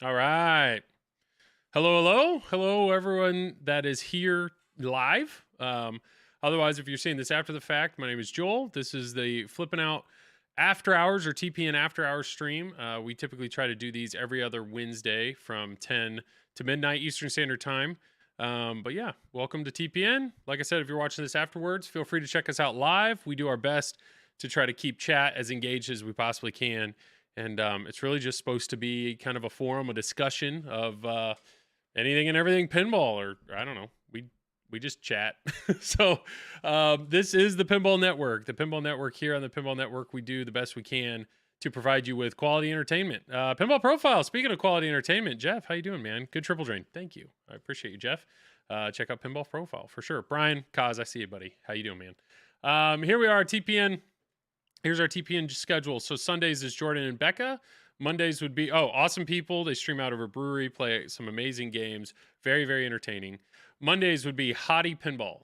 All right. Hello, everyone that is here live. Otherwise, if you're seeing this after the fact, my name is Joel. This is the Flipping Out After Hours or TPN After Hours stream. We typically try to do these every other Wednesday from 10 to midnight Eastern Standard Time. But yeah, welcome to TPN. Like I said, if you're watching this afterwards, feel free to check us out live. We do our best to try to keep chat as engaged as we possibly can. And it's really just supposed to be kind of a forum, a discussion of anything and everything pinball, or I don't know. We just chat. So this is the Pinball Network. The Pinball Network. Here on the Pinball Network, we do the best we can to provide you with quality entertainment. Pinball Profile. Speaking of quality entertainment, Jeff, how you doing, man? Good triple drain. Thank you. I appreciate you, Jeff. Check out Pinball Profile for sure. Brian, Kaz, I see you, buddy. How you doing, man? Here we are, TPN. Here's our TPN schedule. So Sundays is Jordan and Becca. Mondays would be, awesome people. They stream out of a brewery, play some amazing games. Very, very entertaining. Mondays would be Hadi Pinball.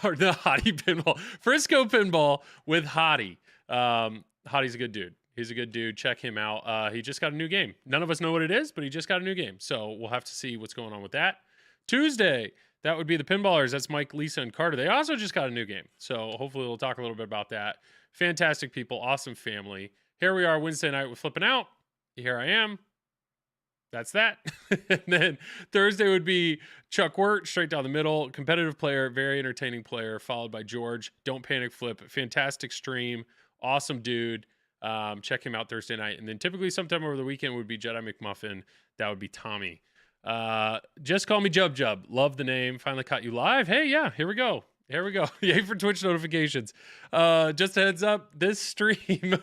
Or the Hadi Pinball. Frisco Pinball with Hadi. Hadi's a good dude. He's a good dude. Check him out. He just got a new game. None of us know what it is, but he just got a new game. So we'll have to see what's going on with that. Tuesday, that would be the Pinballers. That's Mike, Lisa, and Carter. They also just got a new game. So hopefully we'll talk a little bit about that. Fantastic people. Awesome family. Here we are Wednesday night with Flipping Out. Here I am. That's that. And then Thursday would be Chuck Wirt, straight down the middle. Competitive player, very entertaining player, followed by George. Don't Panic Flip. Fantastic stream. Awesome dude. Check him out Thursday night. And then typically sometime over the weekend would be Jedi McMuffin. That would be Tommy. Just call me Jub Jub. Love the name. Finally caught you live. Hey, yeah, here we go. Here we go. Yay for Twitch notifications. Just a heads up, this stream,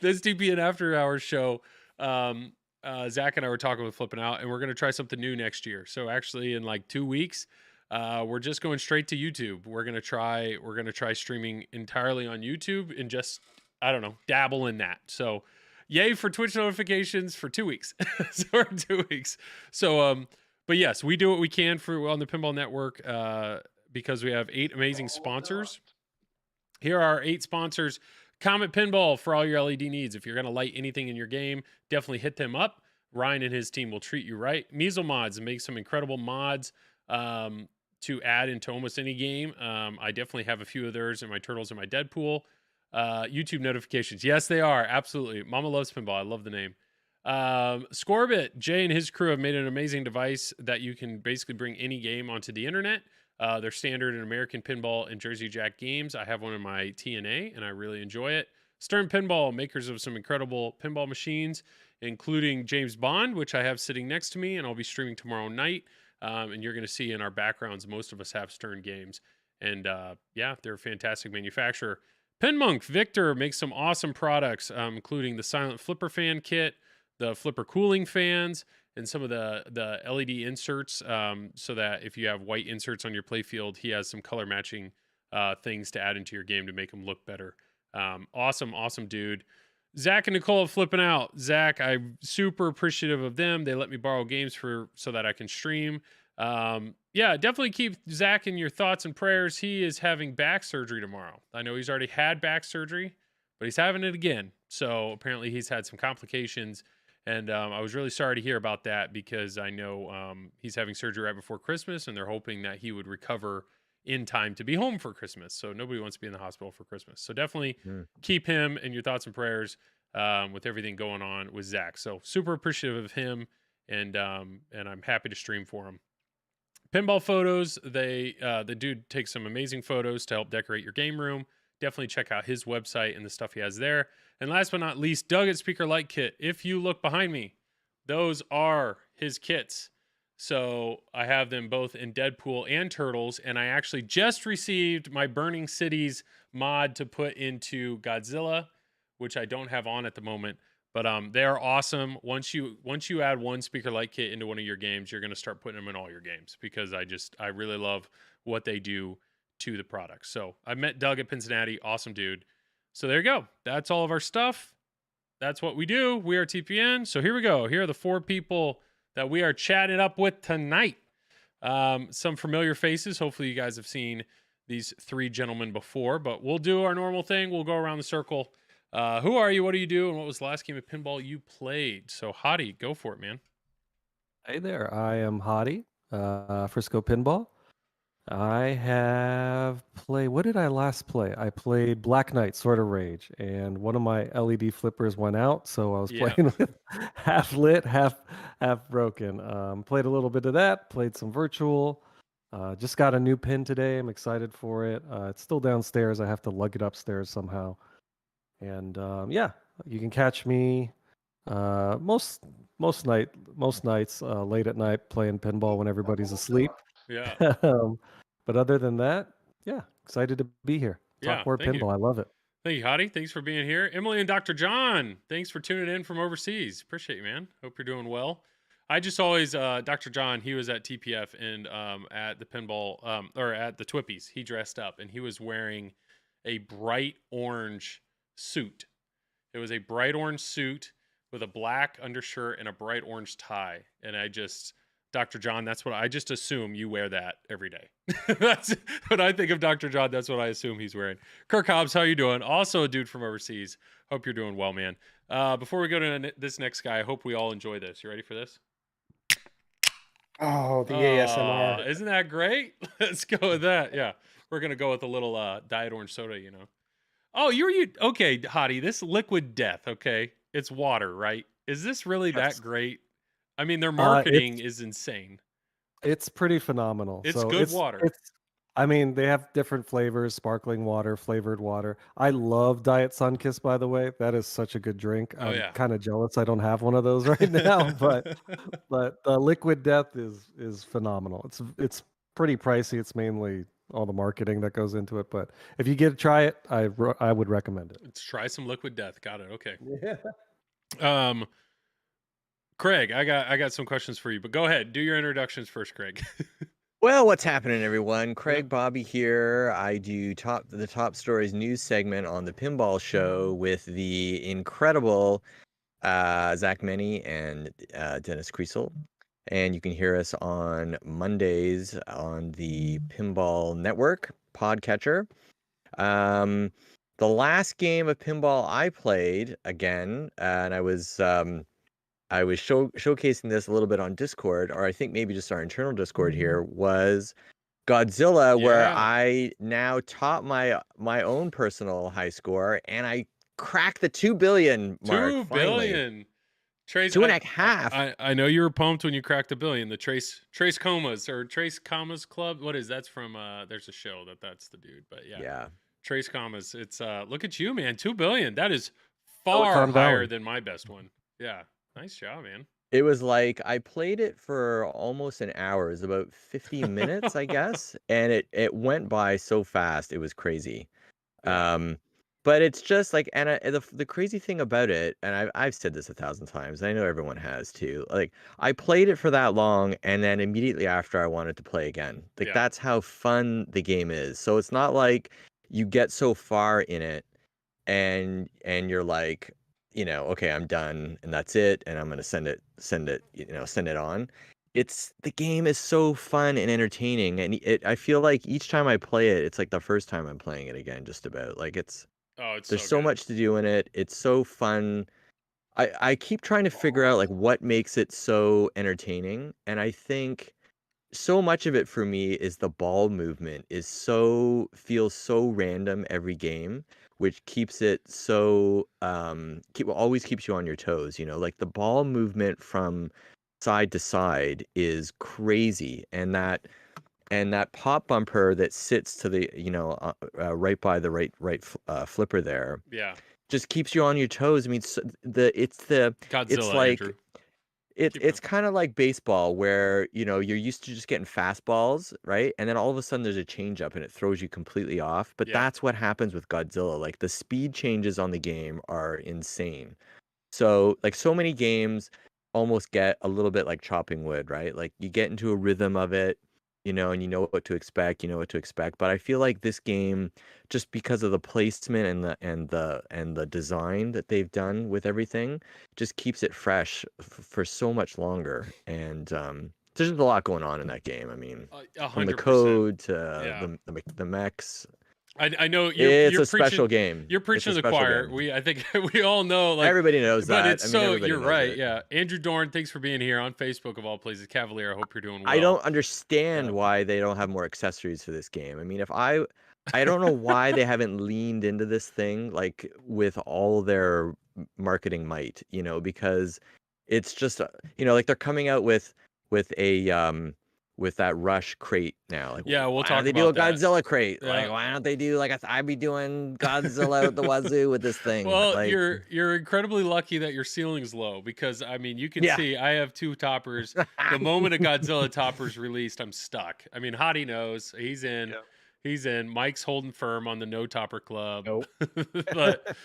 this TPN After Hours show, Zach and I were talking with Flipping Out, and we're going to try something new next year. So actually in like 2 weeks, we're just going straight to YouTube. We're going to try streaming entirely on YouTube and just, I don't know, dabble in that. So yay for Twitch notifications for 2 weeks. So we're 2 weeks. So, but yes, we do what we can for on the Pinball Network, because we have 8 amazing sponsors. Here are 8 sponsors. Comet Pinball for all your LED needs. If you're going to light anything in your game, definitely hit them up. Ryan and his team will treat you right. Measle Mods and make some incredible mods to add into almost any game. I definitely have a few of theirs in my Turtles and my Deadpool. YouTube notifications. Yes, they are. Absolutely. Mama loves pinball. I love the name. Scorbit, Jay and his crew have made an amazing device that you can basically bring any game onto the internet. They're standard in American Pinball and Jersey Jack games. I have one in my TNA, and I really enjoy it. Stern Pinball, makers of some incredible pinball machines, including James Bond, which I have sitting next to me, and I'll be streaming tomorrow night. And you're going to see in our backgrounds, most of us have Stern games. And yeah, they're a fantastic manufacturer. Pinmonk, Victor makes some awesome products, including the Silent Flipper fan kit, the Flipper cooling fans, and some of the LED inserts, so that if you have white inserts on your playfield, he has some color matching things to add into your game to make them look better. Awesome dude. Zach and Nicole are Flipping Out. Zach, I'm super appreciative of them. They let me borrow games so that I can stream. Yeah, definitely keep Zach in your thoughts and prayers. He is having back surgery tomorrow. I know he's already had back surgery, but he's having it again. So apparently he's had some complications. And I was really sorry to hear about that, because I know he's having surgery right before Christmas, and they're hoping that he would recover in time to be home for Christmas. So nobody wants to be in the hospital for Christmas. So definitely keep him in your thoughts and prayers with everything going on with Zach. So super appreciative of him, and I'm happy to stream for him. Pinball photos. The dude takes some amazing photos to help decorate your game room. Definitely check out his website and the stuff he has there. And last but not least, Doug at Speaker Light Kit. If you look behind me, those are his kits. So I have them both in Deadpool and Turtles, and I actually just received my Burning Cities mod to put into Godzilla, which I don't have on at the moment. But they are awesome. Once you add one Speaker Light Kit into one of your games, you're going to start putting them in all your games, because I really love what they do to the product. So I met Doug at Cincinnati. Awesome dude. So there you go. That's all of our stuff. That's what we do. We are TPN. So here we go. Here are the 4 people that we are chatting up with tonight. Some familiar faces. Hopefully you guys have seen these 3 gentlemen before, but we'll do our normal thing. We'll go around the circle. Who are you? What do you do? And what was the last game of pinball you played? So Hadi, go for it, man. Hey there, I am Hadi, Frisco Pinball. I have played. What did I last play? I played Black Knight, Sword of Rage, and one of my LED flippers went out, so I was Yeah. playing with half lit, half broken. Played a little bit of that. Played some virtual. Just got a new pin today. I'm excited for it. It's still downstairs. I have to lug it upstairs somehow. And yeah, you can catch me uh, most most nights late at night playing pinball when everybody's asleep. Yeah. um, but other than that, yeah, excited to be here. Yeah. Talk more Thank you. pinball. I love it. Thank you, Hadi. Thanks for being here. Emily and Dr. John, thanks for tuning in from overseas. Appreciate you, man. Hope you're doing well. I just always, Dr. John, he was at TPF and at the pinball, or at the Twippies. He dressed up and he was wearing a bright orange suit. It was a bright orange suit with a black undershirt and a bright orange tie. And Dr. John, that's what I just assume you wear that every day. That's when I think of Dr. John, that's what I assume he's wearing. Kirk Hobbs, how you doing? Also a dude from overseas. Hope you're doing well, man. Before we go to this next guy, I hope we all enjoy this. You ready for this? Oh, the Oh, ASMR. isn't that great? Let's go with that. Yeah. We're gonna go with a little diet orange soda, you know. Oh, you okay, Hottie, this liquid death, okay? It's water, right? Is this really that Yes. great? I mean, their It's marketing is insane. it's pretty phenomenal. It's So good water. it's I mean, they have different flavors, sparkling water, flavored water. I love Diet Sunkiss, by the way. That is such a good drink. Oh I'm yeah. kind of jealous I don't have one of those right now, but the Liquid Death is phenomenal. It's pretty pricey. It's mainly all the marketing that goes into it, but if you get to try it, I would recommend it. Let's try some liquid death. Got it. Okay. Yeah. Um Craig, I got some questions for you, but go ahead. Do your introductions first, Craig. Well, what's happening, everyone? Craig Bobby here. I do the top stories news segment on the Pinball Show with the incredible Zach Meny and Dennis Kriesel. And you can hear us on Mondays on the Pinball Network podcatcher. The last game of pinball I played again, and I was showcasing this a little bit on Discord, or I think maybe just our internal Discord here, was Godzilla, where Yeah. I now top my own personal high score, and I cracked the 2 billion mark 2 finally. billion. Trace, Two and a half. I know you were pumped when you cracked a billion. The Trace Comas or Trace Comas Club. What is that's from? There's a show that's the dude. But yeah, Yeah. Trace Comas. It's look at you, man. 2 billion. That is far Silicon higher Valley. than my best one. Yeah, nice job, man. It was like I played it for almost an hour. It was about 50 minutes, I guess, and it went by so fast. It was crazy. Yeah, Um, but it's just like, and the crazy thing about it, and I've said this 1,000 times. I know everyone has too. Like I played it for that long, and then immediately after, I wanted to play again. Like yeah, that's how fun the game is. So it's not like you get so far in it, and you're like, okay, I'm done, and that's it, and I'm gonna send it on. It's the game is so fun and entertaining, and I feel like each time I play it, it's like the first time I'm playing it again, just about. Like oh, it's there's so so good. much to do in it. It's so fun. I keep trying to figure out like what makes it so entertaining, and I think so much of it for me is the ball movement feels so random every game, which keeps it so always keeps you on your toes, like the ball movement from side to side is crazy, and that pop bumper that sits to the right by the right flipper there Yeah, just keeps you on your toes. I mean, it's Godzilla, like Andrew. it's Keep it's going. kind of like baseball where, you're used to just getting fastballs, right? And then all of a sudden there's a changeup and it throws you completely off. But Yeah, that's what happens with Godzilla. Like the speed changes on the game are insane. So, like so many games almost get a little bit like chopping wood, right? Like you get into a rhythm of it, and you know what to expect, But I feel like this game, just because of the placement and the design that they've done with everything, just keeps it fresh for so much longer. And there's just a lot going on in that game. I mean, a from the 100%. code to Yeah. the mechs. I know It's you're a special preaching. game. You're It's preaching a to the special choir. game. I think we all know, like, Everybody knows but that. it's I mean, so everybody you're knows right. it. Yeah, Andrew Dorn, thanks for being here on Facebook of all places. Cavalier, I hope you're doing well. I don't understand Yeah. why they don't have more accessories for this game. I mean, I don't know why they haven't leaned into this thing like with all their marketing might, because it's just, like they're coming out with with that Rush crate now. Like, Yeah, we'll why don't talk they do a about that. Godzilla crate? Yeah. Like, why don't they do like I'd be doing Godzilla at the wazoo with this thing? Well, Like, you're incredibly lucky that your ceiling's low because I mean you can Yeah. see I have 2 toppers. The moment a Godzilla topper's released, I'm stuck. I mean, Hadi knows he's in. Yeah. He's in. Mike's holding firm on the no topper club. Nope. but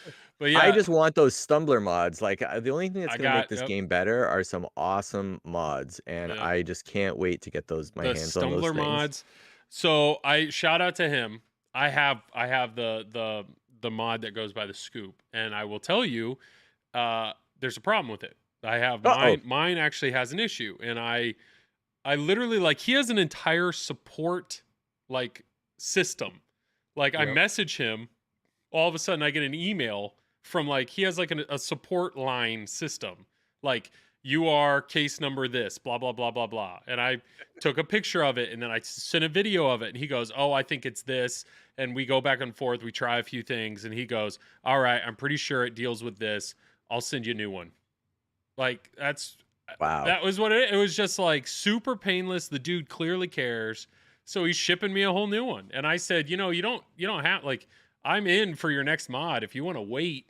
yeah, I just want those stumbler mods. Like, the only thing that's I gonna make got- this yep. game better are some awesome mods, and Yep. I just can't wait to get my the hands on those Stumbler things. mods. So I shout out to him. I have the mod that goes by the Scoop, and I will tell you, there's a problem with it. I have Uh-oh. mine actually has an issue, and I literally, like, he has an entire support like system. Like, I Yep. message him, all of a sudden I get an email from, like, he has like a support line system, like, you are case number this, blah blah blah blah blah, and I took a picture of it and then I sent a video of it, and he goes, oh, I think it's this, and we go back and forth, we try a few things, and he goes, all right, I'm pretty sure it deals with this, I'll send you a new one. Like, Wow. that was what it was, just like super painless. The dude clearly cares, so he's shipping me a whole new one. And I said, you don't have, like, I'm in for your next mod if you want to wait.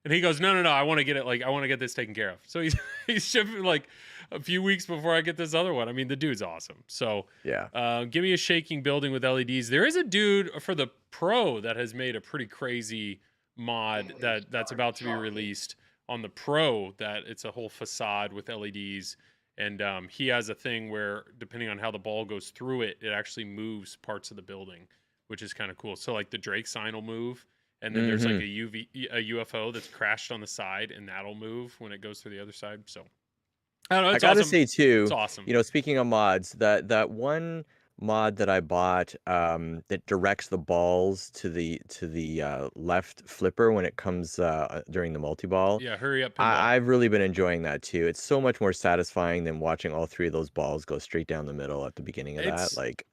And he goes, no, I want to get it, like, I want to get this taken care of. So he's shipping like a few weeks before I get this other one. I mean, the dude's awesome. So Yeah. give me a shaking building with LEDs. There is a dude for the Pro that has made a pretty crazy mod that's about to be released on the Pro, that it's a whole facade with LEDs. And he has a thing where, depending on how the ball goes through it, it actually moves parts of the building, which is kind of cool. So, like, the Drake sign will move, and then there's like a UFO that's crashed on the side, and that'll move when it goes through the other side. So, I don't know. I It's gotta awesome. say too, It's awesome. speaking of mods, that one mod that I bought that directs the balls to the left flipper when it comes during the multi-ball. Yeah, hurry up. Pinball. I've really been enjoying that too. It's so much more satisfying than watching all 3 of those balls go straight down the middle at the beginning of It's- that. Like,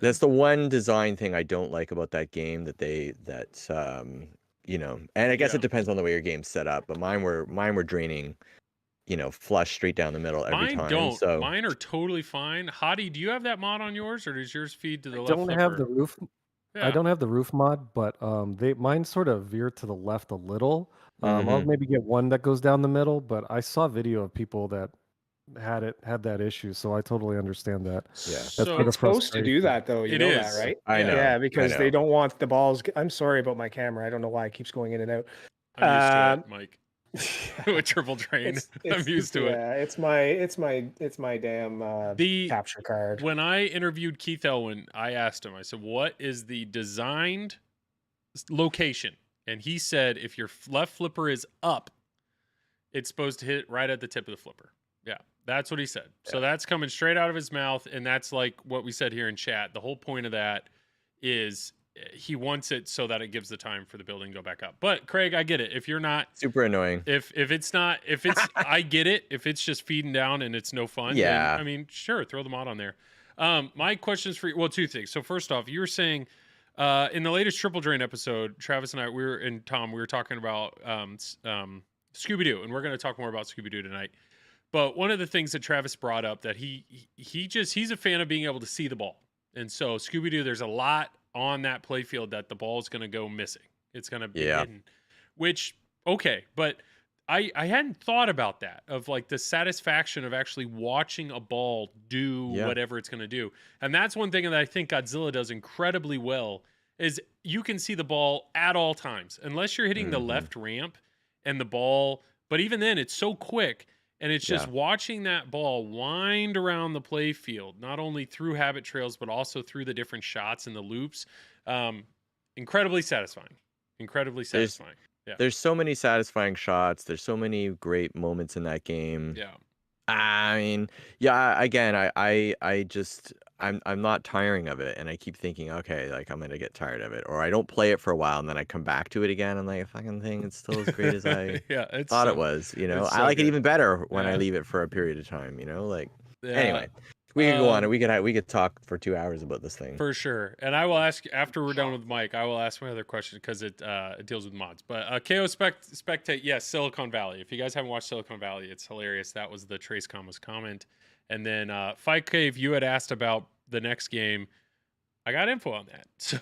that's the one design thing I don't like about that game, and I guess Yeah. it depends on the way your game's set up, but mine were draining, flush straight down the middle every Mine time. don't. So Mine are totally fine. Hadi, do you have that mod on yours, or does yours feed to the I left don't have flipper? the roof. Yeah. I don't have the roof mod, but mine sort of veer to the left a little. I'll Mhm. maybe get one that goes down the middle, but I saw video of people that had that issue, so I totally understand that. Yeah. That's So where the It's supposed to do frustration- that though. You It know is. that, right? I know. Yeah, I because know. they don't want the balls. I'm sorry about my camera. I don't know why it keeps going in and out. I'm used to it, Mike. A triple drain. It's- I'm used to it. Yeah, it's my damn The capture card. When I interviewed Keith Elwin, I asked him, I said, what is the designed location? And he said, if your left flipper is up, it's supposed to hit right at the tip of the flipper. Yeah, that's what he said. So that's coming straight out of his mouth. And that's like what we said here in chat. The whole point of that is he wants it so that it gives the time for the building to go back up. But Craig, I get it. If you're not, Super annoying. if it's I get it. If it's just feeding down and it's no fun, Yeah. then, I mean, sure, throw the mod on there. My questions for you, well, 2 things. So first off, you were saying in the latest Triple Drain episode, Travis and I, we were talking about Scooby-Doo, and we're going to talk more about Scooby-Doo tonight. But one of the things that Travis brought up that he's a fan of being able to see the ball. And so Scooby-Doo, there's a lot on that play field that the ball is going to go missing. It's going to be hidden, which, okay. But I hadn't thought about that, of like the satisfaction of actually watching a ball do whatever it's going to do. And that's one thing that I think Godzilla does incredibly well, is you can see the ball at all times, unless you're hitting the left ramp and the ball. But even then, it's so quick. And it's just watching that ball wind around the play field, not only through habit trails, but also through the different shots and the loops. Incredibly satisfying. Incredibly satisfying. There's so many satisfying shots. There's so many great moments in that game. Yeah. I mean, again, I'm not tiring of it, and I keep thinking, okay, like I'm gonna get tired of it, or I don't play it for a while, and then I come back to it again, and like fucking thing, it's still as great as I Yeah, it's thought it so was. it's I so like it good. even better when I Yeah. leave it for a period of time. Like Yeah. anyway, we could go on, and Um, we could talk for 2 hours about this thing. For sure. And I will ask after we're done with Mike, I will ask my other question because it deals with mods. But KO Spectate, yes, Silicon Valley. If you guys haven't watched Silicon Valley, it's hilarious. That was the Trace Commas comment. And then Fight Cave, you had asked about the next game. I got info on that. So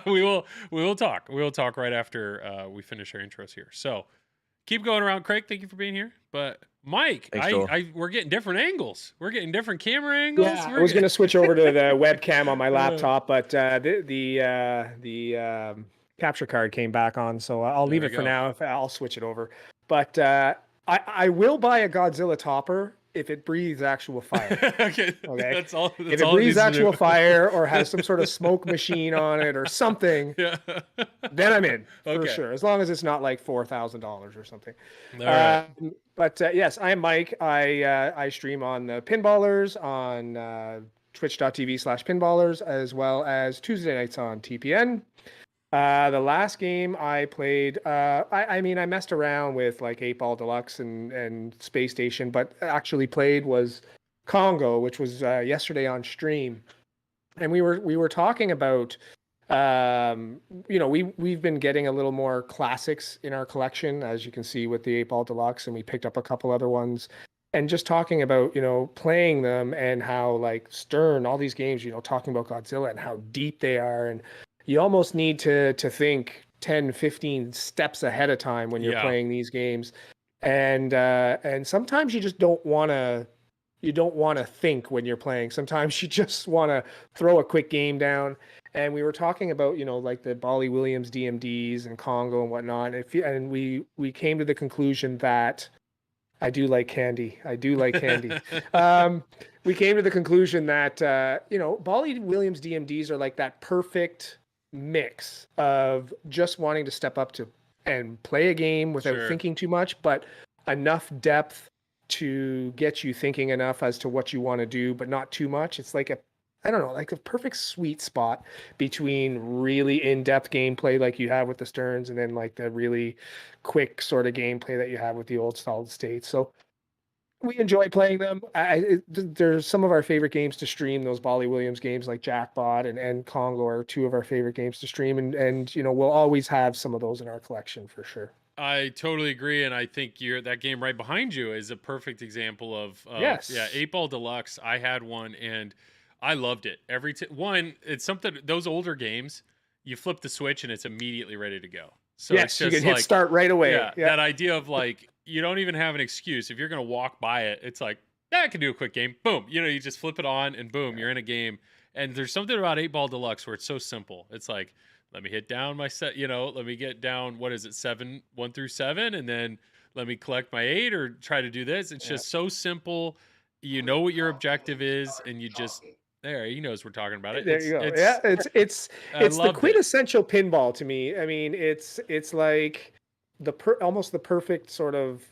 we will talk. We will talk right after we finish our intros here. So keep going around, Craig. Thank you for being here. But Mike, Thanks, Joel. we're getting different angles. We're getting different camera angles. Yeah, I We're was going getting- to switch over to the webcam on my laptop, but the capture card came back on, so I'll leave There it we for go. now. If I'll switch it over, but I will buy a Godzilla topper if it breathes actual fire. Okay. Okay. That's all. That's If it all breathes needs to do. actual fire or has some sort of smoke machine on it or something, Yeah. then I'm in for Okay. sure. As long as it's not like $4,000 or something. All right. But yes, I'm Mike. I stream on the Pinballers on twitch.tv/pinballers, as well as Tuesday nights on TPN. The last game I played, I mean, I messed around with like 8 Ball Deluxe and Space Station, but actually played was Congo, which was yesterday on stream, and we were talking about, we've been getting a little more classics in our collection, as you can see with the 8 Ball Deluxe, and we picked up a couple other ones. And just talking about, playing them and how like Stern, all these games, talking about Godzilla and how deep they are. And you almost need to think 10, 15 steps ahead of time when you're Yeah. playing these games. And sometimes you just don't want to think when you're playing. Sometimes you just want to throw a quick game down. And we were talking about, like the Bolly Williams DMDs and Congo and whatnot. And we came to the conclusion that I do like candy. I do like candy. We came to the conclusion that, Bolly Williams DMDs are like that perfect mix of just wanting to step up to and play a game without Sure. thinking too much, but enough depth to get you thinking enough as to what you want to do, but not too much. It's like like a perfect sweet spot between really in-depth gameplay like you have with the Sterns and then like the really quick sort of gameplay that you have with the old solid state. So we enjoy playing them. There's some of our favorite games to stream. Those Bolly Williams games like Jackbot and Congo are two of our favorite games to stream. And we'll always have some of those in our collection for sure. I totally agree, and I think that game right behind you is a perfect example of Yes. Yeah, 8 Ball Deluxe. I had one and I loved it. One, it's something, those older games, you flip the switch and it's immediately ready to go. So yes, it's you just can hit start right away. Yeah, that idea of like you don't even have an excuse. If you're gonna walk by it, it's like, I can do a quick game. Boom. You just flip it on and boom, you're in a game. And there's something about 8 Ball Deluxe where it's so simple. It's like, let me hit down my set, let me get down, what is it, 1 through 7, and then let me collect my 8 or try to do this. It's just so simple. You know what your objective is, and you just he knows we're talking about it. There you go. It's the quintessential pinball to me. I mean, it's like almost the perfect sort of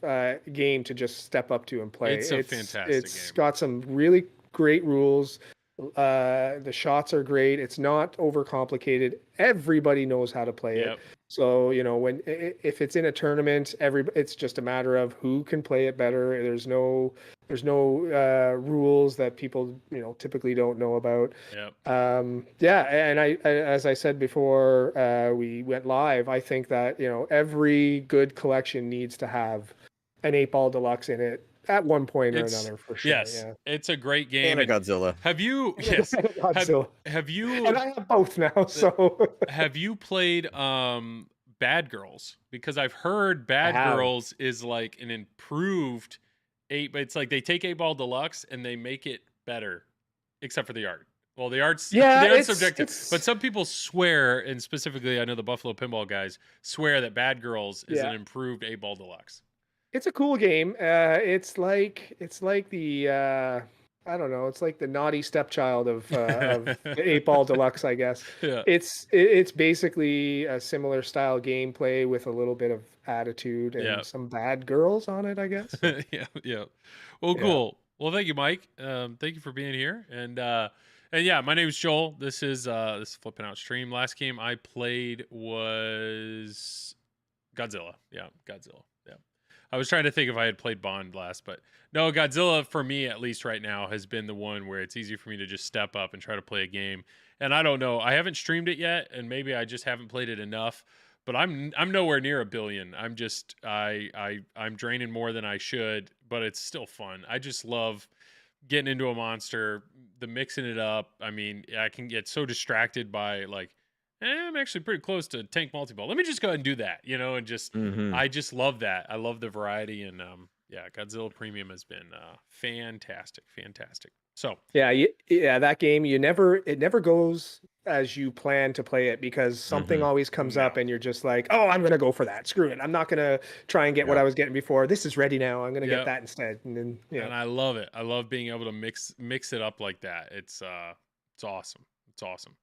game to just step up to and play. It's a fantastic game. It's got some really great rules. The shots are great. It's not overcomplicated. Everybody knows how to play it. So if it's in a tournament, it's just a matter of who can play it better. There's no rules that people typically don't know about. And I as I said before we went live, I think that every good collection needs to have an 8 Ball Deluxe in it at one point or another, for sure. Yes, it's a great game. And a Godzilla. Have you? Yes. Have you? And I have both now. So have you played Bad Girls? Because I've heard Bad Girls is like an improved 8, but it's like they take 8 Ball Deluxe and they make it better, except for the art. Well, the art's subjective, but some people swear, and specifically, I know the Buffalo Pinball guys swear that Bad Girls is an improved 8 Ball Deluxe. It's a cool game. It's like the I don't know. It's like the naughty stepchild of 8 Ball Deluxe, I guess. Yeah. It's basically a similar style gameplay with a little bit of attitude and some bad girls on it, I guess. Yeah. Well, cool. Well, thank you, Mike. Thank you for being here. And And yeah, my name is Joel. This is Flipping Out stream. Last game I played was Godzilla. Yeah, Godzilla. Yeah. I was trying to think if I had played Bond last, but no, Godzilla for me at least right now has been the one where it's easy for me to just step up and try to play a game. And I don't know, I haven't streamed it yet, and maybe I just haven't played it enough. But I'm nowhere near a billion. I'm just I'm draining more than I should, but it's still fun. I just love getting into a monster, the mixing it up. I mean, I can get so distracted by like, I'm actually pretty close to tank multi-ball. Let me just go ahead and do that, and just I just love that. I love the variety, and yeah, Godzilla Premium has been fantastic. So yeah, that game it never goes as you plan to play it because something always comes up and you're just like, oh, I'm gonna go for that. Screw it. I'm not gonna try and get what I was getting before. This is ready now. I'm gonna get that instead. And then and I love it. I love being able to mix it up like that. It's awesome. It's awesome.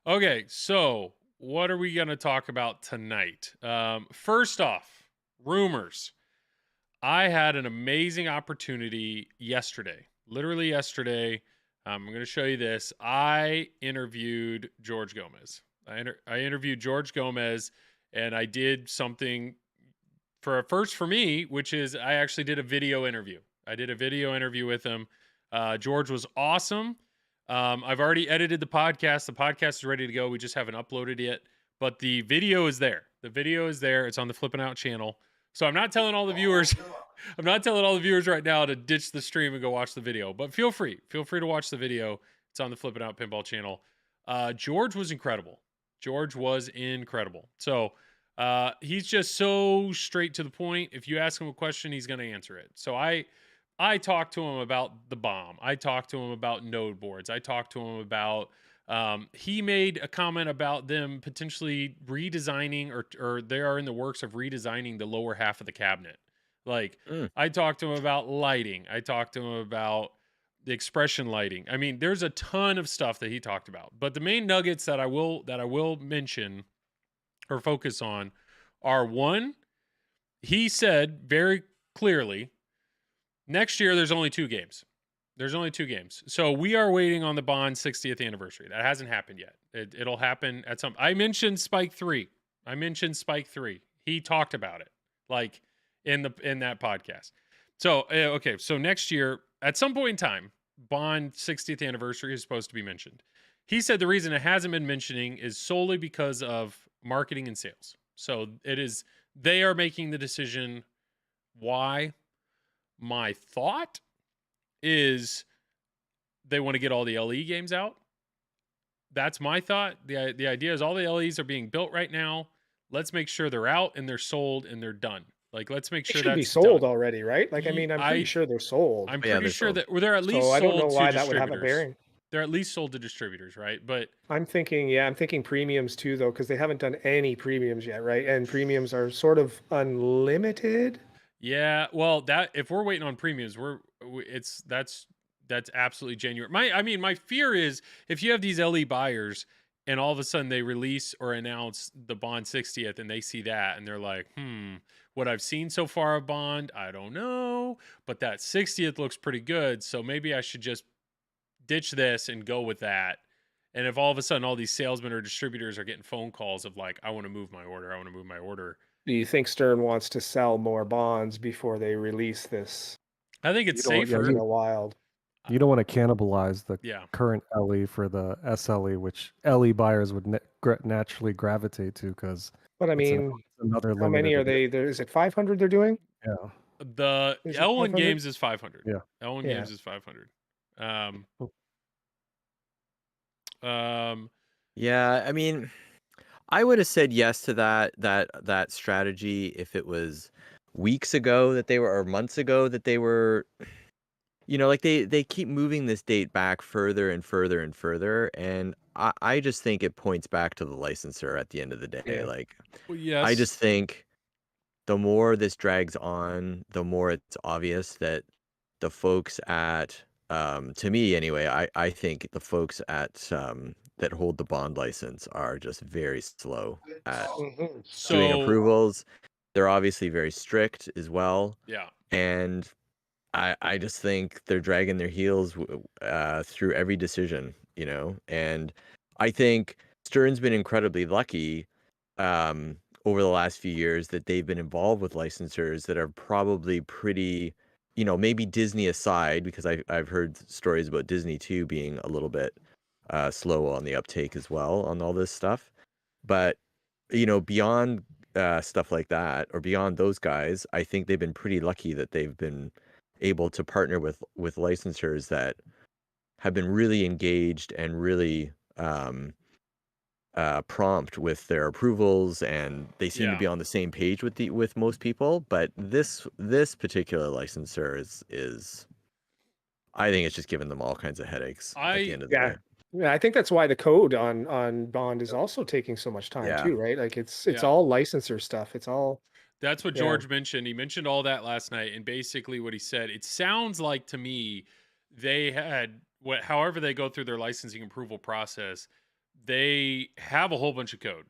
Okay, so what are we gonna talk about tonight? First off, rumors. I had an amazing opportunity yesterday. Literally yesterday. I'm going to show you this. I interviewed George Gomez. I interviewed George Gomez, and I did something for a first for me, which is I actually did a video interview. I did a video interview with him. George was awesome. I've already edited the podcast. The podcast is ready to go. We just haven't uploaded it, but the video is there. The video is there. It's on the Flippin' Out channel. So I'm not telling all the viewers, I'm not telling all the viewers right now to ditch the stream and go watch the video, but feel free to watch the video. It's on the Flippin' Out Pinball channel. George was incredible. So he's just so straight to the point. If you ask him a question, he's going to answer it. So I talked to him about the bomb. I talked to him about node boards. I talked to him about he made a comment about them potentially redesigning or they are in the works of redesigning the lower half of the cabinet. Like I talked to him about lighting. I talked to him about the expression lighting. I mean, there's a ton of stuff that he talked about, but the main nuggets that I will mention or focus on are one, he said very clearly, next year there's only 2 games. So we are waiting on the Bond 60th anniversary. That hasn't happened yet. It'll happen at some. I mentioned Spike 3. He talked about it like in that podcast. So okay, so next year at some point in time, Bond 60th anniversary is supposed to be mentioned. He said the reason it hasn't been mentioning is solely because of marketing and sales. So they are making the decision. Why? My thought is they want to get all the LE games out. That's my thought. The idea is all the LEs are being built right now. Let's make sure they're out and they're sold and they're done. Like, let's make sure should be that's sold done. already, right? Like, I mean, I'm pretty sure they're sold. I'm pretty sure that they're at least so I don't know sold why to that would have a bearing. They're at least sold to distributors, right? But I'm thinking premiums too, though, because they haven't done any premiums yet, right? And premiums are sort of unlimited. Yeah, well, that if we're waiting on premiums, that's absolutely genuine. My fear is if you have these LE buyers and all of a sudden they release or announce the Bond 60th and they see that and they're like, what I've seen so far of Bond, I don't know, but that 60th looks pretty good, so maybe I should just ditch this and go with that. And if all of a sudden all these salesmen or distributors are getting phone calls of like, I want to move my order. Do you think Stern wants to sell more bonds before they release this? I think it's safer. In a wild. You don't want to cannibalize the Yeah. current LE for the SLE, which LE buyers would naturally gravitate to because. But I mean, another how many are they? Is it 500 they're doing? Yeah. The L1 Games is 500. Yeah. L1 Games is 500. Yeah, I mean, I would have said yes to that strategy if it was weeks ago that they were, or months ago that they were, like they keep moving this date back further and further and further, and I just think it points back to the licensor at the end of the day. Yeah. Like, well, yes. I just think the more this drags on, the more it's obvious that the folks at, to me anyway, I think the folks at that hold the Bond license are just very slow at doing approvals. They're obviously very strict as well. Yeah. And I just think they're dragging their heels through every decision. And I think Stern's been incredibly lucky over the last few years that they've been involved with licensors that are probably pretty, maybe Disney aside, because I've heard stories about Disney too being a little bit slow on the uptake as well on all this stuff. But, beyond stuff like that, or beyond those guys, I think they've been pretty lucky that they've been able to partner with licensors that have been really engaged and really prompt with their approvals, and they seem to Yeah. be on the same page with most people. But this particular licensor is I think it's just giving them all kinds of headaches at the end of the Yeah. day. Yeah, I think that's why the code on Bond is also taking so much time Yeah. too, right? Like it's Yeah. all licensor stuff. It's all That's what Yeah. George mentioned. He mentioned all that last night, and basically what he said, it sounds like to me they had however they go through their licensing approval process, they have a whole bunch of code.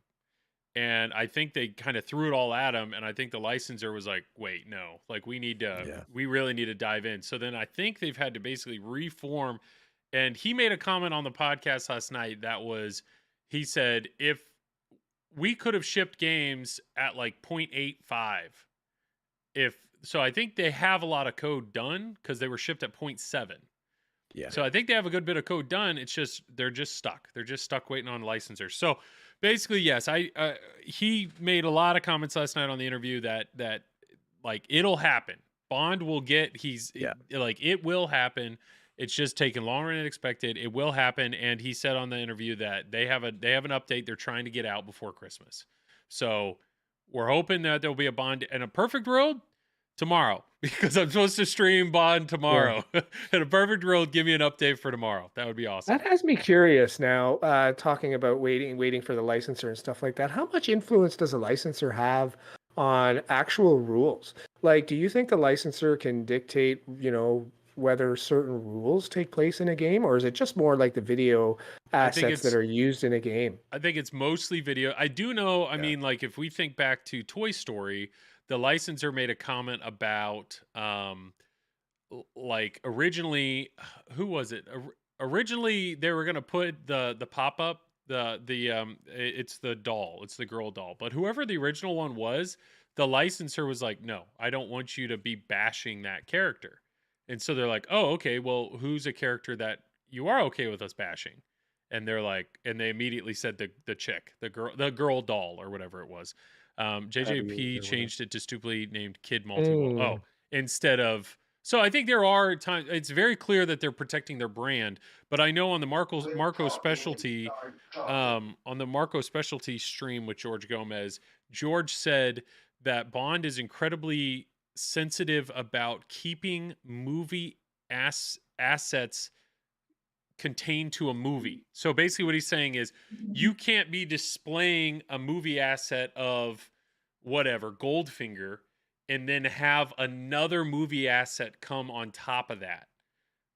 And I think they kind of threw it all at him, and I think the licensor was like, "Wait, no. Like we really need to dive in." So then I think they've had to basically reform. And he made a comment on the podcast last night that was, he said, if we could have shipped games at like 0.85, I think they have a lot of code done because they were shipped at 0.7. Yeah. So I think they have a good bit of code done. It's just they're just stuck. They're just stuck waiting on licensors. So basically, yes, he made a lot of comments last night on the interview that like it'll happen. Bond will get. It will happen. It's just taking longer than expected. It will happen. And he said on the interview that they have an update they're trying to get out before Christmas. So we're hoping that there'll be a Bond in a perfect world tomorrow, because I'm supposed to stream Bond tomorrow. In a perfect world, give me an update for tomorrow. That would be awesome. That has me curious now, talking about waiting for the licensor and stuff like that. How much influence does a licensor have on actual rules? Like, do you think the licensor can dictate, whether certain rules take place in a game, or is it just more like the video assets that are used in a game? I think it's mostly video. I do know, I mean, like if we think back to Toy Story, the licensor made a comment about like originally, who was it? Originally they were going to put the pop-up, it's the doll, it's the girl doll. But whoever the original one was, the licensor was like, "No, I don't want you to be bashing that character." And so they're like, "Oh, okay, well, who's a character that you are okay with us bashing?" And they're like, and they immediately said the chick, the girl doll or whatever it was. JJP changed it to stupidly named Kid Multi-Wall. Oh, instead of. So I think there are times it's very clear that they're protecting their brand. But I know on the Marco Specialty, on the Marco Specialty stream with George Gomez, George said that Bond is incredibly sensitive about keeping movie assets contained to a movie. So basically what he's saying is you can't be displaying a movie asset of whatever, Goldfinger, and then have another movie asset come on top of that.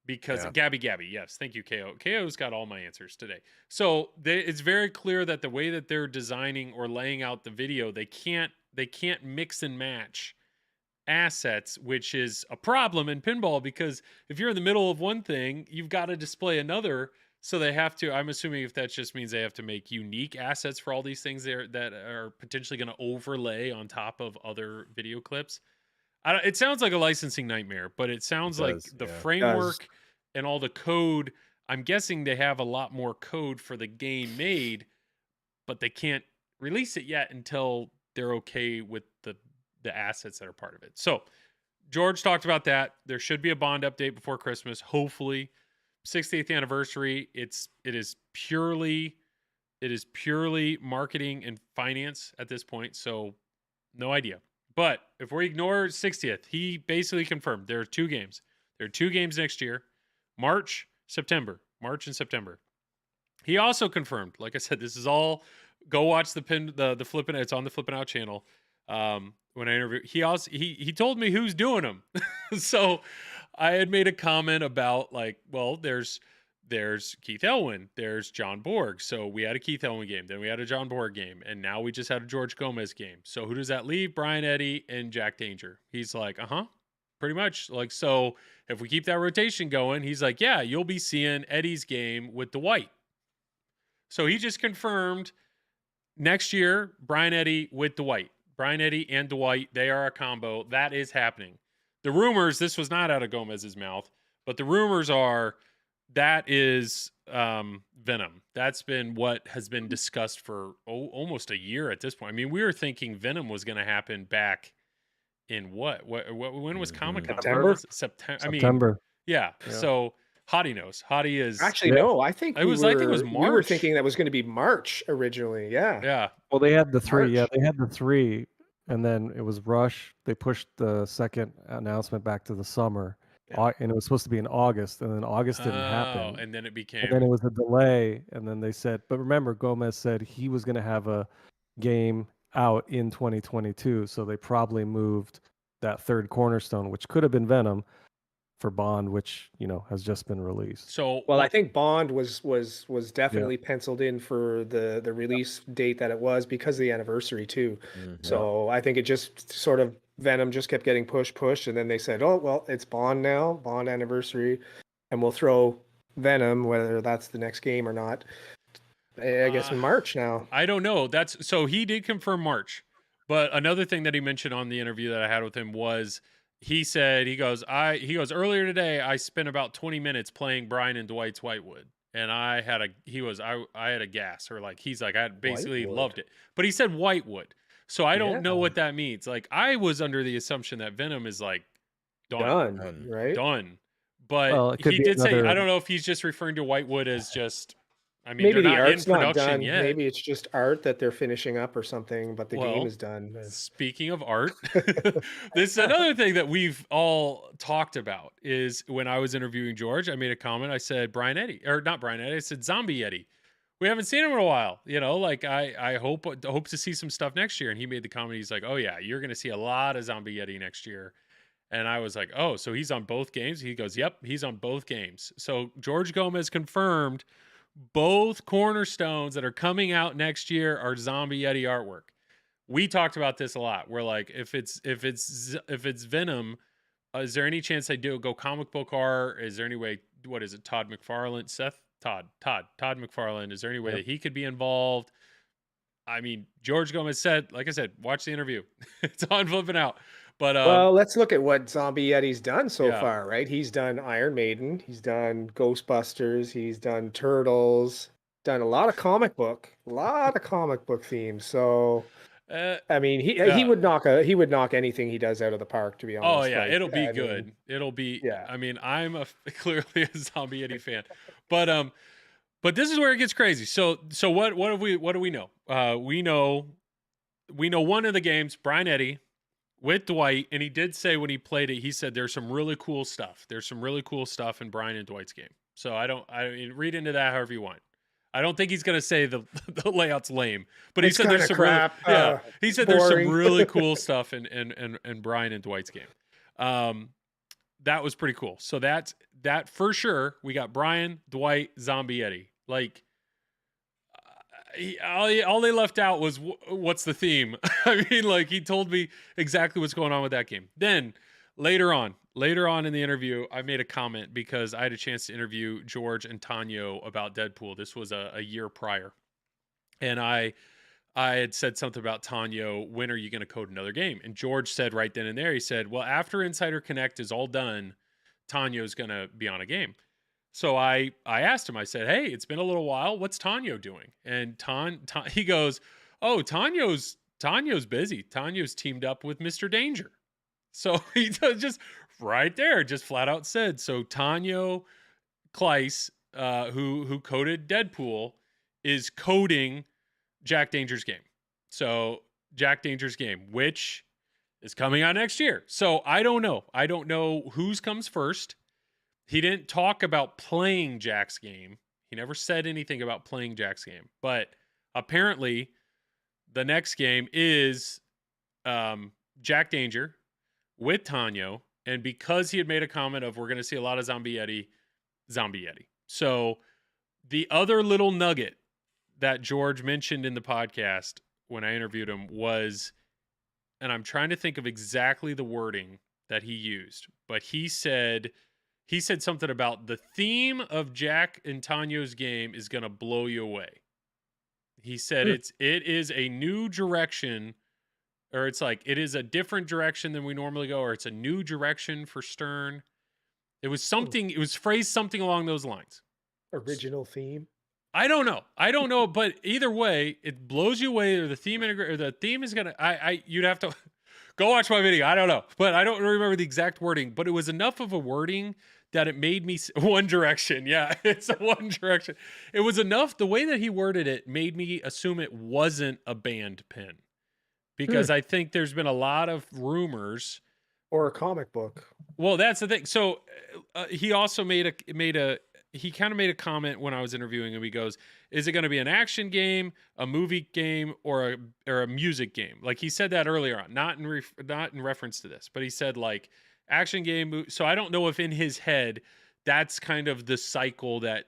Because Gabby, yes, thank you, KO. KO's got all my answers today. So it's very clear that the way that they're designing or laying out the video, they can't mix and match assets, which is a problem in pinball, because if you're in the middle of one thing, you've got to display another. So they have to, I'm assuming if that just means they have to make unique assets for all these things there that are potentially going to overlay on top of other video clips. It sounds like a licensing nightmare, but it sounds like the framework and all the code. I'm guessing they have a lot more code for the game made, but they can't release it yet until they're okay with the assets that are part of it. So George talked about that. There should be a Bond update before Christmas, hopefully. 60th anniversary. It is purely marketing and finance at this point. So no idea. But if we ignore 60th, he basically confirmed there are two games. There are two games next year, March and September. He also confirmed, like I said, this is all, go watch the Flippin', it's on the Flippin' Out channel. When I interviewed, he told me who's doing them. So I had made a comment about like, well, there's Keith Elwin, there's John Borg. So we had a Keith Elwin game, then we had a John Borg game, and now we just had a George Gomez game. So who does that leave? Brian Eddy and Jack Danger. He's like, pretty much. Like, so if we keep that rotation going, he's like, yeah, you'll be seeing Eddie's game with Dwight. So he just confirmed next year, Brian Eddy with Dwight. Brian Eddy and Dwight, they are a combo. That is happening. The rumors, this was not out of Gomez's mouth, but the rumors are that is Venom. That's been what has been discussed for almost a year at this point. I mean, we were thinking Venom was going to happen back in what? When was Comic-Con? September? September. September. Yeah. Yeah. So Hadi knows. Hadi is Actually, no. I think It was- I think it was we were March. thinking that was going to be March originally. Yeah. Yeah. Well, they had the three. Yeah, March. they had the three, and then it was Rush. They pushed the second announcement back to the summer, and it was supposed to be in August, and then August didn't happen. And then it became. And then it was a delay, and then they said, but remember, Gomez said he was going to have a game out in 2022, so they probably moved that third cornerstone, which could have been Venom, for Bond, which has just been released. So Well, I think Bond was definitely penciled in for the release date that it was because of the anniversary too. So I think it just sort of Venom just kept getting pushed, and then they said, oh well, it's Bond now, Bond anniversary, and we'll throw Venom, whether that's the next game or not. I guess in March now. I don't know. That's so he did confirm March, but another thing that he mentioned on the interview that I had with him was he said he goes earlier today I spent about 20 minutes playing Brian and Dwight's Whitewood, and I had a gas, or like he's like I basically Whitewood. loved it, but he said Whitewood, so I don't know what that means. Like I was under the assumption that Venom is like done, Right? done, but Well, it could he be did say another- I don't know if he's just referring to Whitewood as just. I mean, Maybe they're the not in art's not production done. yet. Maybe it's just art that they're finishing up or something, but the Well, game is done. Speaking of art, this is another thing that we've all talked about is when I was interviewing George, I made a comment. I said, Brian Eddy, or not Brian Eddy, I said Zombie Eddy. We haven't seen him in a while. Like I hope to see some stuff next year. And he made the comment. He's like, oh yeah, you're going to see a lot of Zombie Eddy next year. And I was like, oh, so he's on both games? He goes, yep, he's on both games. So George Gomez confirmed both cornerstones that are coming out next year are Zombie Eddy artwork. We talked about this a lot. We're like, if it's Venom, is there any chance they go comic book art? Is there any way? What is it? Todd McFarlane, Todd McFarlane. Is there any way that he could be involved? I mean, George Gomez said, like I said, watch the interview. It's on Flipping Out. But well, let's look at what Zombie Eddy's done so Yeah. far, right? He's done Iron Maiden, he's done Ghostbusters, he's done Turtles, done a lot of comic book themes. So I mean, he would knock anything he does out of the park, to be honest. oh yeah, Like, it'll be I good. mean, It'll be. yeah. I mean, I'm clearly a Zombie Eddy fan, but this is where it gets crazy. So what do we know? We know one of the games, Brian Eddy with Dwight, and he did say when he played it, he said there's some really cool stuff. There's some really cool stuff in Brian and Dwight's game. So I mean, read into that however you want. I don't think he's going to say the layout's lame, but he It's said there's kinda some crap, he said there's some boring. really cool stuff in Brian and Dwight's game. That was pretty cool. So that for sure. We got Brian, Dwight, Zombie Eddy. Like all they left out was what's the theme. I mean, like he told me exactly what's going on with that game. Then later on in the interview, I made a comment because I had a chance to interview George and Tanyo about Deadpool. This was a year prior, and I had said something about Tanyo. When are you going to code another game? And George said right then and there, he said, well, after Insider Connect is all done, Tanyo's going to be on a game. So I asked him, I said, hey, it's been a little while. What's Tanyo doing? And he goes, oh, Tanyo's busy. Tanyo's teamed up with Mr. Danger. So he just right there, just flat out said, so Tanyo Kleiss, who coded Deadpool, is coding Jack Danger's game. So Jack Danger's game, which is coming out next year. So I don't know whose comes first. He didn't talk about playing Jack's game. He never said anything about playing Jack's game. But apparently, the next game is Jack Danger with Tanyo. And because he had made a comment of we're going to see a lot of Zombie Eddy. So the other little nugget that George mentioned in the podcast when I interviewed him was, and I'm trying to think of exactly the wording that he used, but he said something about the theme of Jack and Tanya's game is going to blow you away. He said it is a new direction, or it's like it is a different direction than we normally go, or it's a new direction for Stern. It was something, it was phrased something along those lines. Original theme. I don't know, but either way, it blows you away, or the theme or the theme is gonna. You'd have to go watch my video. I don't know, but I don't remember the exact wording. But it was enough of a wording that it made me One Direction. Yeah, it's a One Direction. It was enough. The way that he worded it made me assume it wasn't a banned pin, because I think there's been a lot of rumors. Or a comic book. Well, that's the thing. So he also he kind of made a comment when I was interviewing him. He goes, "Is it going to be an action game, a movie game, or a music game?" Like he said that earlier on, not in reference to this, but he said like action game. So I don't know if in his head that's kind of the cycle that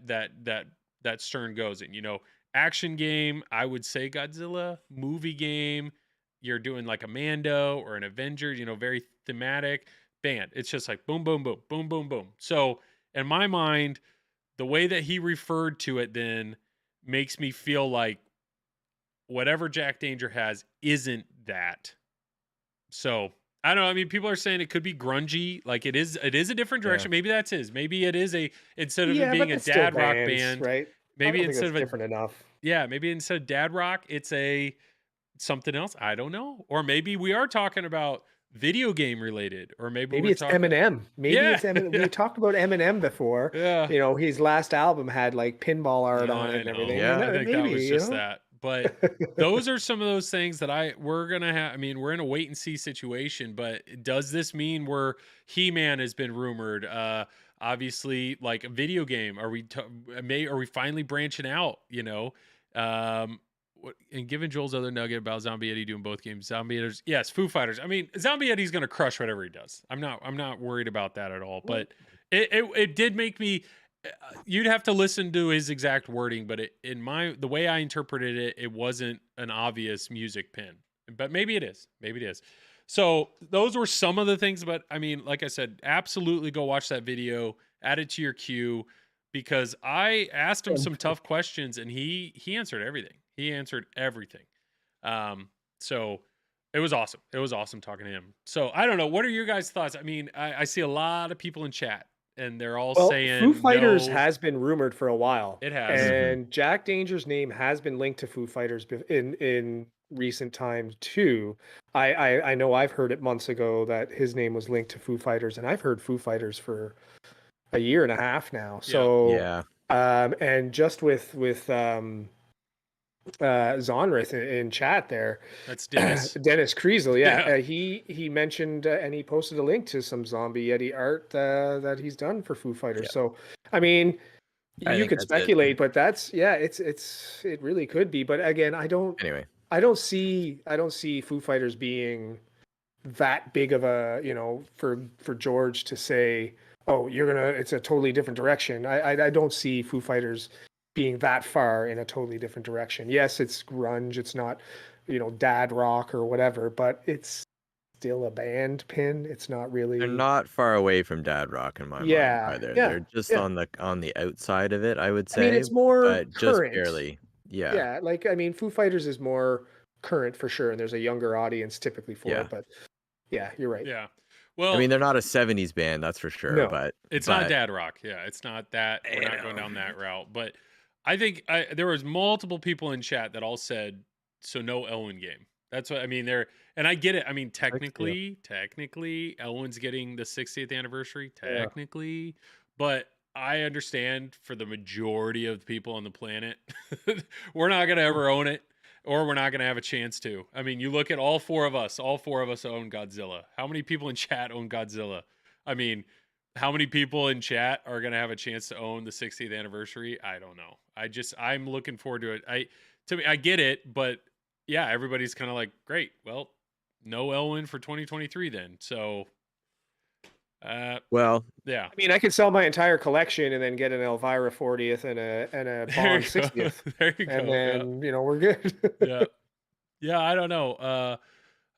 Stern goes in. You know, action game, I would say Godzilla. Movie game, you're doing like a Mando or an Avengers. You know, very thematic. Band. It's just like boom, boom, boom, boom, boom, boom. So in my mind, the way that he referred to it then makes me feel like whatever Jack Danger has isn't that. So I don't know. I mean, people are saying it could be grungy. Like it is a different direction. Maybe that's his. Maybe it is instead of it being a dad rock band, right? Maybe instead of different enough. Yeah, maybe instead of dad rock, it's something else. I don't know. Or maybe we are talking about video game related, or maybe it's Eminem. Maybe it's Eminem. Yeah. We talked about Eminem before. Yeah. You know, his last album had like pinball art on it and everything. Yeah, I think that was just that. But those are some of those things that we're gonna have. I mean, we're in a wait and see situation. But does this mean He-Man has been rumored? Obviously, like a video game. Are we finally branching out? You know, and given Joel's other nugget about Zombie Eddie doing both games, Zombie Eddie's, yes, Foo Fighters. I mean, Zombie Eddie's gonna crush whatever he does. I'm not worried about that at all. But it did make me. You'd have to listen to his exact wording, but the way I interpreted it, it wasn't an obvious music pin. But maybe it is. Maybe it is. So those were some of the things. But I mean, like I said, absolutely go watch that video. Add it to your queue, because I asked him some tough questions and he answered everything. He answered everything. So it was awesome. It was awesome talking to him. So I don't know. What are your guys' thoughts? I mean, I see a lot of people in chat and they're all saying Foo Fighters no. has been rumored for a while. It has. And Jack Danger's name has been linked to Foo Fighters in recent times too. I know I've heard it months ago that his name was linked to Foo Fighters, and I've heard Foo Fighters for a year and a half now. So yeah. And just with Zonrith in chat there, That's Dennis. Dennis Kriesel, he mentioned and he posted a link to some Zombie Eddie art that he's done for Foo Fighters. So I mean, you could speculate, but that's it really could be. But again, I don't see Foo Fighters being that big of a, you know, for George to say, oh, it's a totally different direction. I don't see Foo Fighters being that far in a totally different direction. Yes, it's grunge. It's not, you know, dad rock or whatever, but it's still a band pin. It's not really. They're not far away from dad rock in my mind either. They're just on the outside of it, I would say. I mean, it's more but current. Just barely. Yeah. Yeah, like I mean, Foo Fighters is more current for sure, and there's a younger audience typically for it. But yeah, you're right. Yeah. Well, I mean, they're not a 70s band, that's for sure. No. But it's not dad rock. Yeah, it's not that. We're not going down that route. But I think there was multiple people in chat that all said, so no Elwyn game. That's what I mean. And I get it. I mean, technically, Elwyn's getting the 60th anniversary, technically, but I understand for the majority of the people on the planet, we're not going to ever own it, or we're not going to have a chance to. I mean, you look at all four of us own Godzilla. How many people in chat own Godzilla? I mean, how many people in chat are going to have a chance to own the 60th anniversary? I don't know. I'm looking forward to it. I get it, but yeah, everybody's kind of like, great. Well, no Elwyn for 2023 then. So, well, yeah. I mean, I could sell my entire collection and then get an Elvira 40th and a Bond 60th. There you go. And then, you know, we're good. Yeah. I don't know.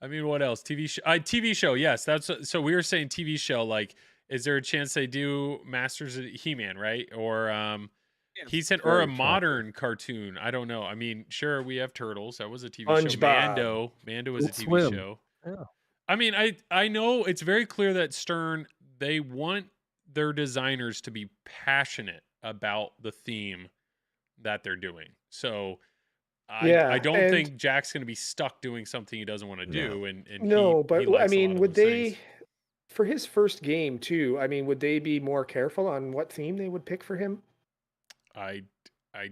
I mean, what else? TV show. Yes, that's so we were saying TV show. Like, is there a chance they do Masters of He-Man, right? Or he said, or very a attractive. modern cartoon. I don't know. I mean, sure, we have Turtles. That was a TV show. SpongeBob. Mando was a Adult TV Swim. show. Yeah. I mean, I know it's very clear that Stern, they want their designers to be passionate about the theme that they're doing. So I don't and think Jack's going to be stuck doing something he doesn't want to do. And no, he but I likes a lot mean, of would those things. they, for his first game too? I mean, would they be more careful on what theme they would pick for him? I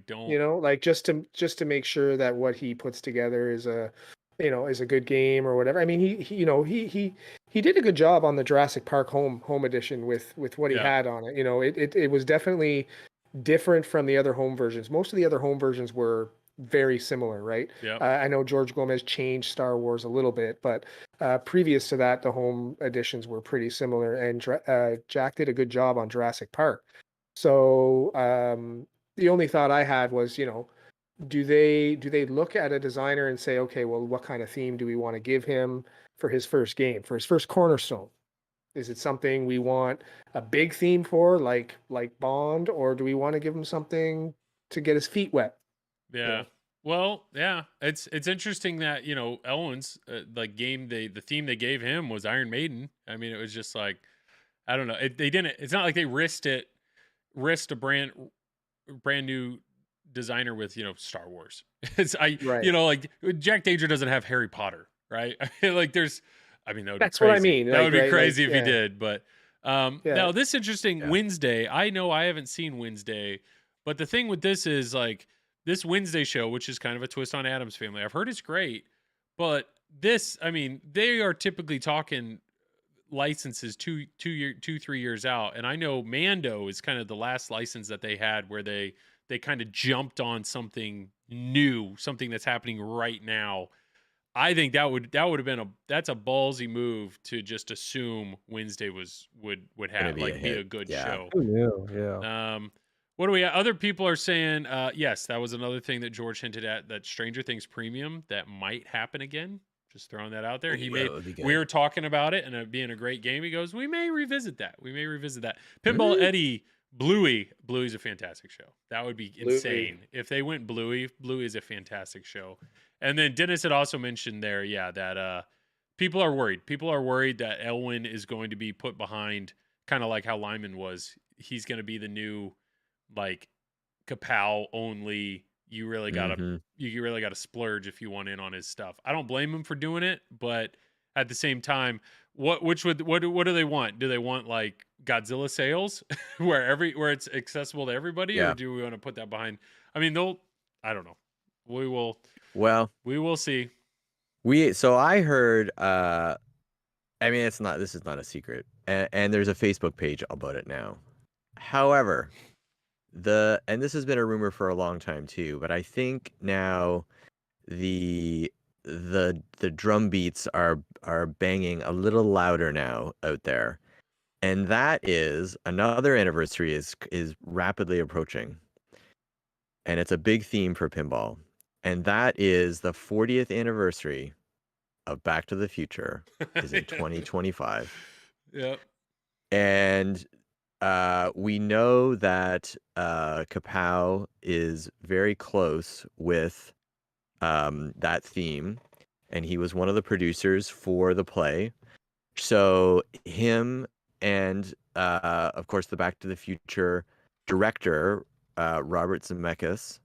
don't. You know, like just to make sure that what he puts together is a, you know, is a good game or whatever. I mean, he you know, he did a good job on the Jurassic Park home edition with what he Yeah. had on it. You know, it was definitely different from the other home versions. Most of the other home versions were very similar, right? Yep. I know George Gomez changed Star Wars a little bit, but previous to that, the home editions were pretty similar, and Jack did a good job on Jurassic Park. So the only thought I had was, you know, do they look at a designer and say, okay, well, what kind of theme do we want to give him for his first game, for his first cornerstone? Is it something we want a big theme for, like Bond, or do we want to give him something to get his feet wet? Yeah. know? Well, yeah, it's interesting that, you know, Elwin's like game, the theme they gave him was Iron Maiden. I mean, it was just like, I don't know. They didn't, it's not like they risked a brand new designer with, you know, Star Wars. Right. You know, like Jack Danger doesn't have Harry Potter, right? Like there's, I mean, that would That's be crazy. what I mean. That like, would be right, crazy like, if he yeah. did. But Yeah. now this interesting Yeah. Wednesday. I know I haven't seen Wednesday, but the thing with this is like this Wednesday show, which is kind of a twist on Addams Family. I've heard it's great, but this, I mean, they are typically talking licenses 3 years out, and I know Mando is kind of the last license that they had where they kind of jumped on something new, something that's happening right now. I think that would have been that's a ballsy move to just assume Wednesday would have be a like be hit. a good Yeah. show. Who knew? Yeah. What do we other people are saying? Yes, that was another thing that George hinted at, that Stranger Things Premium that might happen again. Just throwing that out there. He Ooh, made that would be good. we were talking about it and it being a great game. He goes, we may revisit that. Pinball Really? Eddie Bluey's a fantastic show. That would be Bluey. insane if they went Bluey. Bluey is a fantastic show. And then Dennis had also mentioned there, yeah, that people are worried. People are worried that Elwin is going to be put behind, kind of like how Lyman was. He's going to be the new, like, Kapow only. You really gotta Mhm. you really gotta splurge if you want in on his stuff. I don't blame him for doing it, but at the same time, what do they want? Do they want like Godzilla sales where it's accessible to everybody, Yeah. or do we want to put that behind? I mean, I don't know. Well, We will see. so I heard I mean this is not a secret. And there's a Facebook page about it now. However, and this has been a rumor for a long time too, but I think now the drum beats are banging a little louder now out there. And that is another anniversary is rapidly approaching. And it's a big theme for pinball. And that is the 40th anniversary of Back to the Future is in 2025. Yep. And we know that Kapow is very close with that theme, and he was one of the producers for the play. So him and, of course, the Back to the Future director, Robert Zemeckis,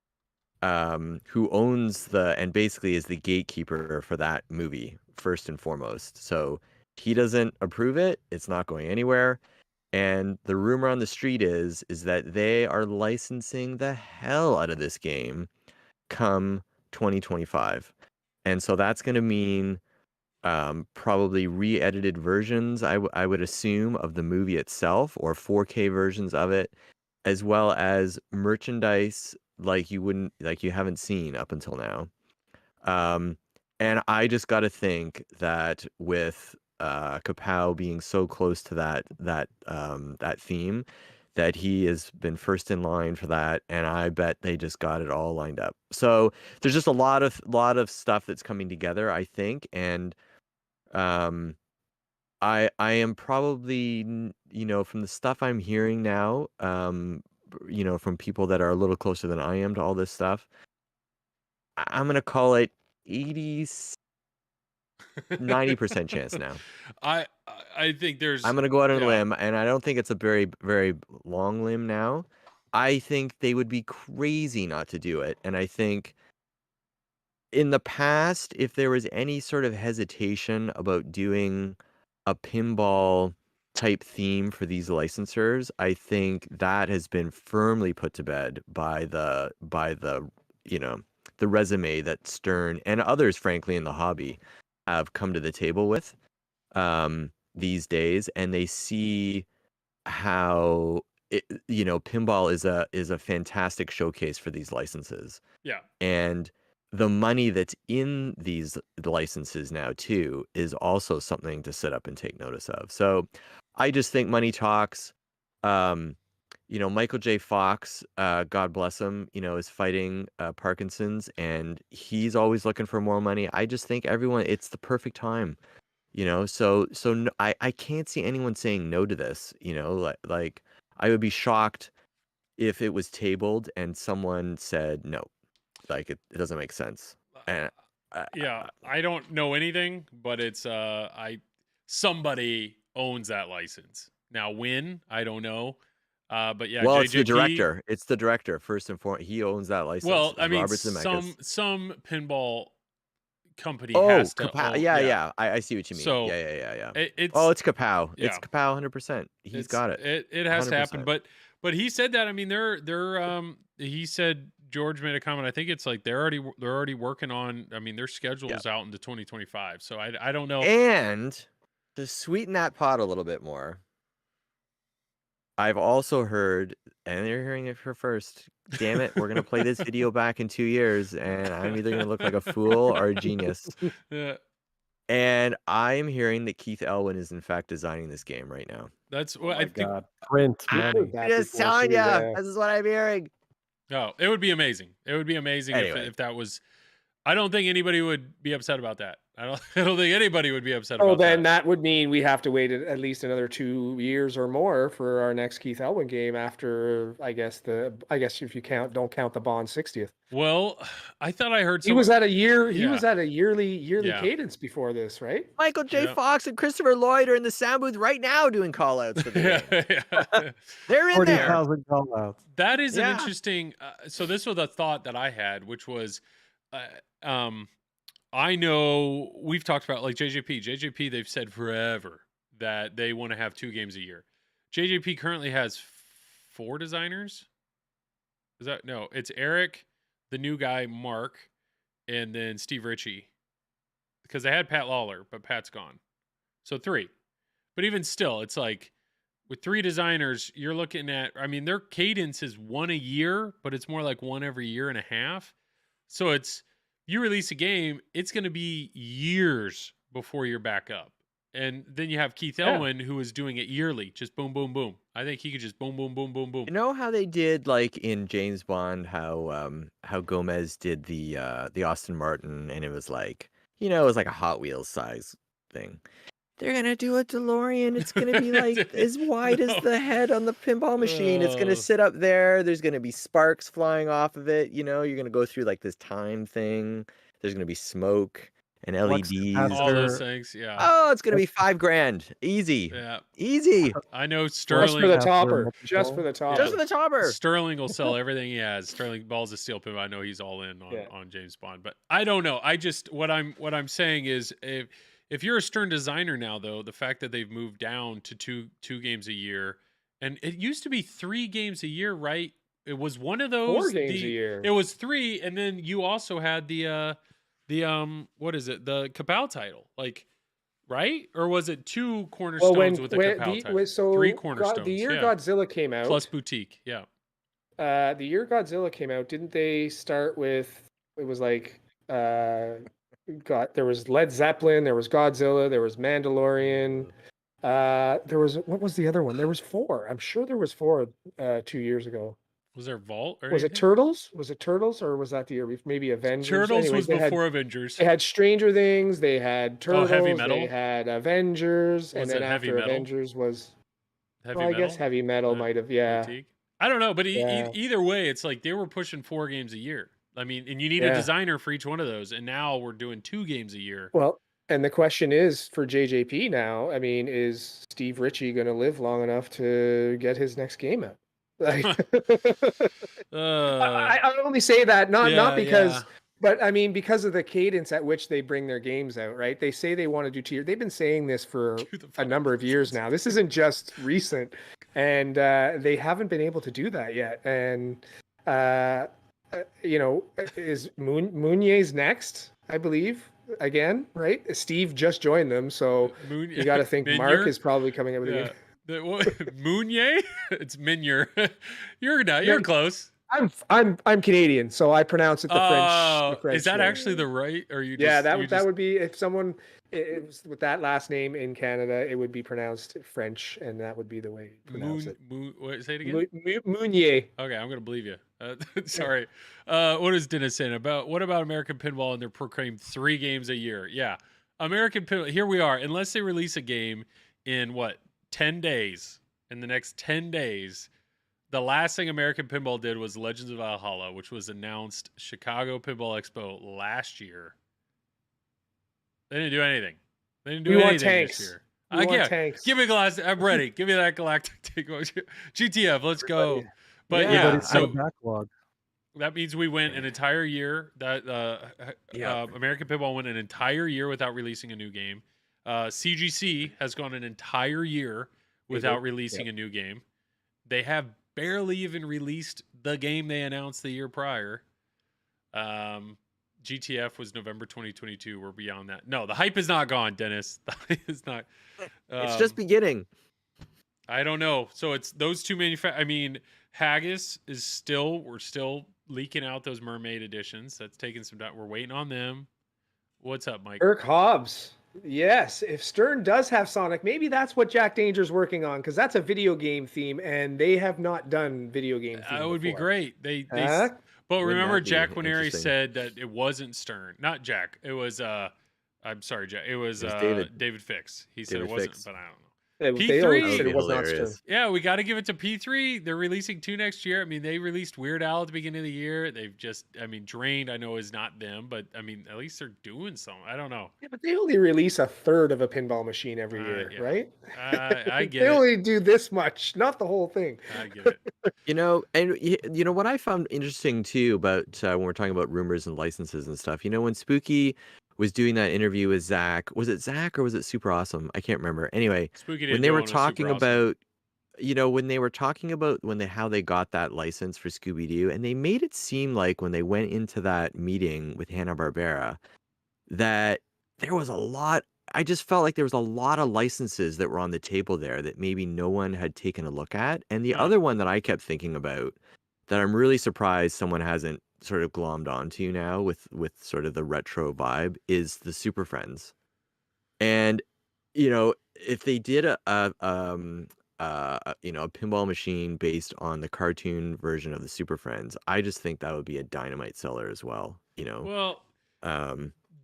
who owns and basically is the gatekeeper for that movie, first and foremost. So he doesn't approve it. It's not going anywhere. And the rumor on the street is that they are licensing the hell out of this game come 2025. And so that's going to mean probably re-edited versions, I would assume, of the movie itself, or 4K versions of it, as well as merchandise like you haven't seen up until now. And I just got to think that with Kapow being so close to that theme, that he has been first in line for that, and I bet they just got it all lined up. So there's just a lot of stuff that's coming together, I think, and Um, I am probably, from the stuff I'm hearing now, from people that are a little closer than I am to all this stuff, I'm gonna call it 80, 90% chance now. I I think there's I'm gonna go out on a yeah. limb, and I don't think it's a very, very long limb now. I think they would be crazy not to do it, and I think in the past, if there was any sort of hesitation about doing a pinball type theme for these licensors, I think that has been firmly put to bed by you know, the resume that Stern and others, frankly, in the hobby have come to the table with these days, and they see how pinball is a fantastic showcase for these licenses. Yeah. And the money that's in these licenses now too is also something to sit up and take notice of. So I just think money talks. Michael J. Fox, God bless him, is fighting Parkinson's, and he's always looking for more money. I just think it's the perfect time. So no, I can't see anyone saying no to this. Like I would be shocked if it was tabled and someone said no. Like it doesn't make sense. And Yeah, I don't know anything, but it's somebody owns that license. Now when, I don't know. But yeah, well, it's the JJP. director. It's the director first and foremost. He owns that license. Well, It's I mean, Robert Zemeckis. some pinball company Oh, has to Kapow. own. Yeah. I see what you mean. So Yeah. it's Oh, it's Kapow. yeah. It's Kapow 100%. He's got it. It has to happen. 100%. But he said that. I mean, he said George made a comment. I think it's like they're already working on. I mean, their schedule is out into 2025. So I don't know. And to sweeten that pot a little bit more, I've also heard, and you're hearing it here first. Damn it, we're gonna play this video back in 2 years, and I'm either gonna look like a fool or a genius. Yeah. And I'm hearing that Keith Elwin is in fact designing this game right now. That's what my I think. God, print money. I'm just telling you, this is what I'm hearing. No, it would be amazing. It would be amazing Anyway. if that was. I don't think anybody would be upset about that. I don't think anybody would be upset about that. Oh, then that would mean we have to wait at least another 2 years or more for our next Keith Elwin game after, I guess if you don't count the Bond 60th. Well, I thought I heard He was at a year. Yeah. He was at a yearly Yeah. cadence before this, right? Michael J. Yeah. Fox and Christopher Lloyd are in the sound booth right now doing call outs for the game. Yeah. They're in there. 40,000 call outs. That is an Yeah. interesting. So this was a thought that I had, which was, I know we've talked about like JJP. JJP, they've said forever that they want to have 2 games a year. JJP currently has 4 designers. Is that no? It's Eric, the new guy, Mark, and then Steve Ritchie. Because they had Pat Lawler, but Pat's gone. So 3. But even still, it's like with 3 designers, you're looking at, I mean, their cadence is 1 a year, but it's more like 1 every year and a half. So it's, you release a game, it's going to be years before you're back up. And then you have Keith Elwin, who is doing it yearly, just boom, boom, boom. I think he could just boom, boom, boom, boom, boom. You know how they did like in James Bond, how Gomez did the Aston Martin, and it was like, it was like a Hot Wheels size thing. They're gonna do a DeLorean. It's gonna be like as wide as the head on the pinball machine. It's gonna sit up there. There's gonna be sparks flying off of it. You're gonna go through like this time thing. There's gonna be smoke and LEDs. All those things, yeah. Oh, it's gonna be $5,000. Easy. Yeah. Easy. I know Just for Sterling. the topper. Just for the topper. Just for the topper. Sterling will sell everything he has. Sterling Balls of Steel Pinball. I know he's all in on James Bond, but I don't know. I just what I'm saying is if you're a Stern designer now, though, the fact that they've moved down to two games a year, and it used to be 3 games a year, right? It was one of those 4 games a year. It was 3, and then you also had the what is it? The Kapow title, like, right? Or was it 2 cornerstones with the Kapow title? So 3 cornerstones. The year Godzilla came out, plus boutique, yeah. The year Godzilla came out, didn't they start with? It was like there was Led Zeppelin, there was Godzilla, there was Mandalorian. There was, what was the other one? There was 4. I'm sure there was 4 2 years ago. Was there Vault or Was it anything? Turtles? Was it Turtles, or was that the year maybe Avengers? Turtles Anyways, was before Avengers. they had Stranger Things, they had Turtles, Heavy Metal? they had Avengers, and Was then it Heavy after Metal? Avengers was, Heavy well, I guess Metal? Heavy Metal might have, yeah. Critique? I don't know, but Yeah. either way, it's like they were pushing 4 games a year. I mean, and you need a Yeah. designer for each one of those, and now we're doing 2 games a year. Well, and the question is for JJP now, I mean, is Steve Ritchie going to live long enough to get his next game out? Like, I only say that not because, but I mean because of the cadence at which they bring their games out, right? They say they want to do 2 years. They've been saying this for a number of years now. This isn't just recent, and they haven't been able to do that yet. And is Meunier's next? I believe again, right? Steve just joined them, so you got to think Mark is probably coming up with a game. Meunier? It's Minier. You're close. I'm Canadian, so I pronounce it the French. Is that way. actually the right? Or you? Yeah, that would be if someone it was with that last name in Canada, it would be pronounced French, and that would be the way you pronounce it. Wait, say it again. Meunier. Okay, I'm gonna believe you. Sorry. What is Dennis saying what about American Pinball and their proclaimed 3 games a year? Yeah, American Pinball. Here we are. Unless they release a game in 10 days. In the next 10 days. The last thing American Pinball did was Legends of Valhalla, which was announced Chicago Pinball Expo last year. They didn't do anything. They didn't do anything this year. We want tanks. Give me a glass. I'm ready. Give me that Galactic Takeover. GTF, let's go. But Everybody's so backlog. that means we went an entire year. That American Pinball went an entire year without releasing a new game. CGC has gone an entire year without releasing a new game. They have barely even released the game they announced the year prior. GTF was November 2022. We're beyond that. No, the hype is not gone, Dennis. The hype is not. It's just beginning. I don't know. So it's those 2 I mean, Haggis is we're still leaking out those mermaid editions. That's taking some time. We're waiting on them. What's up, Mike? Kirk Hobbs. Yes, if Stern does have Sonic, maybe that's what Jack Danger's working on, because that's a video game theme, and they have not done video game theme. That would be great. But remember, Jack Winery said that it wasn't Stern, not Jack. It was I'm sorry, Jack. It was David Fix. He said it wasn't, but I don't know. P3 said it was not Stern. Yeah, we got to give it to P3. They're releasing 2 next year. I mean, they released Weird Al at the beginning of the year. They've just, Drained, I know is not them, but at least they're doing something. I don't know. Yeah, but they only release a third of a pinball machine every year, right? I get they it. only do this much, not the whole thing. I get it. And what I found interesting too about when we're talking about rumors and licenses and stuff, when Spooky was doing that interview with Zach. Was it Zach or was it Super Awesome? I can't remember. Anyway, when they were talking about, how they got that license for Scooby-Doo, and they made it seem like when they went into that meeting with Hanna-Barbera, that there was a lot. I just felt like there was a lot of licenses that were on the table there that maybe no one had taken a look at. And the other one that I kept thinking about that I'm really surprised someone hasn't sort of glommed onto now with sort of the retro vibe is the Super Friends. And if they did a pinball machine based on the cartoon version of the Super Friends, I just think that would be a dynamite seller as well. Well,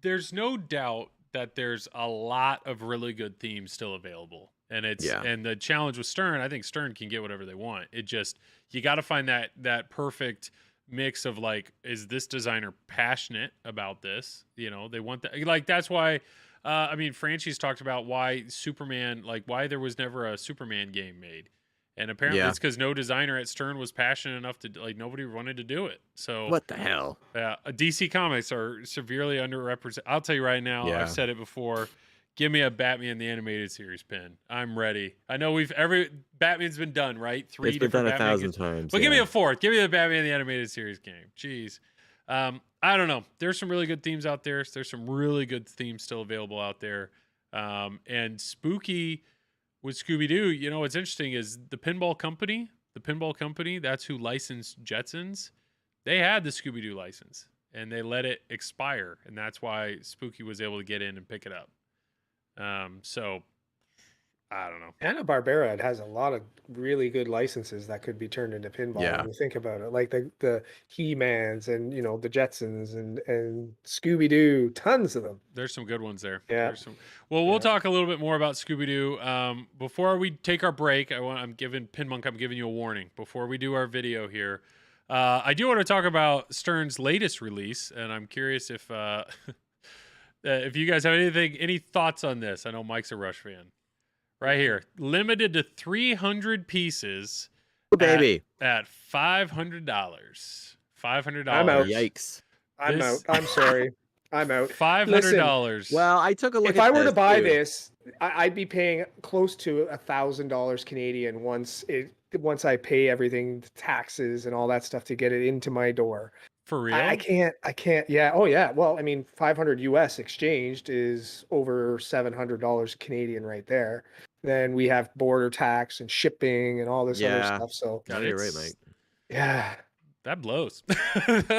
there's no doubt that there's a lot of really good themes still available. And and the challenge with Stern, I think Stern can get whatever they want. It just, you got to find that perfect mix of is this designer passionate about this? They want that. That's why, Franchi's talked about why Superman, why there was never a Superman game made. And apparently it's because no designer at Stern was passionate enough to, nobody wanted to do it. So what the hell? DC Comics are severely underrepresented. I'll tell you right now, I've said it before. Give me a Batman the Animated Series pin. I'm ready. I know Batman's been done, right? 3 it's been different done 1,000 times. But give me a 4th. Give me the Batman the Animated Series game. Jeez. I don't know. There's some really good themes out there. There's some really good themes still available out there. And Spooky with Scooby-Doo, what's interesting is the pinball company, that's who licensed Jetsons. They had the Scooby-Doo license and they let it expire. And that's why Spooky was able to get in and pick it up. So I don't know. Hanna-Barbera, it has a lot of really good licenses that could be turned into pinball Yeah. when you think about it. Like the He-Mans and the Jetsons and Scooby-Doo, tons of them. There's some good ones there. Yeah. Well, we'll Yeah. talk a little bit more about Scooby-Doo. Before we take our break, I'm giving you a warning. Before we do our video here, I do want to talk about Stern's latest release, and I'm curious if you guys have any thoughts on this. I know Mike's a Rush fan. Right here, limited to 300 pieces. Oh, baby. At $500. $500. I'm out. Yikes. I'm out. I'm sorry. I'm out. $500. Well, I took a look If at I were to this, buy too. this, I'd be paying close to $1,000 Canadian once I pay everything, the taxes and all that stuff to get it into my door. For real? I can't. Yeah. Oh yeah. Well, I mean, 500 US exchanged is over $700 Canadian right there. Then we have border tax and shipping and all this other Yeah. stuff. So No, you're right, Mike. yeah. That blows.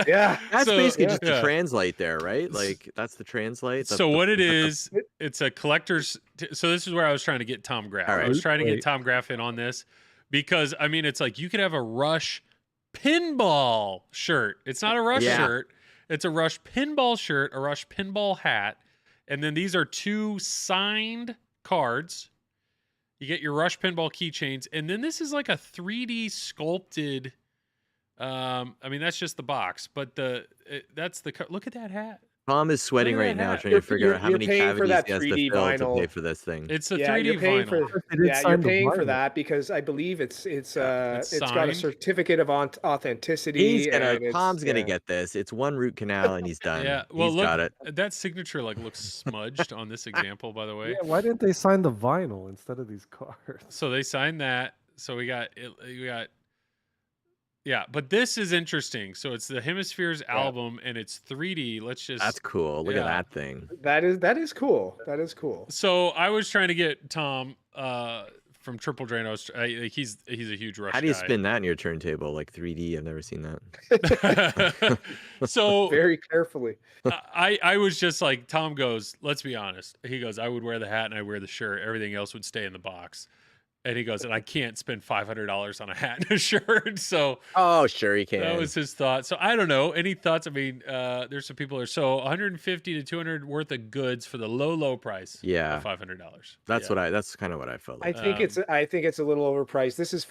Yeah. That's So, basically just yeah. the translate there, right? Like, that's the translate. So what it is, it's a collector's. So this is where I was trying to get Tom Graff. All I right. was trying to get Tom Graff in on this because I mean, it's like you could have a Rush pinball shirt. It's not a Rush Yeah. shirt. It's a Rush pinball shirt, a Rush pinball hat, and then these are 2 signed cards. You get your Rush pinball keychains, and then this is like a 3D sculpted. I mean, that's just the box, but that's the look at that hat. Tom is sweating Look at right that now hat. trying to figure out how You're many paying for cavities that he has to 3D fill to vinyl. pay for this thing. It's a Yeah, 3D you're paying vinyl. for They did you're sign the paying for vinyl. that because I believe it's it's got a signed. certificate of authenticity. Tom's gonna get this. It's one root canal and he's done. Yeah, well, He's look, got it. that signature like looks smudged on this example, by the way. Yeah, why didn't they sign the vinyl instead of these cards? So they signed that. So we got, yeah. But this is interesting. So it's the Hemispheres album, and it's 3D. Let's just. That's cool. Look at Yeah. that thing. That is cool. That is cool. So I was trying to get Tom from Triple Drain. He's a huge Rush How do you guy. spin that in your turntable? Like 3D? I've never seen that. So Very carefully. I was just like, Tom goes, let's be honest. He goes, I would wear the hat and I wear the shirt. Everything else would stay in the box. And he goes, and I can't spend $500 on a hat and a shirt. So Oh, sure you can. that was his thought. So I don't know. Any thoughts? I mean, there's some people are so 150 to 200 worth of goods for the low price. Yeah. Of $500. That's Yeah. that's kind of what I felt I like. think it's a little overpriced. This is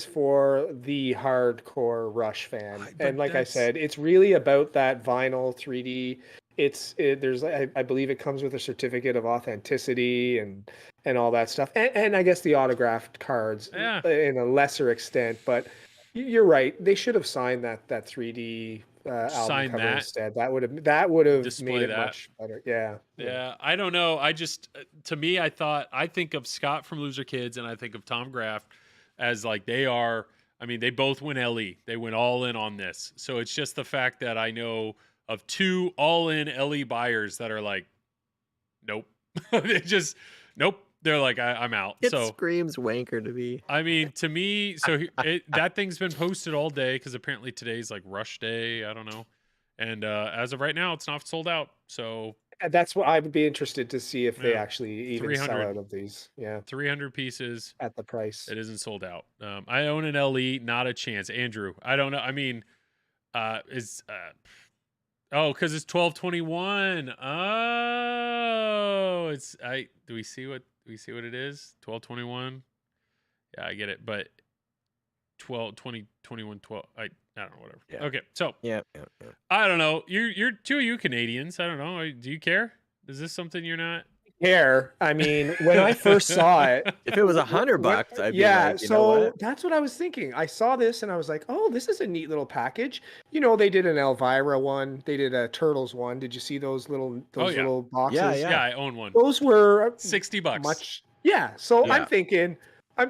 for the hardcore Rush fan. But And like I that's- said, it's really about that vinyl 3D. I believe it comes with a certificate of authenticity and all that stuff. And I guess the autographed cards Yeah. in a lesser extent, but you're right. They should have signed that 3D album Sign cover that. instead. That would have Display made it that. much better. Yeah. Yeah, I don't know. I just, to me, I think of Scott from Loser Kids and I think of Tom Graff as like they are. I mean, they both went LE. They went all in on this. So it's just the fact that I know of 2 all-in LE buyers that are like, nope. They just, nope. They're like, I'm out. It So screams wanker to me. I mean, to me, so that thing's been posted all day because apparently today's like Rush Day. I don't know. And as of right now, it's not sold out. So And that's what I would be interested to see if they Yeah. actually even sell 300. out of these. Yeah, 300 pieces. at the price. It isn't sold out. I own an LE, not a chance. Andrew, I don't know. I mean, because it's 12/21. Oh, do we see what it is? 12/21. Yeah, I get it. But 12, 20, 21, 12. I don't know, whatever. Yeah. Okay, so Yeah. I don't know. You're 2 of you Canadians. I don't know. Do you care? Is this something you're not? Hair. I mean, when I first saw it, If it was $100, I'd be yeah. like, you know So what? that's what I was thinking. I saw this and I was like, oh, this is a neat little package. You know, they did an Elvira one. They did a Turtles one. Did you see those little yeah. little boxes? Yeah. Yeah, I own one. Those were $60. much. Yeah. So Yeah. I'm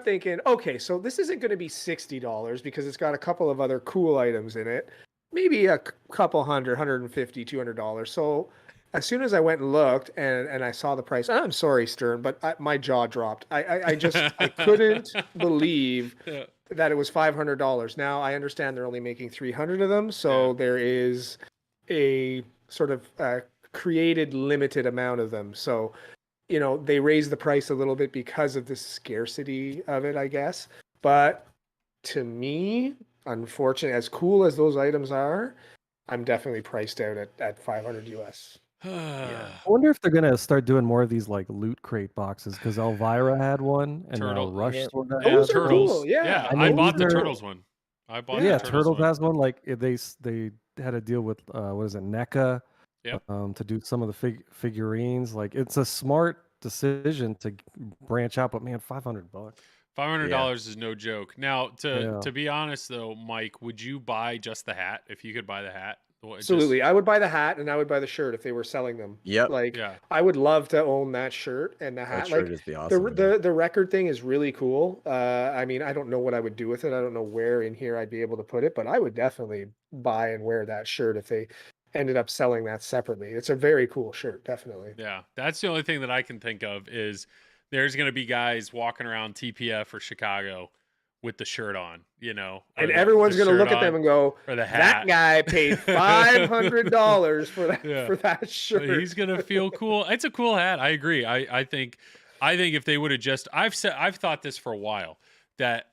thinking, okay, so this isn't going to be $60 because it's got a couple of other cool items in it. Maybe a couple hundred, $150, $200. So as soon as I went and looked and I saw the price, I'm sorry, Stern, but my jaw dropped. I couldn't believe Yeah. that it was $500. Now I understand they're only making 300 of them, so Yeah. there is a sort of created limited amount of them. So they raised the price a little bit because of the scarcity of it, I guess. But to me, unfortunately, as cool as those items are, I'm definitely priced out at 500 US. Yeah. I wonder if they're gonna start doing more of these like loot crate boxes because Elvira had one and now Turtle- Rush Yeah. sort of Those has are one. cool. Yeah. I I mean, bought the these are- Turtles one. I bought Yeah, the Turtles one. has one. Like they had a deal with what is it, NECA, Yep. to do some of the figurines. Like it's a smart decision to branch out, but man, $500. $500 is no joke. Now, to Yeah. be honest though, Mike, would you buy just the hat if you could buy the hat? Absolutely. I would buy the hat and I would buy the shirt if they were selling them. Yep. Like Yeah. I would love to own that shirt and the That hat. shirt Like is the awesome. the record thing is really cool. I mean, I don't know what I would do with it. I don't know where in here I'd be able to put it, but I would definitely buy and wear that shirt if they ended up selling that separately. It's a very cool shirt, definitely. Yeah, that's the only thing that I can think of is there's going to be guys walking around TPF or Chicago with the shirt on, or And the everyone's going to shirt look at on, them and go, or the hat. that guy paid $500 for that Yeah. for that shirt. He's gonna feel cool. It's a cool hat. I agree. I think if they would have just, I've thought this for a while that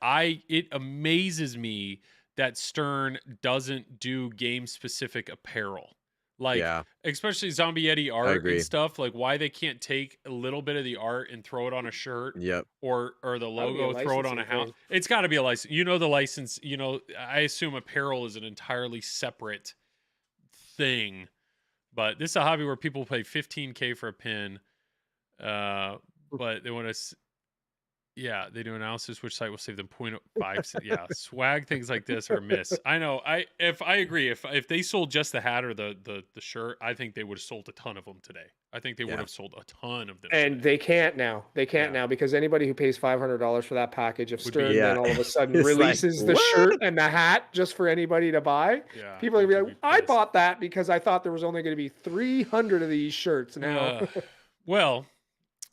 it amazes me that Stern doesn't do game specific apparel. Like, Yeah. especially Zombie Yeti art agree. and stuff, like why they can't take a little bit of the art and throw it on a shirt Yep. or the That would be a logo, throw it on a licensing house. thing. It's got to be a license. The license, I assume apparel is an entirely separate thing. But this is a hobby where people pay $15K for a pin. But they want to, they do analysis. Which site will save them 0.5? Yeah, swag things like this are a miss. I know. I agree. If they sold just the hat or the shirt, I think they would have sold a ton of them today. I think they would have sold a ton of them. And today. they can't now. They can't now because anybody who pays $500 for that package of Would be- Stern Yeah. then all of a sudden It's like, releases the what? shirt and the hat just for anybody to buy. Yeah, People are gonna be would like, I pissed. bought that because I thought there was only going to be 300 of these shirts now. Well,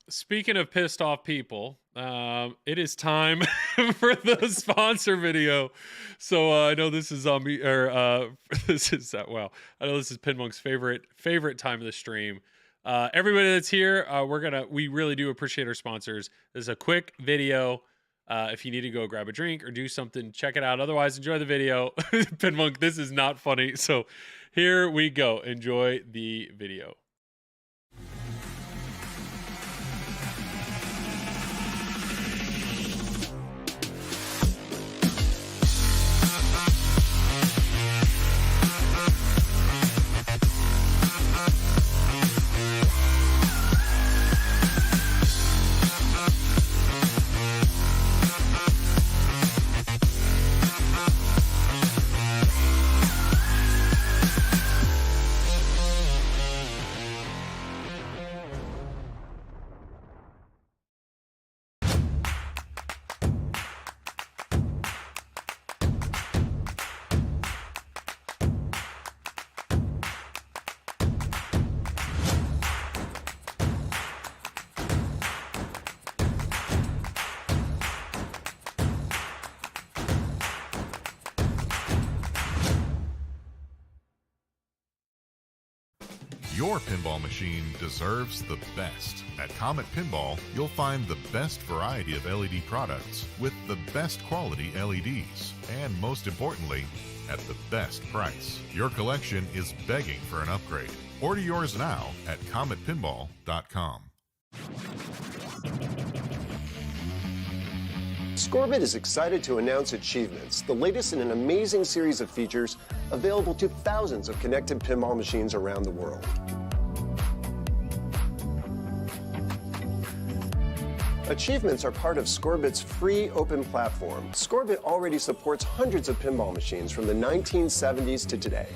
speaking of pissed off people, it is time for the sponsor video. So I know this is zombie, or this is wow. I know this is Pinmonk's favorite time of the stream. Everybody that's here, we really do appreciate our sponsors. This is a quick video. If you need to go grab a drink or do something, check it out. Otherwise, enjoy the video. Pinmonk, this is not funny. So here we go. Enjoy the video. Your pinball machine deserves the best. At Comet Pinball, you'll find the best variety of LED products with the best quality LEDs, and most importantly, at the best price. Your collection is begging for an upgrade. Order yours now at cometpinball.com. Scorbit is excited to announce Achievements, the latest in an amazing series of features available to thousands of connected pinball machines around the world. Achievements are part of Scorbit's free open platform. Scorbit already supports hundreds of pinball machines from the 1970s to today.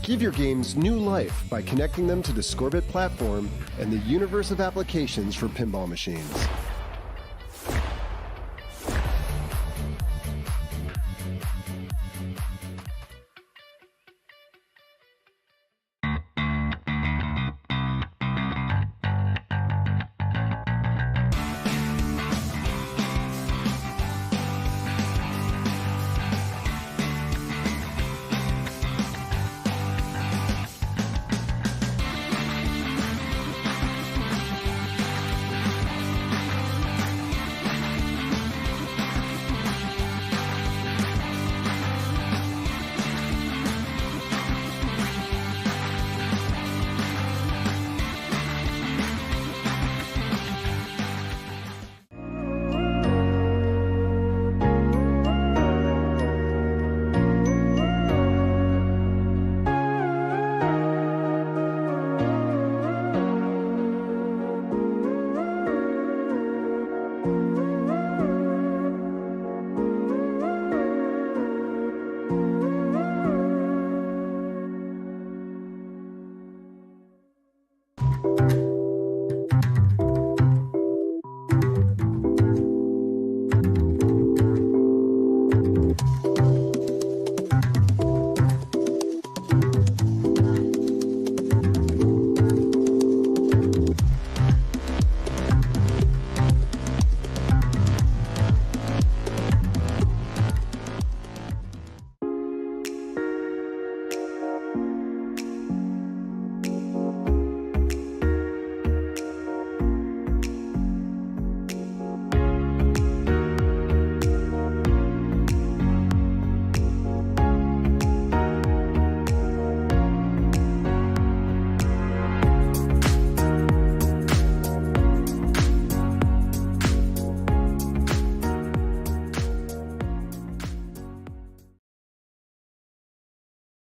Give your games new life by connecting them to the Scorbit platform and the universe of applications for pinball machines.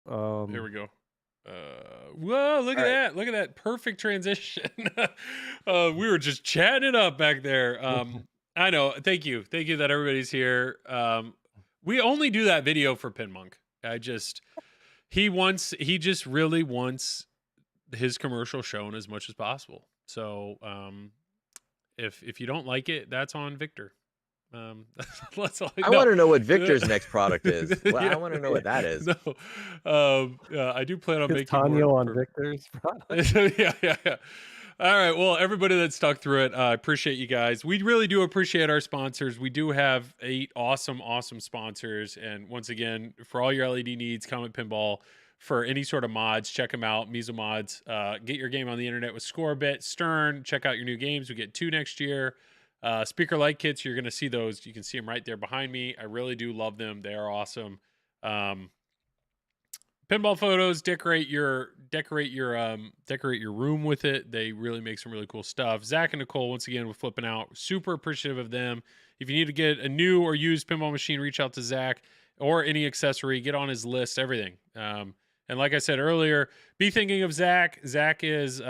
Here we go. Whoa, look at that. Look at that perfect transition. We were just chatting it up back there. I know. Thank you that everybody's here. We only do that video for Pinmonk. He just really wants his commercial shown as much as possible. So if you don't like it, that's on Victor. That's all I want to know what Victor's next product is. Well, Yeah. I want to know what that is. No, I do plan on It's making Tanya more on for- Victor's product. yeah. All right. Well, everybody that stuck through it, I appreciate you guys. We really do appreciate our sponsors. We do have 8 awesome sponsors. And once again, for all your LED needs, Comet Pinball, for any sort of mods, check them out. Miso Mods. Get your game on the internet with Scorebit, Stern. Check out your new games. We get 2 next year. Speaker light kits, you're going to see those. You can see them right there behind me. I really do love them. They are awesome. Pinball photos, decorate your room with it. They really make some really cool stuff. Zach and Nicole, once again, with Flipping Out, super appreciative of them. If you need to get a new or used pinball machine, reach out to Zach, or any accessory, get on his list, everything. And like I said earlier, be thinking of Zach. Zach is,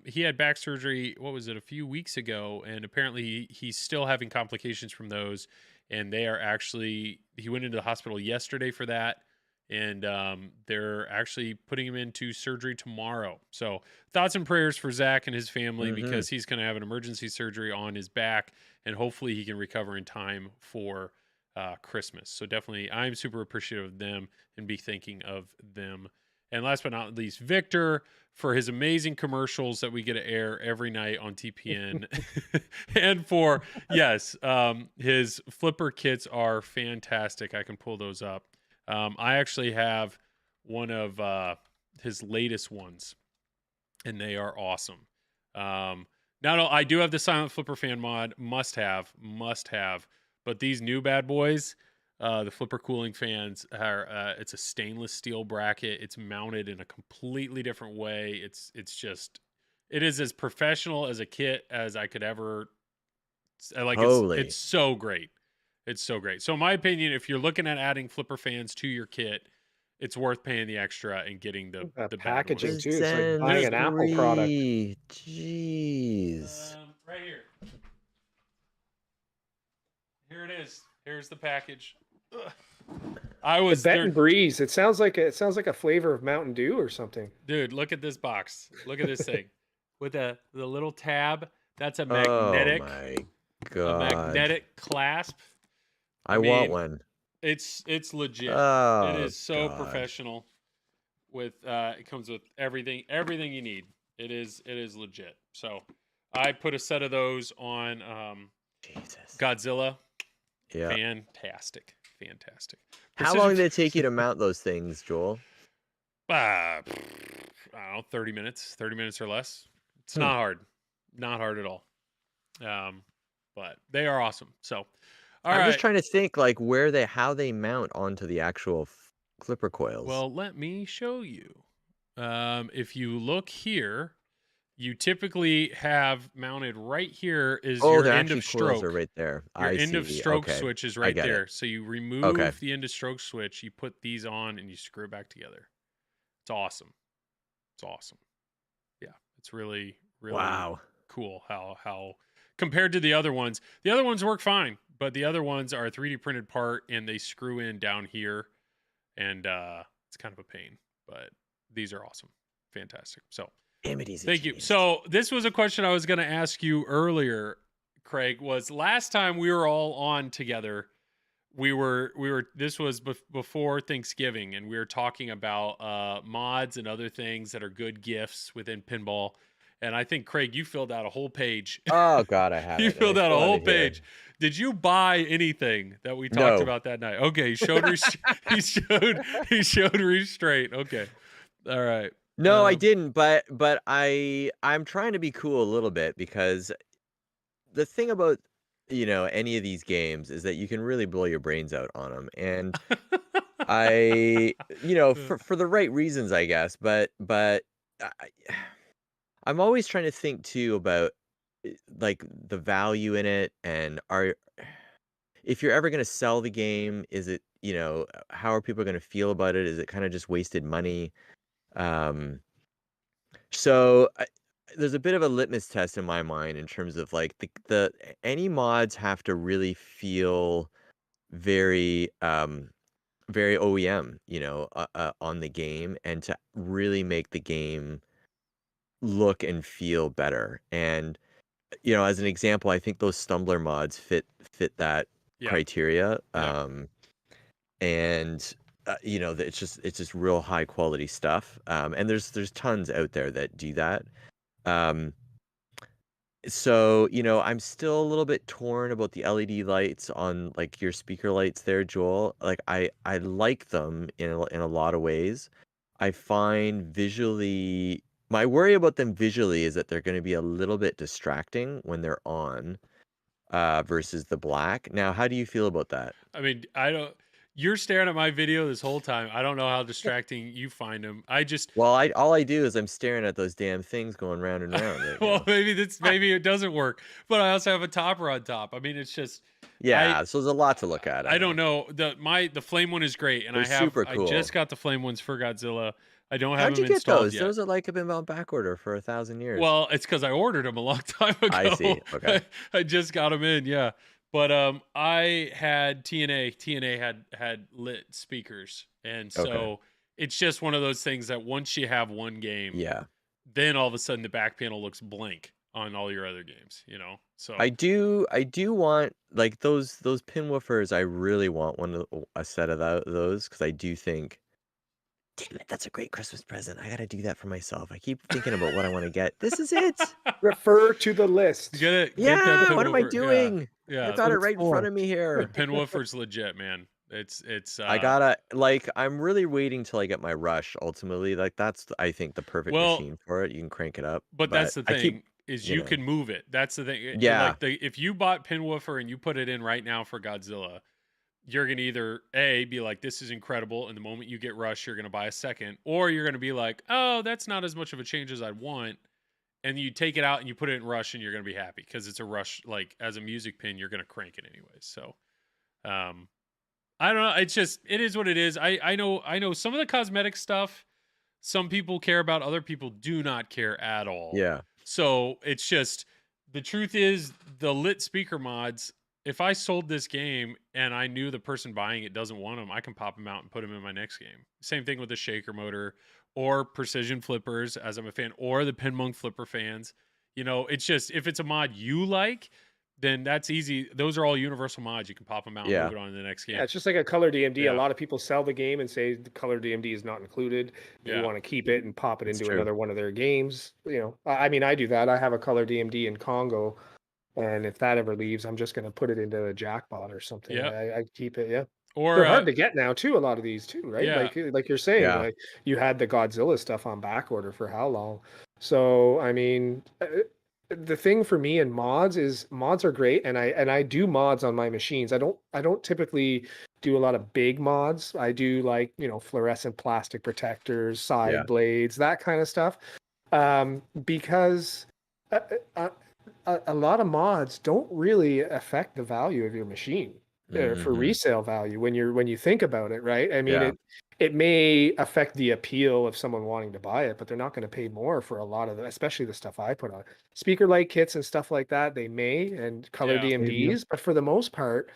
he had back surgery, what was it, a few weeks ago, and apparently he's still having complications from those. And they are actually, he went into the hospital yesterday for that. And they're actually putting him into surgery tomorrow. So thoughts and prayers for Zach and his family, because he's going to have an emergency surgery on his back, and hopefully he can recover in time for Christmas. So definitely, I'm super appreciative of them and be thinking of them. And last but not least, Victor, for his amazing commercials that we get to air every night on TPN. And for, yes, his flipper kits are fantastic. I can pull those up. I actually have one of his latest ones, and they are awesome. I do have the Silent Flipper fan mod, must have. But these new bad boys, the Flipper cooling fans, are it's a stainless steel bracket. It's mounted in a completely different way. It is as professional as a kit as I could ever. It's so great. It's so great. So in my opinion, if you're looking at adding flipper fans to your kit, it's worth paying the extra and getting the packaging bad too. It's like buying an Apple product. Jeez. Right here. Here it is. Here's the package. Ugh. The Benton Breeze. It sounds like a flavor of Mountain Dew or something. Dude, look at this box. Look at this thing with the little tab. That's a magnetic. Oh my god! A magnetic clasp. I want one. It's legit. Oh, it is so God. professional. With it comes with everything you need. It is legit. So I put a set of those on Jesus. Godzilla. Yeah. Fantastic. How long did it take you to mount those things, Joel? I don't know, 30 minutes. 30 minutes or less. It's not hard. Not hard at all. But they are awesome. So I'm just trying to think like how they mount onto the actual clipper coils. Well, let me show you. If you look here, you typically have mounted right here is your end of stroke. Are right there. Your end of stroke switch is right there. It. So you remove the end of stroke switch, you put these on, and you screw it back together. It's awesome. Yeah, it's really wow. Cool how compared to the other ones. The other ones work fine, but the other ones are a 3D printed part, and they screw in down here, and it's kind of a pain. But these are awesome, fantastic. So. Thank you. So this was a question I was going to ask you earlier, Craig. Was last time we were all on together, this was before Thanksgiving, and we were talking about mods and other things that are good gifts within pinball. And I think, Craig, you filled out a whole page. Oh God, I have. You filled out a whole page. Did you buy anything that we talked about that night? Okay, he showed restraint. Okay, all right. No, I didn't, but I'm trying to be cool a little bit, because the thing about any of these games is that you can really blow your brains out on them, and for the right reasons, I guess, but I'm always trying to think too about like the value in it, and if you're ever going to sell the game, is it you know, how are people going to feel about it? Is it kind of just wasted money? Um, so there's a bit of a litmus test in my mind in terms of like the any mods have to really feel very very OEM, you know, on the game, and to really make the game look and feel better. And you know, as an example, I think those Stumbler mods fit that Yeah. criteria. Yeah. And you know, it's just real high quality stuff. And there's tons out there that do that. Um, so you know, I'm still a little bit torn about the LED lights on like your speaker lights there, Joel. Like I like them in a lot of ways. I find visually, my worry about them visually is that they're going to be a little bit distracting when they're on, versus the black. Now, how do you feel about that? I mean, I don't. You're staring at my video this whole time. I don't know how distracting you find them. I just. Well, all I do is I'm staring at those damn things going round and round right Well, now. maybe it doesn't work, but I also have a topper on top. I mean, it's just. Yeah, so there's a lot to look at. I don't know. The flame one is great, and They're super cool. I just got the flame ones for Godzilla. I don't have How'd them you get installed those? yet. Those are like have been on back order for 1,000 years. Well, it's because I ordered them a long time ago. I see. Okay. I just got them in, yeah. But I had TNA. TNA had lit speakers, and so Okay. it's just one of those things that once you have one game, Yeah. then all of a sudden the back panel looks blank on all your other games, you know. So I do want like those pin woofers. I really want a set of those, because I do think, damn it, that's a great Christmas present. I gotta do that for myself. I keep thinking about what I want to get. This is it. Refer to the list. get it. Get Yeah. that pin What am I woofer. doing? Yeah, I got it it's right in for. front of me the here. pin woofer's legit, man. It's I gotta like. I'm really waiting till I get my Rush. Ultimately, like that's I think the perfect Well, machine for it. You can crank it up. But that's the I thing keep, is you you know. can move it. That's the thing. Yeah. Like if you bought pin woofer and you put it in right now for Godzilla, you're gonna either be like, this is incredible, and the moment you get Rush, you're gonna buy a second, or you're gonna be like, oh, that's not as much of a change as I'd want, and you take it out and you put it in Rush, and you're gonna be happy because it's a Rush. Like as a music pin, you're gonna crank it anyways. So, I don't know. It's just it is what it is. I know some of the cosmetic stuff. Some people care about, other people do not care at all. Yeah. So it's just the truth is the lit speaker mods. If I sold this game and I knew the person buying it doesn't want them, I can pop them out and put them in my next game. Same thing with the shaker motor or precision flippers, as I'm a fan, or the Pinmonk flipper fans. You know, it's just if it's a mod you like, then that's easy. Those are all universal mods. You can pop them out Yeah. and move it on to the next game. Yeah, it's just like a color DMD. Yeah. A lot of people sell the game and say the color DMD is not included. Yeah. You want to keep it and pop it That's into true. another one of their games. You know, I mean, I do that. I have a color DMD in Congo, and if that ever leaves, I'm just going to put it into a jackpot or something. Yep. I keep it. Yeah, Or they're hard to get now too. A lot of these too, right? Yeah. Like you're saying, Yeah. like you had the Godzilla stuff on back order for how long? So I mean, the thing for me in mods is mods are great, and I do mods on my machines. I don't typically do a lot of big mods. I do like, you know, fluorescent plastic protectors, side Yeah. blades, that kind of stuff, because a lot of mods don't really affect the value of your machine for Mhm. resale value when you think about it, right? I mean, Yeah. it may affect the appeal of someone wanting to buy it, but they're not going to pay more for a lot of especially the stuff I put on speaker light kits and stuff like that. They may, and color Yeah. DMDs, but for the most part,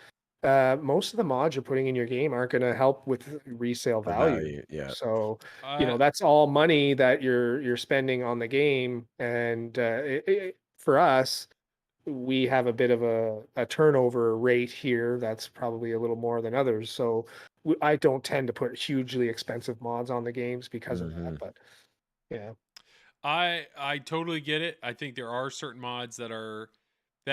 most of the mods you're putting in your game aren't going to help with resale The value. Yeah. So you know, that's all money that you're spending on the game, and for us, we have a bit of a turnover rate here that's probably a little more than others. So I don't tend to put hugely expensive mods on the games because of that. But yeah, I totally get it. I think there are certain mods that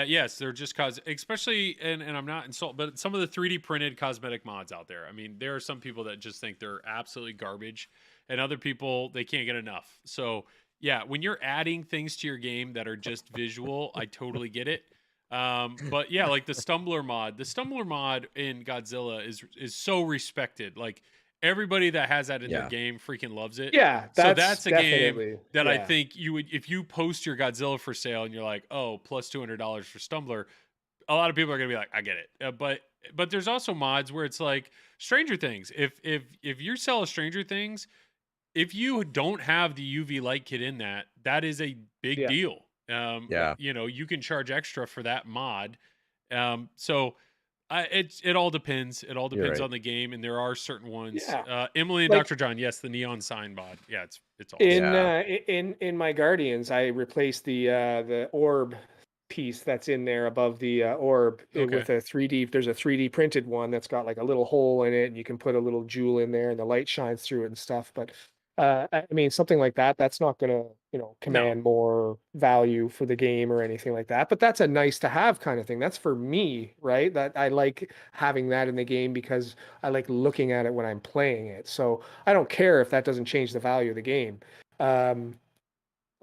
yes, they're just especially and I'm not insult, but some of the 3D printed cosmetic mods out there. I mean, there are some people that just think they're absolutely garbage, and other people they can't get enough. So yeah, when you're adding things to your game that are just visual, I totally get it. But yeah, like the Stumbler mod in Godzilla is so respected. Like everybody that has that in their Yeah. game freaking loves it. yeah, So that's a game definitely, that I yeah. think you would, if you post your Godzilla for sale and you're like, oh, plus $200 for Stumbler, a lot of people are gonna be like, I get it, but there's also mods where it's like Stranger Things. If you sell a Stranger Things, if you don't have the UV light kit in that, that is a big Yeah. deal. Yeah. You know, you can charge extra for that mod. So it all depends. It all You're depends right. on the game, and there are certain ones. Yeah. Emily and Like- Dr. John, yes, the neon sign mod. Yeah, it's awesome. In my Guardians, I replaced the orb piece that's in there above the orb with a 3D. There's a 3D printed one that's got like a little hole in it, and you can put a little jewel in there, and the light shines through it and stuff. But I mean, something like that's not gonna, command more value for the game or anything like that. But that's a nice to have kind of thing. That's for me, right? That I like having that in the game because I like looking at it when I'm playing it. So I don't care if that doesn't change the value of the game.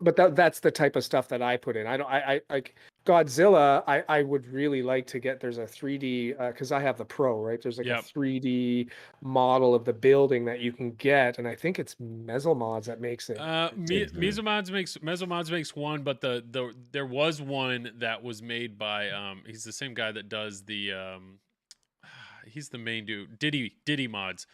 But that's the type of stuff that I put in. I like Godzilla. I would really like to get. There's a 3D because I have the Pro, right? There's like a 3D model of the building that you can get, and I think it's Mesomods that makes it. Mesomods makes one, but there was one that was made by he's the same guy that does the he's the main dude, Diddy Mods.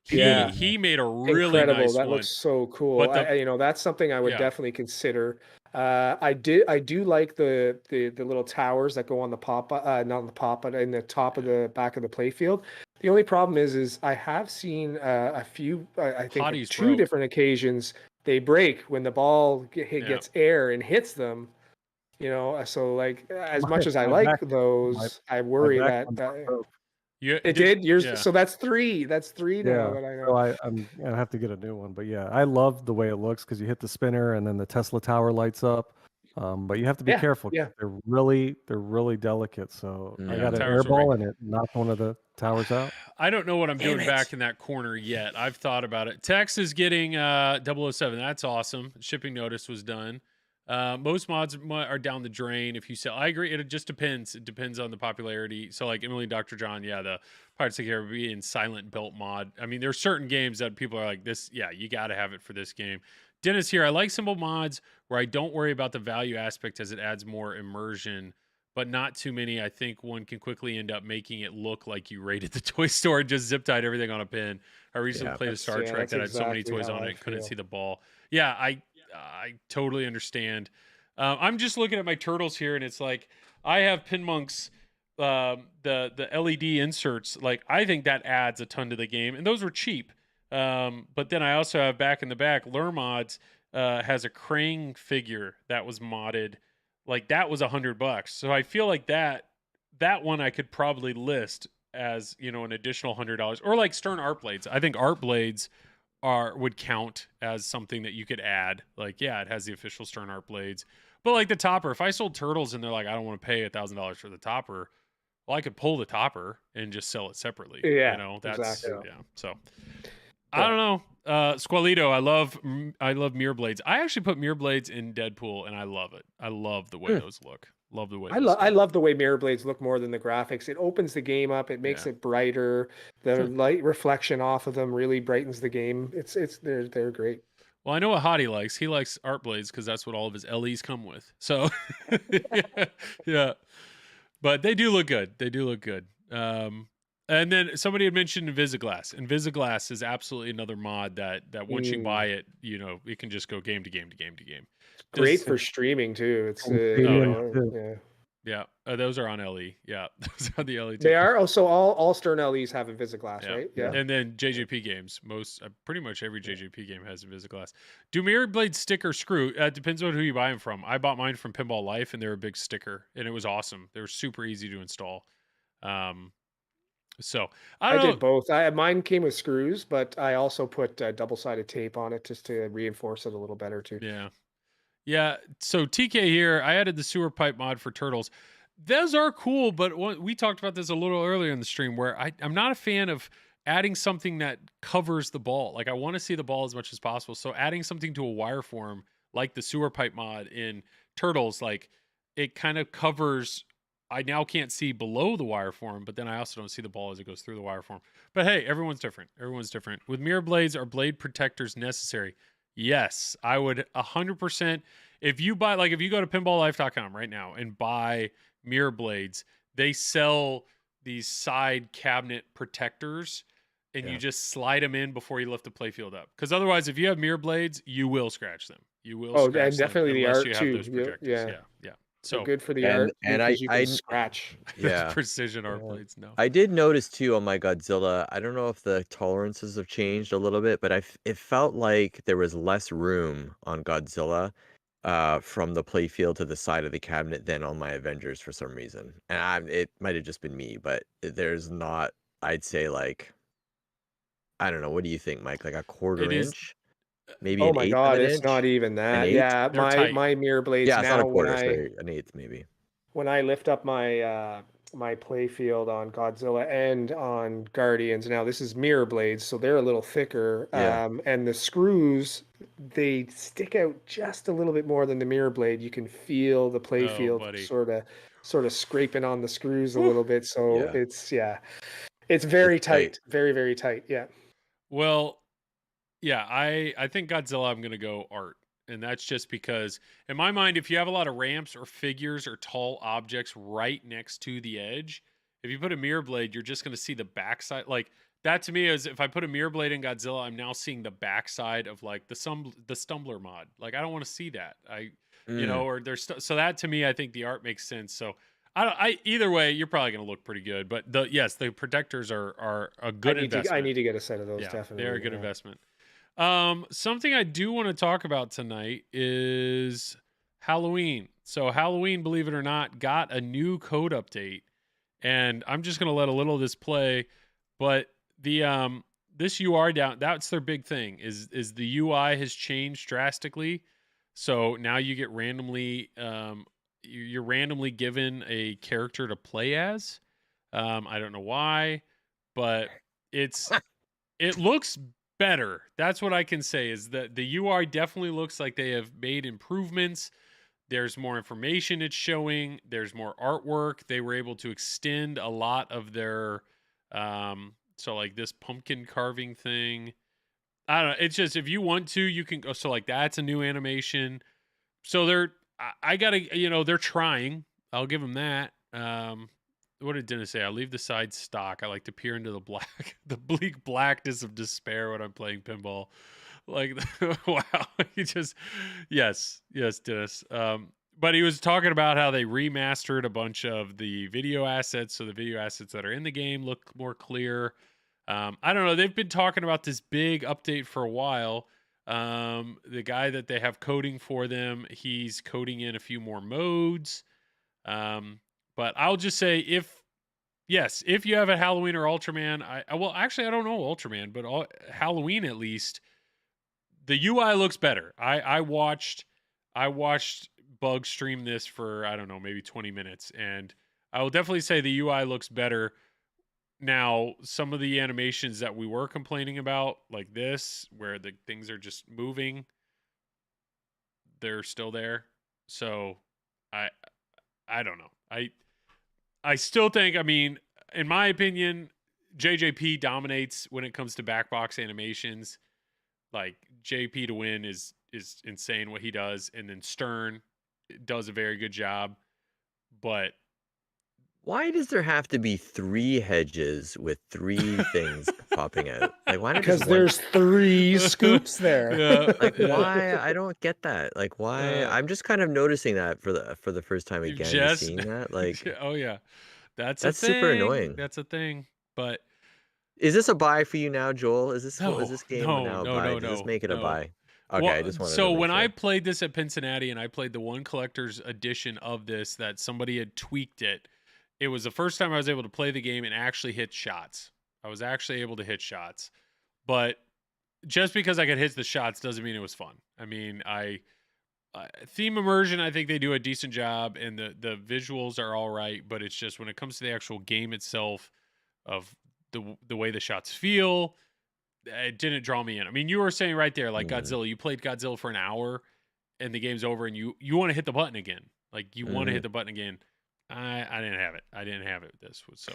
He made a really Incredible. nice That one. looks so cool. But that's something I would definitely consider. I do like the little towers that go on the pop, not on the pop, but in the top of the back of the playfield. The only problem is I have seen a few, I think Hadi's two broke. different occasions they break when the ball gets air and hits them. So like as much as I like those, I worry that. It did yours, so that's three. That's three now that I know. So I'm gonna have to get a new one, but yeah, I love the way it looks because you hit the spinner and then the Tesla tower lights up. But you have to be careful. Yeah. They're really delicate. So I got an Towers are airball and it knocked one of the towers out. I don't know what I'm doing back in that corner yet. I've thought about it. Tex is getting 007. That's awesome. Shipping notice was done. Most mods are down the drain if you sell. I agree. It just depends. It depends on the popularity. So like Emily and Dr. John, the Pirates of the Caribbean Silent Belt mod. I mean, there's certain games that people are like this. Yeah, you got to have it for this game. Dennis here. I like simple mods where I don't worry about the value aspect as it adds more immersion, but not too many. I think one can quickly end up making it look like you raided the toy store and just zip tied everything on a pin. I recently played a Star Trek that had so many toys on it, couldn't see the ball. Yeah, I totally understand. I'm just looking at my turtles here, and it's like I have Pinmonk's the LED inserts. Like I think that adds a ton to the game, and those were cheap. But then I also have back in the back, Lurmods has a Krang figure that was modded. Like that was $100. So I feel like that one I could probably list as an additional $100, or like Stern Art Blades. I think Art Blades would count as something that you could add. Like, yeah, it has the official Stern Art Blades. But like the topper, if I sold turtles and they're like, I don't want to pay $1,000 for the topper, well, I could pull the topper and just sell it separately. Yeah, that's exactly. So I don't know. Squalito, I love mirror blades. I actually put mirror blades in Deadpool, and I love it. I love the way those look. Love the way I love the way mirror blades look more than the graphics. It opens the game up. It makes it brighter. The light reflection off of them really brightens the game. They're great. Well, I know what Hadi likes. He likes Art Blades because that's what all of his LEs come with. So, yeah. But they do look good. They do look good. And then somebody had mentioned Invisiglass. Invisiglass is absolutely another mod that once you buy it, it can just go game to game to game to game. Great for streaming too. It's those are on LE. Yeah, those are the LE. Too. They are. Also, all Stern LEs have Invisiglass, right? Yeah. And then JJP games. Pretty much every JJP game has Invisiglass. Do mirror blades stick or screw? Depends on who you buy them from. I bought mine from Pinball Life, and they're a big sticker, and it was awesome. They were super easy to install. So I did both. Mine came with screws, but I also put double-sided tape on it just to reinforce it a little better too. Yeah. So TK here, I added the sewer pipe mod for turtles. Those are cool, but we talked about this a little earlier in the stream where I'm not a fan of adding something that covers the ball. Like I want to see the ball as much as possible. So adding something to a wire form like the sewer pipe mod in turtles, like it kind of covers. I now can't see below the wire form, but then I also don't see the ball as it goes through the wire form. But hey, everyone's different. With mirror blades, are blade protectors necessary? Yes, I would 100%. If you go to pinballlife.com right now and buy mirror blades, they sell these side cabinet protectors, and you just slide them in before you lift the playfield up. Because otherwise, if you have mirror blades, you will scratch them. You will Oh, scratch and definitely them the unless art you have too. those projectors. Yeah. So So good for the And art and because you can scratch. yeah. precision art Yeah. blades. No. I did notice too on my Godzilla. I don't know if the tolerances have changed a little bit, but it felt like there was less room on Godzilla from the playfield to the side of the cabinet than on my Avengers for some reason. And it might have just been me, but there's not, I'd say like, I don't know. What do you think, Mike? Like a quarter It is. inch? Maybe Oh an my eighth of God, an it's not inch? even An that. eighth? Yeah, They're my tight. my mirror blades Yeah, it's not now a quarter, sorry, an eighth maybe. when I lift up my my play field on Godzilla and on Guardians, now this is mirror blades, so they're a little thicker. Yeah. And the screws, they stick out just a little bit more than the mirror blade. You can feel the play Oh, field buddy. sort of scraping on the screws a little bit. So Yeah. it's very It's tight. tight, very, very tight. Yeah. Well, yeah, I think Godzilla, I'm going to go art. And that's just because, in my mind, if you have a lot of ramps or figures or tall objects right next to the edge, if you put a mirror blade, you're just going to see the backside. Like, that to me is, if I put a mirror blade in Godzilla, I'm now seeing the backside of like the Stumbler mod. Like, I don't want to see that. Or there's so that to me, I think the art makes sense. So I either way, you're probably going to look pretty good. But the protectors are a good investment. I need to get a set of those. Yeah, Definitely. they're a good investment. Something I do want to talk about tonight is Halloween. So Halloween, believe it or not, got a new code update, and I'm just going to let a little of this play, but the this UI down, that's their big thing is the UI has changed drastically. So now you get randomly you're randomly given a character to play as. I don't know why, but it looks better. That's what I can say is that the UI definitely looks like they have made improvements. There's more information it's showing. There's more artwork. They were able to extend a lot of their so like this pumpkin carving thing. I don't know. It's just if you want to, you can go. So like that's a new animation. So I gotta, they're trying. I'll give them that. What did Dennis say? I leave the side stock. I like to peer into the the bleak blackness of despair when I'm playing pinball. Like, wow. Yes, Dennis. But he was talking about how they remastered a bunch of the video assets. So the video assets that are in the game look more clear. I don't know. They've been talking about this big update for a while. The guy that they have coding for them, he's coding in a few more modes. But I'll just say if you have a Halloween or Ultraman, I don't know Ultraman, but Halloween at least, the UI looks better. I watched Bug stream this for, I don't know, maybe 20 minutes, and I will definitely say the UI looks better. Now, some of the animations that we were complaining about, like this, where the things are just moving, they're still there. So I don't know. I still think, in my opinion, JJP dominates when it comes to backbox animations. Like, JP to win is insane what he does. And then Stern does a very good job. But why does there have to be 3 hedges with 3 things popping out? Like, why not Because just one? there's 3 scoops there. Yeah. Like, why? I don't get that. Like, why? I'm just kind of noticing that for the first time You again, just- seeing that. Like, oh yeah, that's super annoying. That's a thing. But is this a buy for you now, Joel? Is this No, game now a buy? Does this make it a buy? Okay, well, I just wanted so to make when I sure. played this at Cincinnati and I played the one collector's edition of this that somebody had tweaked it, it was the first time I was able to play the game and actually hit shots. I was actually able to hit shots, but just because I could hit the shots doesn't mean it was fun. Theme immersion, I think they do a decent job, and the visuals are all right, but it's just when it comes to the actual game itself, of the way the shots feel, it didn't draw me in. You were saying right there, like Godzilla, you played Godzilla for an hour, and the game's over, and you want to hit the button again. Like, you want to hit the button again. I didn't have it. I didn't have it. This was so.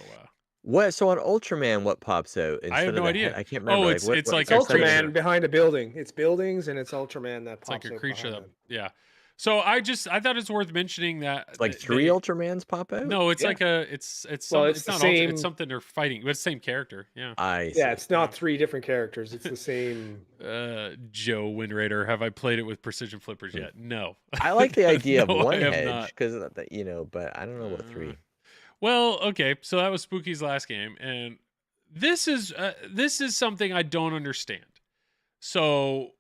What? So on Ultraman, what pops out? I have no idea. I can't remember. Oh, it's like It's a creature. Ultraman behind a building. It's buildings and it's Ultraman that It's like pops a out creature. behind them. Yeah. So I thought it's worth mentioning that Like three Ultramans pop out? No, it's Yeah. like it's Well, some, it's it's the not alter, same- it's something they're fighting, but it's the same character. Yeah. I see. Yeah, it's not 3 different characters. It's the same. Joe Windrader, have I played it with precision flippers yet? No. I like the idea No, of one I have hedge not. because but I don't know about three. Well, okay, so that was Spooky's last game, and this is something I don't understand. So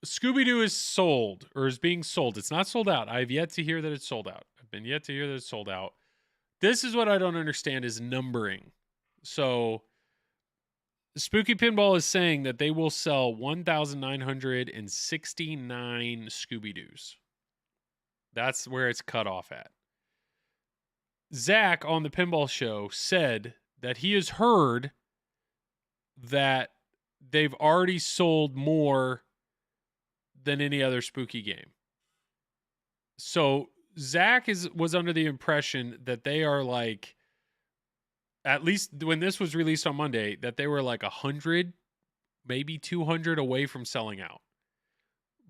Scooby-Doo is sold or is being sold. It's not sold out. I've yet to hear that it's sold out. I've been yet to hear that it's sold out. This is what I don't understand is numbering. So Spooky Pinball is saying that they will sell 1,969 Scooby-Doos. That's where it's cut off at. Zach on the Pinball Show said that he has heard that they've already sold more than any other Spooky game. So Zach was under the impression that they are like, at least when this was released on Monday, that they were like 100, maybe 200 away from selling out.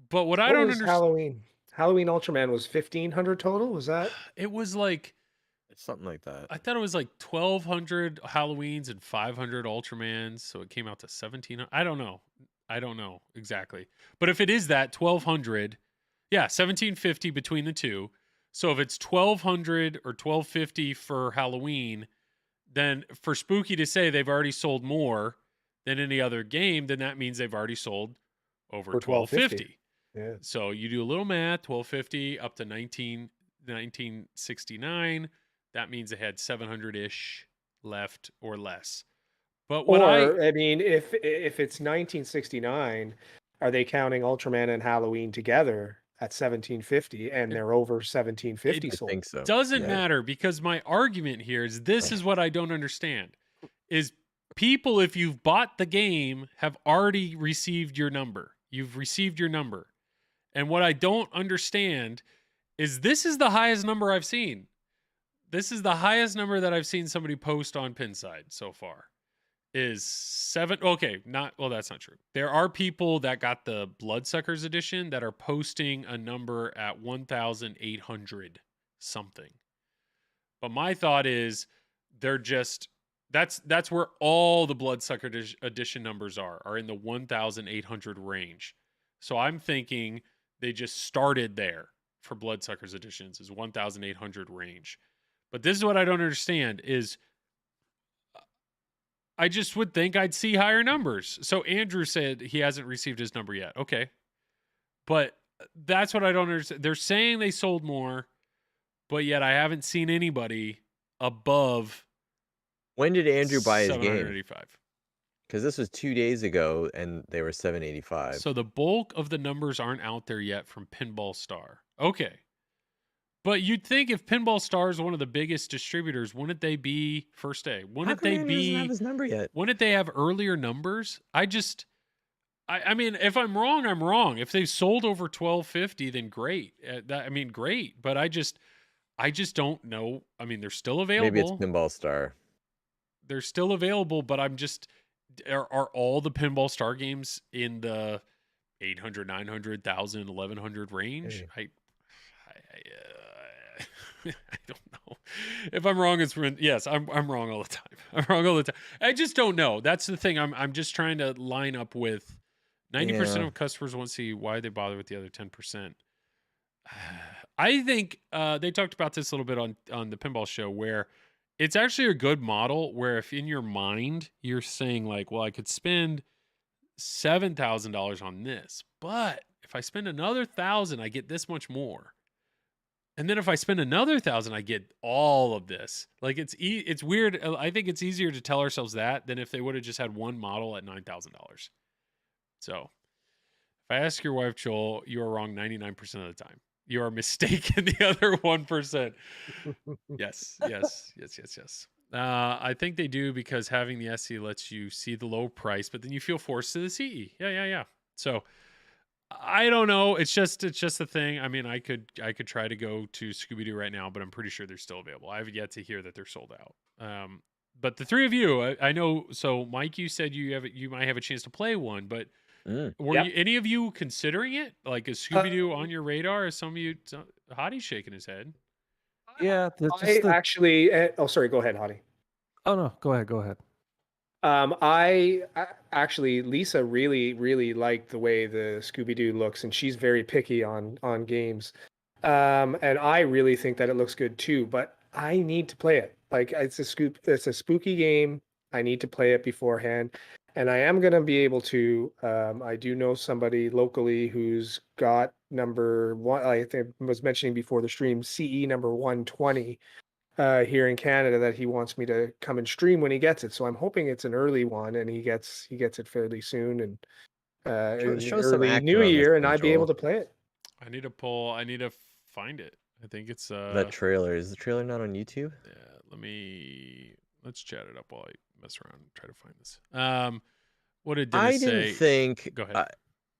But what I don't understand, Halloween Ultraman was 1,500 total. Was that? it was like, It's something like that. I thought it was like 1,200 Halloweens and 500 Ultramans, so it came out to 1,700. I don't know exactly. But if it is that 1,200, yeah, 1,750 between the two. So if it's 1,200 or 1,250 for Halloween, then for Spooky to say they've already sold more than any other game, then that means they've already sold over For 1,250. Yeah. So you do a little math, 1,250 up to 1969. That means they had 700-ish left or less. But what I mean, if it's 1969, are they counting Ultraman and Halloween together at 1,750, and they're over 1,750 I sold? think so. doesn't Yeah. matter, because my argument here is this is what I don't understand is people, if you've bought the game, have already received your number. You've received your number. And what I don't understand is this is the highest number I've seen. This is the highest number that I've seen somebody post on Pinside so far. Is 7. Okay, that's not true. There are people that got the Bloodsuckers edition that are posting a number at 1,800 something. But my thought is they're just that's where all the Bloodsucker edition numbers are in the 1,800 range. So I'm thinking they just started there for Bloodsuckers editions is 1,800 range. But this is what I don't understand is I just would think I'd see higher numbers. So Andrew said he hasn't received his number yet. Okay. But that's what I don't understand. They're saying they sold more, but yet I haven't seen anybody above. When did Andrew buy his game? 785. Because this was 2 days ago, and they were 785. So the bulk of the numbers aren't out there yet from Pinball Star. Okay. But you'd think if Pinball Star is one of the biggest distributors, wouldn't they be first day? Wouldn't they Andrew doesn't have his number yet? Wouldn't they have earlier numbers? I mean, if I'm wrong, I'm wrong. If they've sold over 1,250, then great. Great. But I just don't know. I mean, they're still available. Maybe it's Pinball Star. They're still available, but I'm just are all the Pinball Star games in the 800, 900, 1,000, 1,100 range? Hey. I don't know. If I'm wrong, yes, I'm wrong all the time. I'm wrong all the time. I just don't know. That's the thing. I'm just trying to line up with 90% of customers won't see why they bother with the other 10%. I think they talked about this a little bit on the Pinball Show, where it's actually a good model where if in your mind you're saying like, well, I could spend $7,000 on this, but if I spend another $1,000, I get this much more. And then if I spend another $1,000, I get all of this. Like it's weird. I think it's easier to tell ourselves that than if they would have just had one model at $9,000. So if I ask your wife, Joel, you are wrong 99% of the time. You are mistaken the other 1%. Yes. I think they do because having the SE lets you see the low price, but then you feel forced to the CE. Yeah. So I don't know. It's just a thing. I mean, I could try to go to Scooby-Doo right now, but I'm pretty sure they're still available. I have yet to hear that they're sold out. But the three of you, I know. So Mike, you said you might have a chance to play one, but Were Yep. you any of you considering it? Like, is Scooby-Doo on your radar? Is some of you? Hadi's shaking his head. Yeah, I actually. Oh, sorry. Go ahead, Hadi. Oh no, go ahead. Actually, Lisa really, really liked the way the Scooby-Doo looks, and she's very picky on games. And I really think that it looks good too, but I need to play it. Like it's a spooky game. I need to play it beforehand, and I am gonna be able to. I do know somebody locally who's got number one. I think I was mentioning before the stream, CE number 120 here in Canada that he wants me to come and stream when he gets it. So I'm hoping it's an early one and he gets it fairly soon and in the Show some early action new on this year, and one, I'd be able Joel. to play it. I need to find it. I think it's That trailer, is the trailer not on YouTube? yeah, let's chat it up while I mess around and try to find this. What did I Dennis didn't say? think. Go ahead.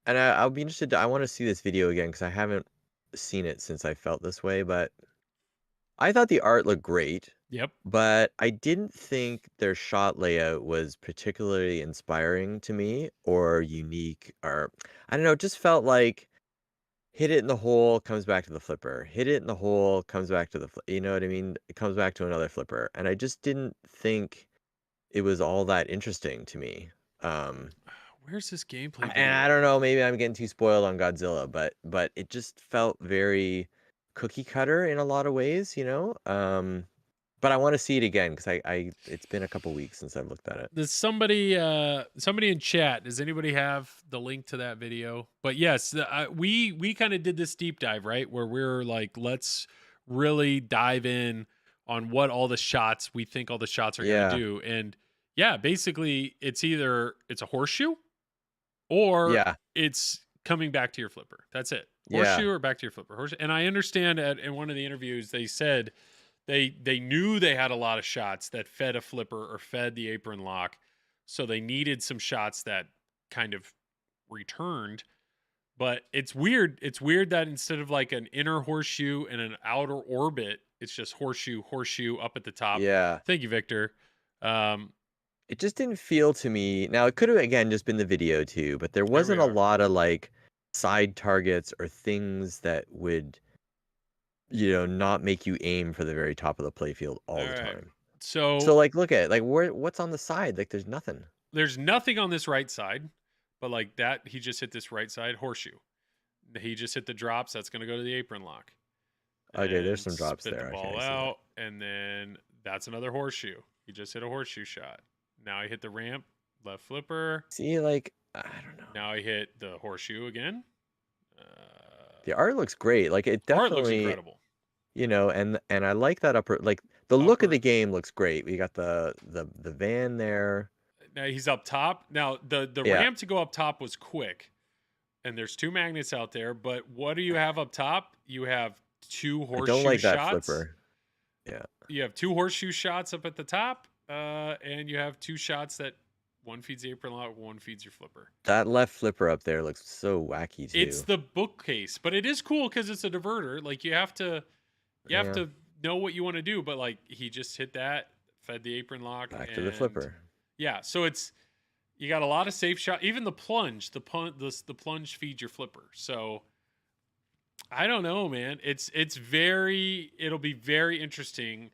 And I'll be interested. I want to see this video again because I haven't seen it since I felt this way. But I thought the art looked great. Yep. But I didn't think their shot layout was particularly inspiring to me or unique, or I don't know. It just felt like hit it in the hole, comes back to the flipper. Hit it in the hole, comes back to the you know what I mean? It comes back to another flipper, and I just didn't think it was all that interesting to me. Where's this gameplay? And I don't know, maybe I'm getting too spoiled on Godzilla, but it just felt very cookie cutter in a lot of ways, you know. But I want to see it again because I it's been a couple weeks since I've looked at it. Does somebody in chat, does anybody have the link to that video? But yes, we kind of did this deep dive, right, where we're like, let's really dive in on what all the shots we think all the shots are going to do. And yeah, basically it's either it's a horseshoe or it's coming back to your flipper. That's it. Horseshoe or back to your flipper. Horseshoe. And I understand in one of the interviews they said they knew they had a lot of shots that fed a flipper or fed the apron lock, so they needed some shots that kind of returned. But it's weird. It's weird that instead of like an inner horseshoe and an outer orbit, it's just horseshoe up at the top. Yeah. Thank you, Victor. It just didn't feel to me. Now it could have again just been the video too, but there wasn't a lot of like side targets or things that would, you know, not make you aim for the very top of the playfield all the time. So like look at it. Like what's on the side? Like there's nothing. There's nothing on this right side, but like that he just hit this right side horseshoe. He just hit the drops. That's going to go to the apron lock. Okay, there's some drops spit there. The ball out, and then that's another horseshoe. He just hit a horseshoe shot. Now he hit the ramp, left flipper. See, like I don't know. Now he hit the horseshoe again. The art looks great. Like it definitely art looks incredible. You know, and I like that upper. Like the look of the game looks great. We got the van there. Now he's up top. Now the ramp to go up top was quick, and there's two magnets out there. But what do you have up top? You have two horseshoe shots. I don't like that flipper. Yeah. You have two horseshoe shots up at the top, and you have two shots that one feeds the apron lock, one feeds your flipper. That left flipper up there looks so wacky too. It's the bookcase, but it is cool because it's a diverter. Like you have to know what you want to do. But like he just hit that, fed the apron lock, back to the flipper. Yeah, so you got a lot of safe shot. Even the plunge feeds your flipper. So I don't know, man. It'll be very interesting.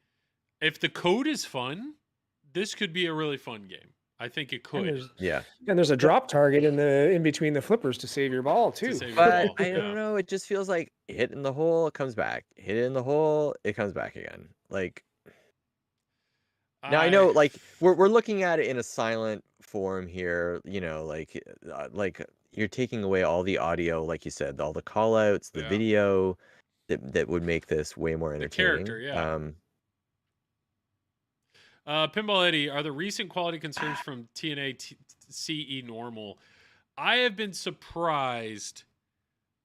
If the code is fun, this could be a really fun game. I think it could. And there's a drop target in between the flippers to save your ball too. But I don't know. It just feels like hit in the hole, it comes back. Hit it in the hole, it comes back again. Like now I know, like we're looking at it in a silent form here. You know, like you're taking away all the audio, like you said, all the call outs, the video that would make this way more entertaining. The character, Pinball Eddie, are the recent quality concerns from TNA CE normal? I have been surprised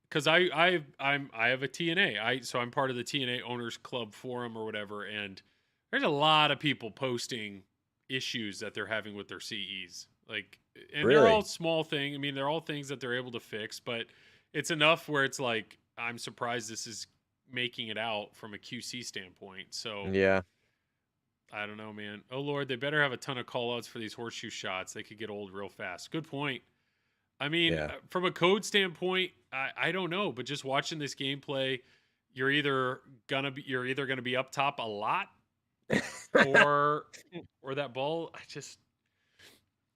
because I have a TNA. So I'm part of the TNA Owners Club forum or whatever, and there's a lot of people posting issues that they're having with their CEs. Like, and they're all small things. I mean, they're all things that they're able to fix, but it's enough where it's like, I'm surprised this is making it out from a QC standpoint. So yeah. I don't know, man. Oh, Lord, they better have a ton of call-outs for these horseshoe shots. They could get old real fast. Good point. I mean, Yeah. from a code standpoint, I don't know, but just watching this gameplay, you're either gonna be up top a lot, or that ball.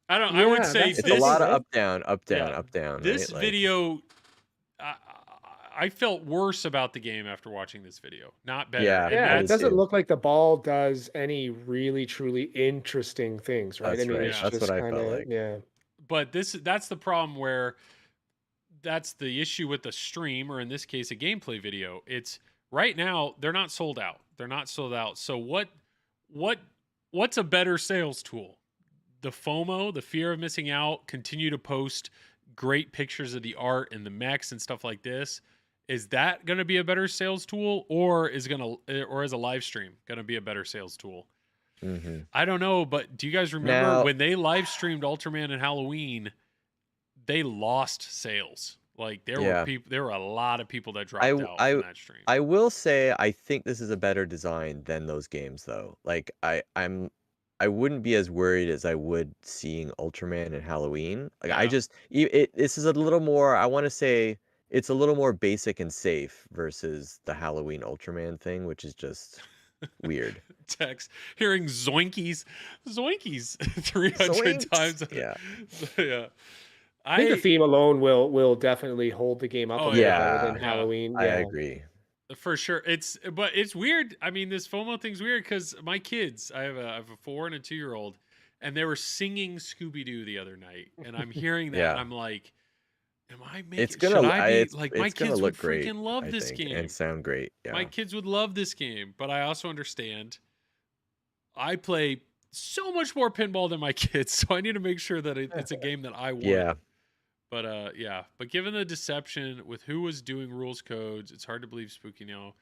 I don't. I would Yeah, say that's It's the a this. lot thing, of eh? up down, up down, Yeah, up down, this right? Like, video, I, I felt worse about the game after watching this video, not better. Yeah, And Yeah, I it did that's doesn't too. look like the ball does any really truly interesting things, right? I That's mean, right. it's Yeah. That's what just I kind felt of like. yeah. but that's the problem where that's the issue with the stream, or in this case a gameplay video. It's right now they're not sold out. They're not sold out. So what's a better sales tool? The FOMO, the fear of missing out, continue to post great pictures of the art and the mechs and stuff like this. Is that going to be a better sales tool, or is a live stream going to be a better sales tool? Hmm. I don't know, but do you guys remember Now, when they live streamed Ultraman and Halloween? They lost sales. Like there yeah, were a lot of people that dropped I, out I, from that stream. I will say I think this is a better design than those games, though. Like, I wouldn't be as worried as I would seeing Ultraman and Halloween. Like, I Yeah. just, this is a little more. I want to say it's a little more basic and safe versus the Halloween Ultraman thing, which is just weird. Text hearing zoinkies 300 Zoinks! times. Yeah. Yeah. I think the theme alone will definitely hold the game up Oh, a bit yeah. better than Yeah. Halloween. I Yeah. agree. For sure. But it's weird. I mean, this FOMO thing's weird because my kids, I have a 4 and a 2-year-old, and they were singing Scooby-Doo the other night, and I'm hearing that, Yeah. and I'm like, am I making? It's gonna, should I be it's, like my it's gonna kids look would great. freaking love I this think, game. and sound great. Yeah. My kids would love this game, but I also understand I play so much more pinball than my kids, so I need to make sure that it's a game that I want. Yeah. But yeah. But given the deception with who was doing rules codes, it's hard to believe Spooky now.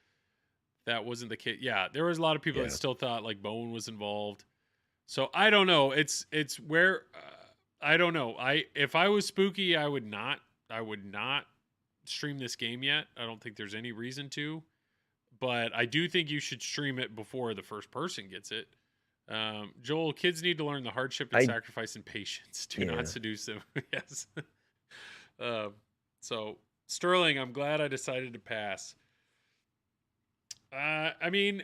That wasn't the case. Yeah, there was a lot of people Yeah. that still thought like Bowen was involved. So I don't know. It's where I don't know. If I was Spooky, I would not stream this game yet. I don't think there's any reason to. But I do think you should stream it before the first person gets it. Joel, kids need to learn the hardship and sacrifice and patience. Do not seduce them. Yes. So Sterling, I'm glad I decided to pass. I mean,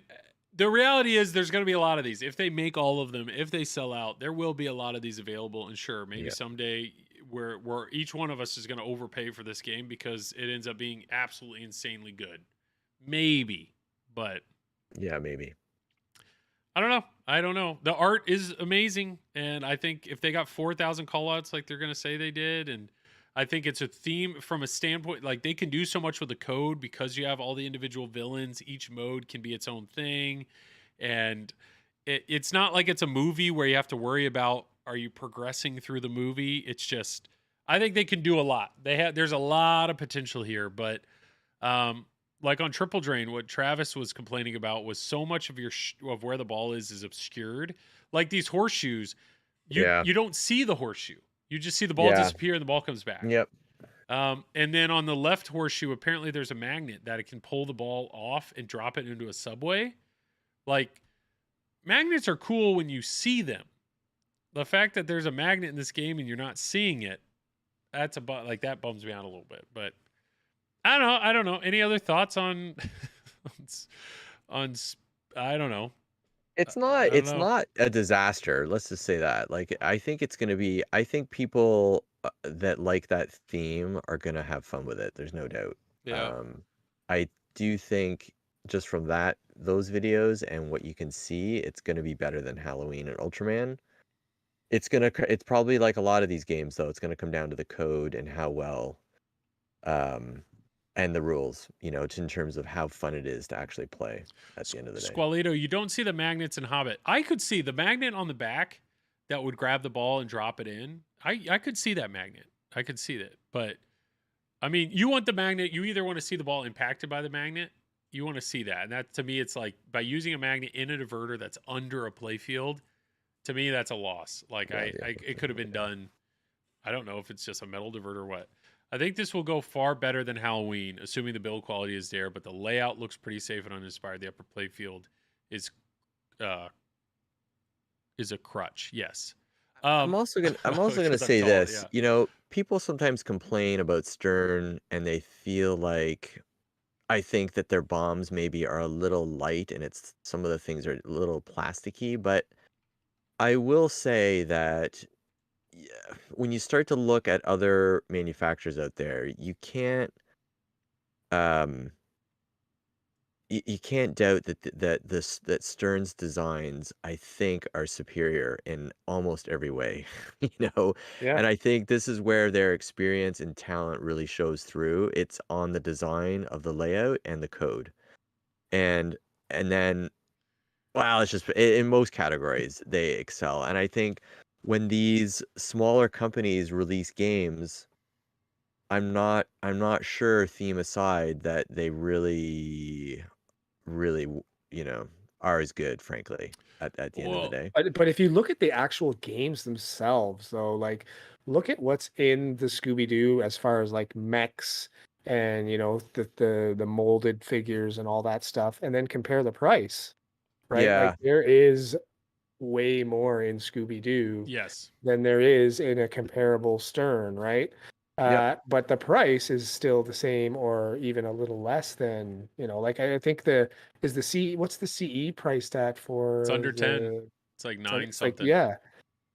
the reality is there's going to be a lot of these. If they make all of them, if they sell out, there will be a lot of these available. And sure, maybe someday where each one of us is going to overpay for this game because it ends up being absolutely insanely good. Maybe, but Yeah, maybe. I don't know. The art is amazing, and I think if they got 4,000 callouts like they're going to say they did, and I think it's a theme from a standpoint, like they can do so much with the code because you have all the individual villains. Each mode can be its own thing, and it's not like it's a movie where you have to worry about are you progressing through the movie. It's just I think they can do a lot. There's a lot of potential here, but like on Triple Drain, what Travis was complaining about was so much of of where the ball is obscured. Like these horseshoes, you don't see the horseshoe. You just see the ball disappear and the ball comes back. Yep. And then on the left horseshoe, apparently there's a magnet that it can pull the ball off and drop it into a subway. Like magnets are cool when you see them. The fact that there's a magnet in this game and you're not seeing it, that bums me out a little bit. But I don't know. Any other thoughts on I don't know. It's not a disaster. Let's just say that. Like, I think people that like that theme are going to have fun with it. There's no doubt. Yeah. I do think just from those videos and what you can see, it's going to be better than Halloween and Ultraman. It's probably like a lot of these games though. It's going to come down to the code and how well, and the rules, just in terms of how fun it is to actually play at the end of the day. Squalito, you don't see the magnets in Hobbit. I could see the magnet on the back that would grab the ball and drop it in. I could see that magnet. I could see that. But, I mean, you want the magnet. You either want to see the ball impacted by the magnet. You want to see that. And that, to me, it's like by using a magnet in a diverter that's under a playfield, to me, that's a loss. Like, it could have been done. I don't know if it's just a metal diverter or what. I think this will go far better than Halloween, assuming the build quality is there, but the layout looks pretty safe and uninspired. The upper playfield is a crutch. Yes. I'm also gonna say tall, this. yeah. people sometimes complain about Stern and they feel like I think that their bombs maybe are a little light and it's some of the things are a little plasticky, but I will say that when you start to look at other manufacturers out there, you can't um you can't doubt that Stern's designs, I think, are superior in almost every way, you know. Yeah. And I think this is where their experience and talent really shows through. It's on the design of the layout and the code, and then wow, it's just in most categories they excel. And I think when these smaller companies release games, I'm not sure, theme aside, that they really, you know, are as good, frankly, at the end of the Well, day. But if you look at the actual games themselves, though, like look at what's in the Scooby-Doo as far as like mechs and the molded figures and all that stuff, and then compare the price, right? Like Yeah, there is way more in Scooby-Doo yes. than there is in a comparable Stern, right? yep. But the price is still the same or even a little less than, like I think what's the CE priced at for It's under 10. the It's like it's like 9 it's like something. yeah.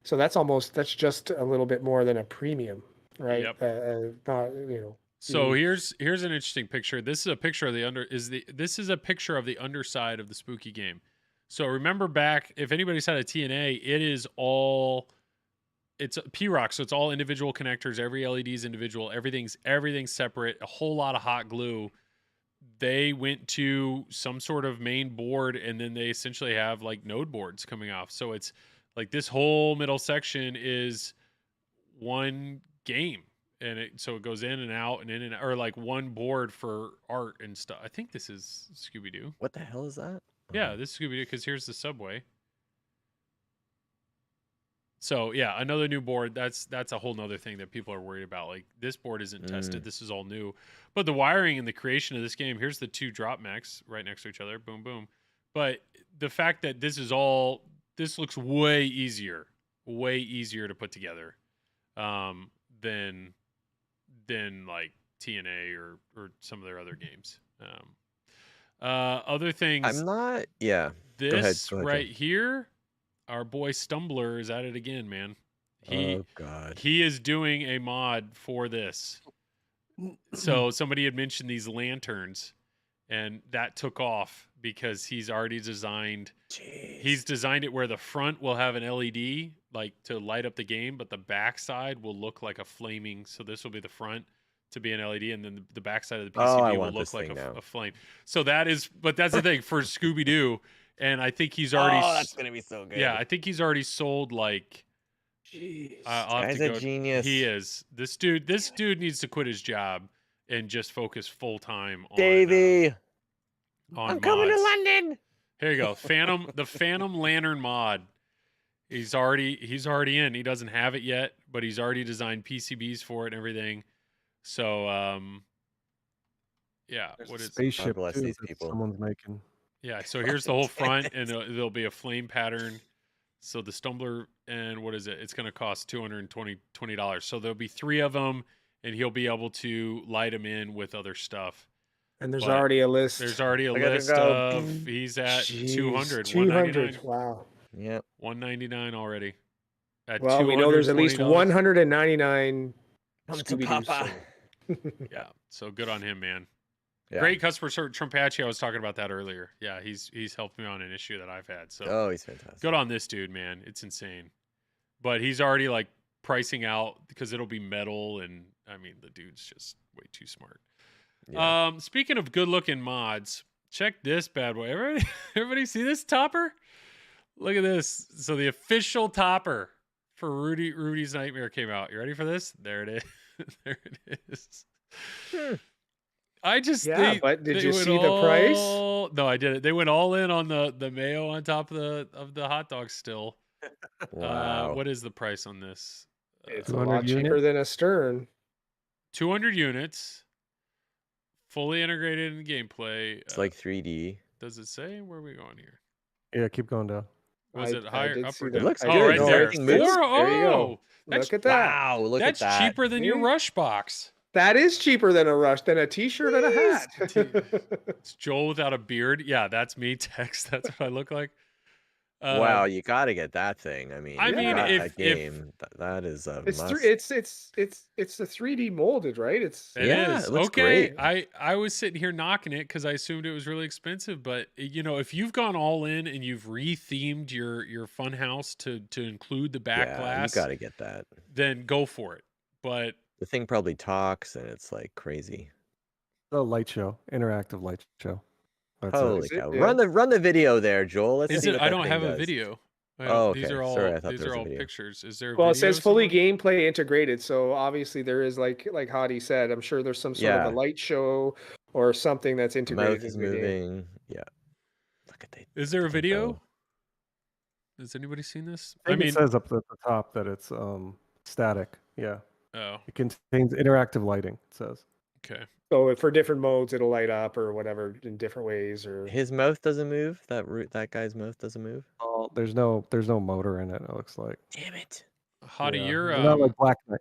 So that's just a little bit more than a premium, right? Yep. Not So mm, here's an interesting picture. This is a picture of this is a picture of the underside of the spooky game. So remember back, if anybody's had a TNA, it's P-Rock, so it's all individual connectors. Every LED is individual. Everything's separate. A whole lot of hot glue. They went to some sort of main board, and then they essentially have like node boards coming off. So it's like this whole middle section is one game, and so it goes in and out and in and out, or like one board for art and stuff. I think this is Scooby-Doo. What the hell is that? Yeah, this is Scooby-Doo because here's the subway. So yeah, another new board. That's a whole nother thing that people are worried about. Like this board isn't tested. This is all new. But the wiring and the creation of this game, here's the two drop mechs right next to each other. Boom, boom. But the fact that this looks way easier to put together than like TNA or some of their other games. Other things. I'm not. Yeah. This Go ahead, right John. here, our boy Stumbler is at it again, man. Oh God. He is doing a mod for this. So somebody had mentioned these lanterns, and that took off because he's already designed. Jeez. He's designed it where the front will have an LED like to light up the game, but the back side will look like a flaming. So this will be the front to be an LED, and then the back side of the PCB will look like a flame. So that's the thing for Scooby-Doo. And I think he's already. Oh, that's gonna be so good. Yeah, I think he's already sold like. Jeez. Guy's a genius. He is. This dude needs to quit his job and just focus full time on Davey. on I'm coming to mods. London. Here you go. The Phantom Lantern mod. He's already in. He doesn't have it yet, but he's already designed PCBs for it and everything. So yeah, There's what a is spaceship bless too these that people. someone's making. Yeah, so here's the whole front, and there'll be a flame pattern. So the Stumbler, and what is it? It's going to cost $220. So there'll be 3 of them, and he'll be able to light them in with other stuff. And there's But already a list. There's already a I gotta list go. of, he's at Jeez, 200, 200. 199, Wow. Yep. 199 already. At Well, we know there's at least $220. 199 Come to Scooby-Doos Papa. sold. Yeah, so good on him, man. Yeah. Great customer service. Trumpachi, I was talking about that earlier. Yeah, he's helped me on an issue that I've had. So Oh, he's fantastic. good on this dude, man. It's insane. But he's already like pricing out because it'll be metal, and I mean the dude's just way too smart. Yeah. Speaking of good looking mods, check this bad boy. Everybody see this topper? Look at this. So the official topper for Rudy's Nightmare came out. You ready for this? There it is. There it is. I just but did you see the price? No, I didn't. They went all in on the mayo on top of the hot dog still. Wow. What is the price on this? It's a 200 lot cheaper units? than a Stern. 200 units, fully integrated in gameplay. It's like 3D. Does it say? Where are we going here? Yeah, keep going down. Was it higher, did up see or that. down? looks Oh, good. right No, there. everything moves. Four. There you go. Oh, that's, Look at that. Wow, look that's at that. cheaper than your See? Rush box. That is cheaper than a Rush, than a T-shirt and a hat. It's Joel without a beard. Yeah, that's me. Text. That's what I look like. Wow, you got to get that thing. I mean, I you mean, got if- that game, that is a It's must. it's the 3D molded, right? It's It Yeah, is. it looks Okay. great. I was sitting here knocking it because I assumed it was really expensive. But if you've gone all in and you've rethemed your fun house to include the back Yeah, you glass, got to get that. then go for it. But The thing probably talks and it's like crazy. The light show, interactive light show. That's Holy Is it? cow! Yeah. Run the video there, Joel. Let's is see it? what I that don't thing have a does. video. Oh, These okay. are all Sorry, I thought these there are was a all video. pictures. Is there a Well, it video says fully somewhere? gameplay integrated, so obviously there is like Hadi said. I'm sure there's some sort of Yeah. a light show or something that's integrated Mouth is into the game. moving. Yeah. Look at the. Is there a video? tempo. Has anybody seen this? I think it says up at the top that it's static. Yeah, Oh, it contains interactive lighting. It says. okay. So for different modes, it'll light up or whatever in different ways. Or His mouth doesn't move. That guy's mouth doesn't move. Oh, there's no motor in it. It looks like. Damn it. Hadi, Yeah, you're it's not like Black Knight.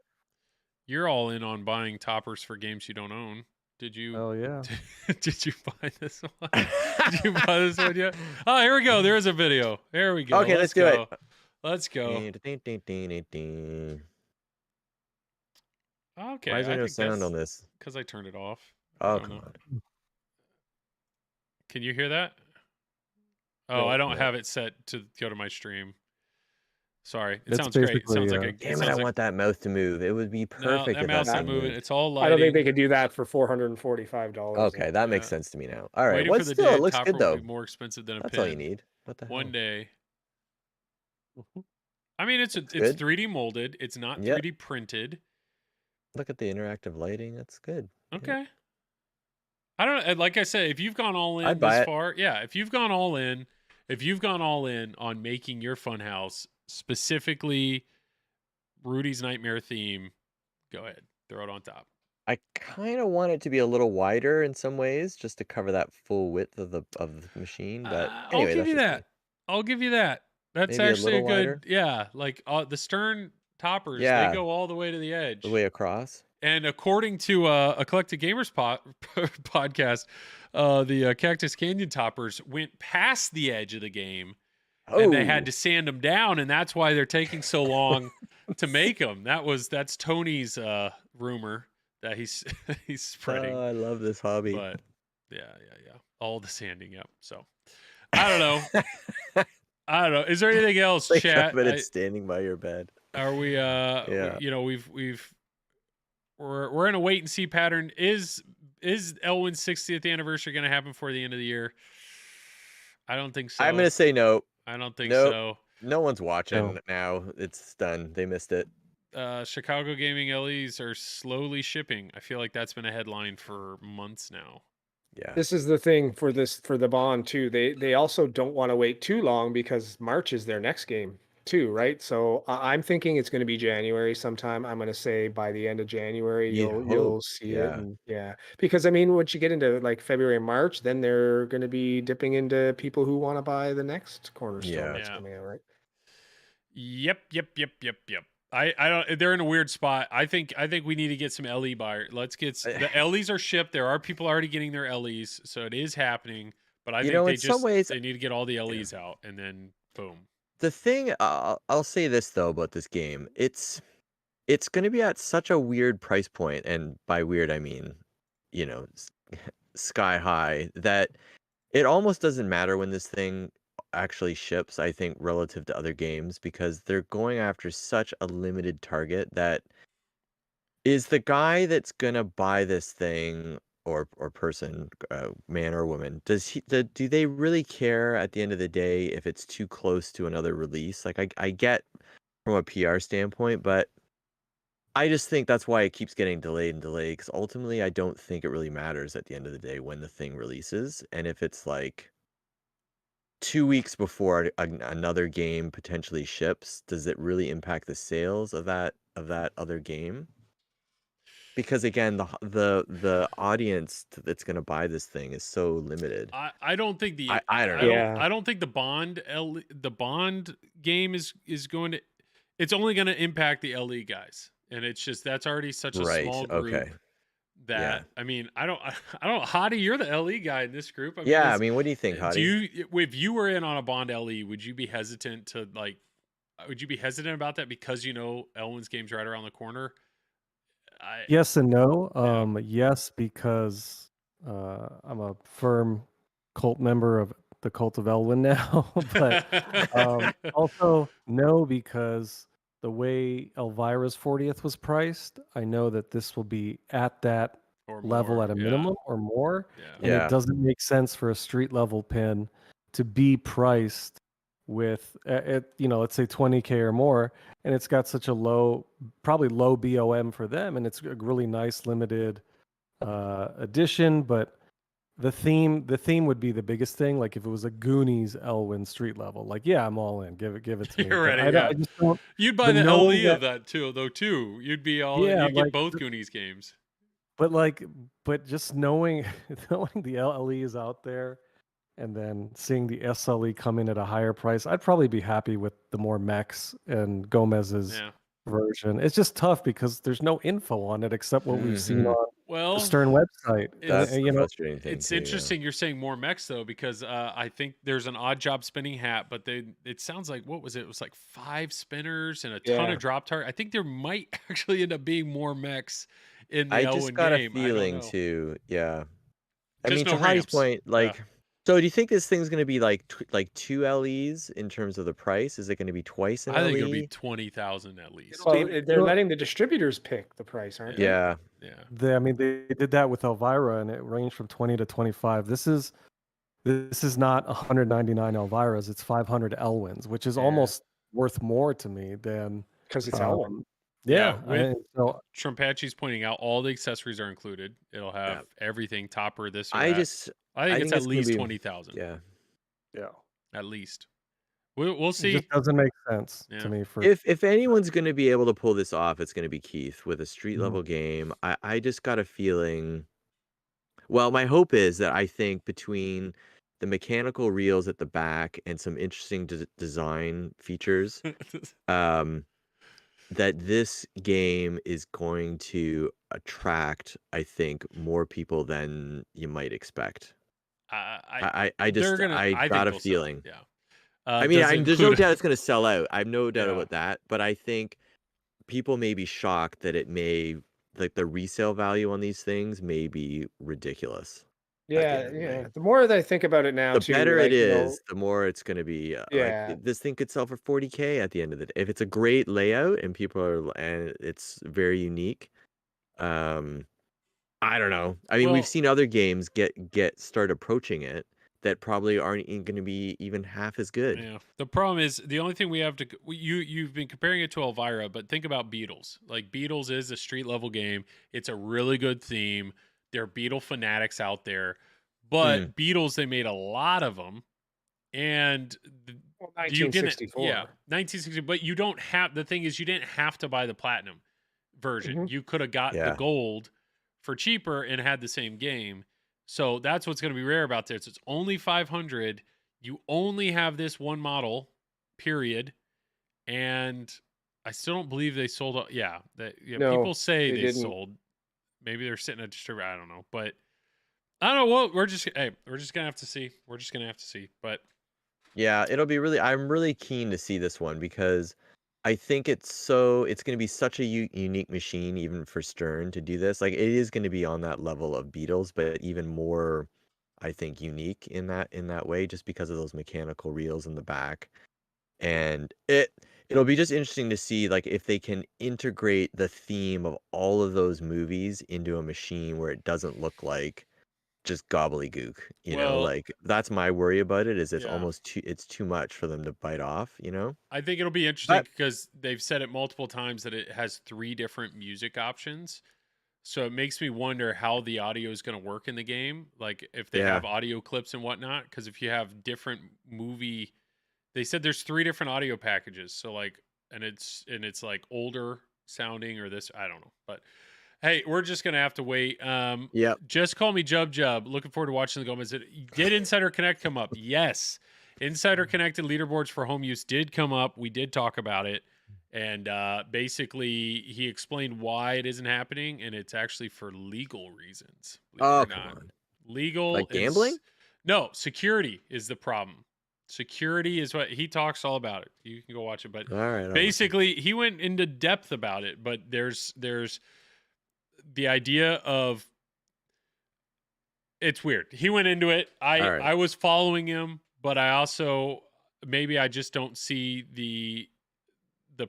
you're all in on buying toppers for games you don't own. Did you? Oh yeah. Did you buy this one? Did you buy this one yet? Oh, here we go. There is a video. There we go. Okay, let's do it. Let's go. Okay. Why is there no sound on this? Because I turned it off. Oh, don't come know. on. Can you hear that? Oh, No, I don't no. have it set to go to my stream. Sorry. It It's sounds great. It basically, sounds like a. uh, it Damn it, sounds I like, want that mouth to move. It would be no, perfect that if mouse that not thing moving. moved. It's all I lighting. don't think they could do that for $445. Okay, that makes Yeah. sense to me now. All right, Waiting well, for the still, day it a looks topper good will though. be more expensive than a That's pin. all you need. What the One hell? day. Mhm. I mean, it's good. 3D molded. It's not Yep. 3D printed. Look at the interactive lighting. That's good. Yeah. Okay. I don't like I said, if you've gone all in I'd buy this it. far, yeah, if you've gone all in on making your funhouse specifically Rudy's Nightmare theme, go ahead, throw it on top. I kind of want it to be a little wider in some ways, just to cover that full width of the machine. But I'll anyway, give that's you just that. me. I'll give you that. That's Maybe a actually a little good, wider? yeah. Like the stern toppers, Yeah. they go all the way to the edge. The way across. And according to a Collected Gamers podcast, the Cactus Canyon toppers went past the edge of the game, and they had Oh, to sand them down, and that's why they're taking so long to make them. That's Tony's rumor that he's he's spreading. I love this hobby. But yeah, all the sanding. Yep. So I don't know. I don't know. Is there anything else, Like chat? but it's standing by your bed. Are we? Yeah. We're in a wait and see pattern. Is Elwin's 60th anniversary going to happen before the end of the year? I don't think so. I'm gonna say no. I don't think Nope. so. No one's watching No. now. It's done. They missed it. Chicago Gaming LEs are slowly shipping. I feel like that's been a headline for months now. Yeah. This is the thing for the Bond too. They also don't want to wait too long because March is their next game too, right? So I'm thinking it's going to be January sometime. I'm going to say by the end of January You'd you'll hope, see yeah. it. And yeah, because I mean, once you get into like February and March, then they're going to be dipping into people who want to buy the next Cornerstone Yeah. that's Yeah. coming out, right? Yep. I don't. They're in a weird spot. I think we need to get some LE buyer. Let's get the LEs are shipped. There are people already getting their LEs, so it is happening. But I You think know, they in some ways- they need to get all the LEs out, and then boom. The thing I'll say this though about this game, it's going to be at such a weird price point, and by weird I mean, sky high, that it almost doesn't matter when this thing actually ships, I think, relative to other games, because they're going after such a limited target that is the guy that's gonna buy this thing or person, man or woman, do they really care at the end of the day if it's too close to another release? Like I get from a PR standpoint, but I just think that's why it keeps getting delayed and delayed, because ultimately I don't think it really matters at the end of the day when the thing releases. And if it's like 2 weeks before another game potentially ships, does it really impact the sales of that other game? because again, the audience that's going to buy this thing is so limited. I don't think the I don't I know. don't Yeah. I don't think the Bond game is going to, it's only going to impact the LE guys, and it's just that's already such a Right. small group Okay. that Yeah. I mean I don't Hadi, you're the LE guy in this group. I mean, Yeah. I mean, what do you think, do Hadi? you, if you were in on a Bond LE, would you be hesitant to like, would you be hesitant about that because you know Elwyn's game's right around the corner? Yes and no. Yeah. Yes, because I'm a firm cult member of the Cult of Elwyn now, but also no, because the way Elvira's 40th was priced, I know that this will be at that or level more, at a yeah. minimum or more, Yeah. and Yeah. it doesn't make sense for a street level pin to be priced with let's say 20K or more, and it's got such a low, probably low BOM for them, and it's a really nice limited edition. But the theme would be the biggest thing. Like if it was a Goonies Elwyn street level, like yeah, I'm all in. Give it to me. You're But ready, yeah. I just don't. You'd buy But the knowing LE of that, that too. You'd be all yeah, you'd get like, both Goonies games. but just knowing the LE is out there, and then seeing the SLE come in at a higher price, I'd probably be happy with the more mechs and Gomez's Yeah. version. It's just tough because there's no info on it except what we've seen Mhm. on the Well, Stern website. That's it's the frustrating thing it's too. Yeah. interesting you're saying more mechs though, because I think there's an odd job spinning hat, but it sounds like, what was it? It was like 5 spinners and a ton Yeah. of drop target. I think there might actually end up being more mechs in the I just Elwyn got a game. I don't feeling know. too. Yeah. I Just mean, no to Hadi's ramps. point, Yeah. like, so do you think this thing's going to be like like 2 LEs in terms of the price? Is it going to be twice an I think it'll LE? be 20,000 at least. Well, they're Well, letting the distributors pick the price, aren't they? Yeah. Yeah. they did that with Elvira, and it ranged from 20 to 25. This is not 199 Elviras. It's 500 Elwyns, which is Yeah. almost worth more to me than Because it's Elwyn. Yeah, with so Trumpachi's pointing out all the accessories are included. It'll have everything, topper, this or I that. just I think it's at it's gonna least be 20,000. yeah. yeah, At least. We'll it see. just doesn't make sense Yeah. to me. For If anyone's going to be able to pull this off, it's going to be Keith with a street Mhm. level game. I just got a feeling. Well, my hope is that I think between the mechanical reels at the back and some interesting design features, that this game is going to attract, I think, more people than you might expect. I they're gonna. I got think a they'll feeling. sell. Yeah. I mean, Does it there's no include? doubt it's going to sell out. I have no doubt Yeah. about that. But I think people may be shocked that it may, like, the resale value on these things may be ridiculous. At the Yeah, end of the day. yeah. The more that I think about it now, The too, better like, it is, the more it's going to be like yeah, this thing could sell for 40K at the end of the day. If it's a great layout and people are, and it's very unique. I don't know. I mean, Well, we've seen other games start approaching it that probably aren't going to be even half as good. yeah. The problem is the only thing we have to you've been comparing it to Elvira, but think about Beatles. Like Beatles is a street level game. It's a really good theme. There are Beatle fanatics out there, but Beatles, they made a lot of them, and well, you didn't. 1964. Yeah, 1960. But you don't have, the thing is, you didn't have to buy the platinum version. Mhm. You could have got the Yeah. gold for cheaper and had the same game. So that's what's going to be rare about this. It's only 500. You only have this one model, period. And I still don't believe they sold. Yeah, No, people say they they didn't. sold. Maybe they're sitting at distributor. I don't know, but I don't know. Well, we're just gonna have to see. We're just gonna have to see. But Yeah, it'll be really. I'm really keen to see this one because I think it's going to be such a unique machine, even for Stern to do this. Like, it is going to be on that level of Beatles, but even more, I think, unique in that way, just because of those mechanical reels in the back. And it'll be just interesting to see, like, if they can integrate the theme of all of those movies into a machine where it doesn't look like just gobbledygook, Well, like, that's my worry about it, is it's yeah. almost too much for them to bite off, I think it'll be interesting But- because they've said it multiple times that it has 3 different music options. So it makes me wonder how the audio is going to work in the game. Like if they Yeah. have audio clips and whatnot, because if you have different movie, they said there's 3 different audio packages. So like, and it's like older sounding or this, I don't know. But Hey, we're just gonna have to wait. Yep. Just call me Jub Jub. Looking forward to watching the Gomez. Did Insider Connect come up? Yes. Insider Connected leaderboards for home use did come up. We did talk about it. And basically, he explained why it isn't happening, and it's actually for legal reasons. Oh, come on. Legal, Like gambling? No, security is the problem. Security is what he talks all about it. You can go watch it, but All right. basically, he went into depth about it. But there's the idea of it's weird. He went into it. I was following him, but I also maybe I just don't see the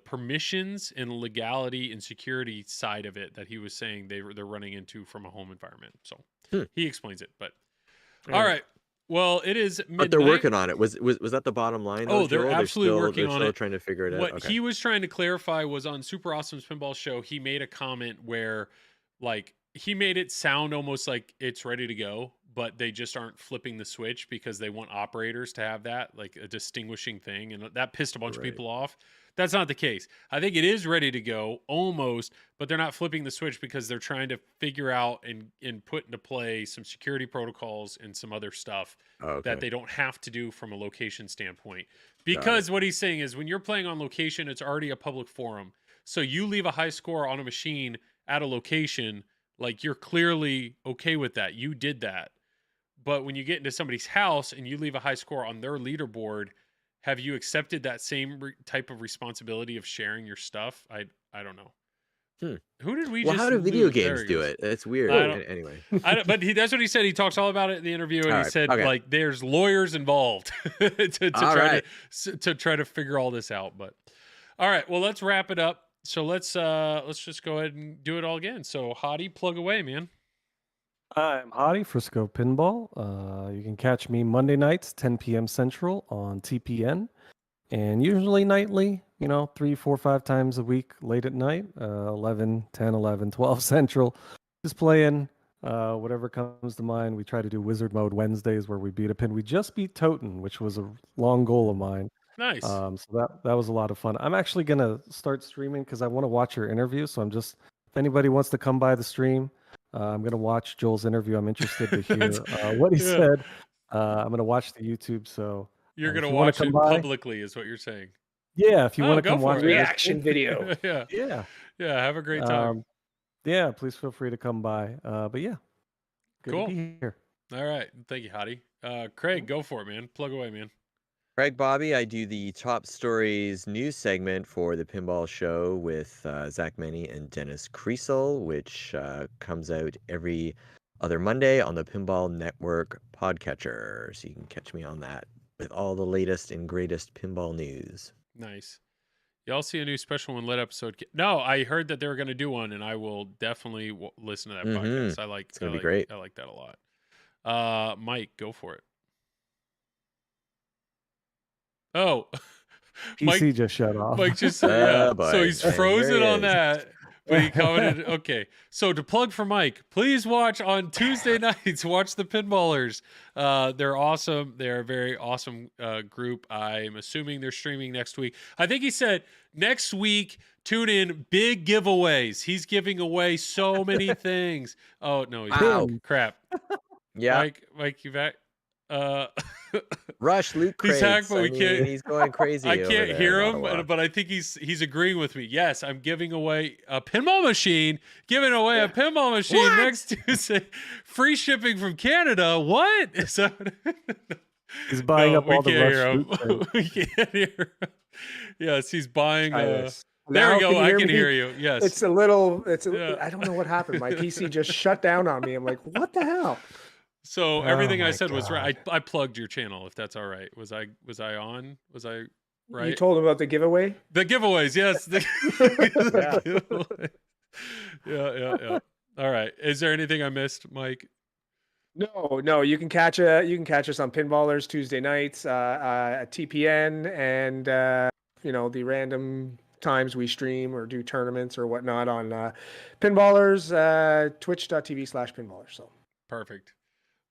permissions and legality and security side of it that he was saying they're running into from a home environment. So he explains it. But all right. Well, it is midnight. But they're working on it. Was that the bottom line? Oh, they're absolutely working on it. They're still trying to figure it out. What he was trying to clarify was on Super Awesome's Pinball Show, he made a comment where, like, he made it sound almost like it's ready to go, but they just aren't flipping the switch because they want operators to have that, like, a distinguishing thing. And that pissed a bunch of people off. That's not the case. I think it is ready to go almost, but they're not flipping the switch because they're trying to figure out and put into play some security protocols and some other stuff that they don't have to do from a location standpoint. Because what he's saying is when you're playing on location, it's already a public forum. So you leave a high score on a machine at a location, like you're clearly okay with that. You did that. But when you get into somebody's house and you leave a high score on their leaderboard, have you accepted that same type of responsibility of sharing your stuff? I don't know. Who did we just how do video lose? games do it? It's weird. Anyway. But that's what he said. He talks all about it in the interview, and he said like there's lawyers involved to try to figure all this out. But all right, well, let's wrap it up. So let's just go ahead and do it all again. So Hadi, plug away, man. I'm Hadi, Frisco Pinball. You can catch me Monday nights, 10 p.m. Central on TPN, and usually nightly, 3, 4, 5 times a week late at night, 11, 10, 11, 12 Central. Just playing whatever comes to mind. We try to do Wizard Mode Wednesdays where we beat a pin. We just beat Toten, which was a long goal of mine. Nice. So that was a lot of fun. I'm actually going to start streaming because I want to watch your interview. So if anybody wants to come by the stream, I'm going to watch Joel's interview. I'm interested to hear what he said. I'm going to watch the YouTube. So you're going to watch it publicly is what you're saying. Yeah. If you want to come watch the reaction video. Yeah. Have a great time. Yeah. Please feel free to come by. But yeah. Good cool. to be here. All right. Thank you, Hadi. Craig, go for it, man. Plug away, man. Craig Bobby, I do the Top Stories news segment for the Pinball Show with Zach Meny and Dennis Kriesel, which comes out every other Monday on the Pinball Network podcatcher. So you can catch me on that with all the latest and greatest pinball news. Nice. Y'all see a new special one lit episode? No, I heard that they were going to do one, and I will definitely listen to that podcast. It's going to be great. I like that a lot. Mike, go for it. Oh, PC Mike just shut off. Mike just so he's frozen on that, but he commented. Okay, so to plug for Mike, please watch on Tuesday nights. Watch the Pinballers. They're awesome. They're a very awesome group. I'm assuming they're streaming next week. I think he said next week. Tune in, big giveaways. He's giving away so many things. Oh no, he's crap. Yeah, Mike, you back? Rush Luke he's hacked, but he's going crazy. I can't hear him, but I think he's agreeing with me. Yes, I'm giving away a pinball machine. Giving away a pinball machine next Tuesday. Free shipping from Canada. What? So he's buying up all the Rush. We can't hear him. Yes, he's buying. There Now, we go. I can me? hear you. Yes. I don't know what happened. My PC just shut down on me. I'm like, what the hell? So everything I said was right. I plugged your channel, if that's all right. Was I on? Was I right? You told him about the giveaway? The giveaways, yes. Yeah. All right. Is there anything I missed, Mike? No. You can catch us on Pinballers Tuesday nights at TPN, and the random times we stream or do tournaments or whatnot on Pinballers, twitch.tv/pinballers. So perfect.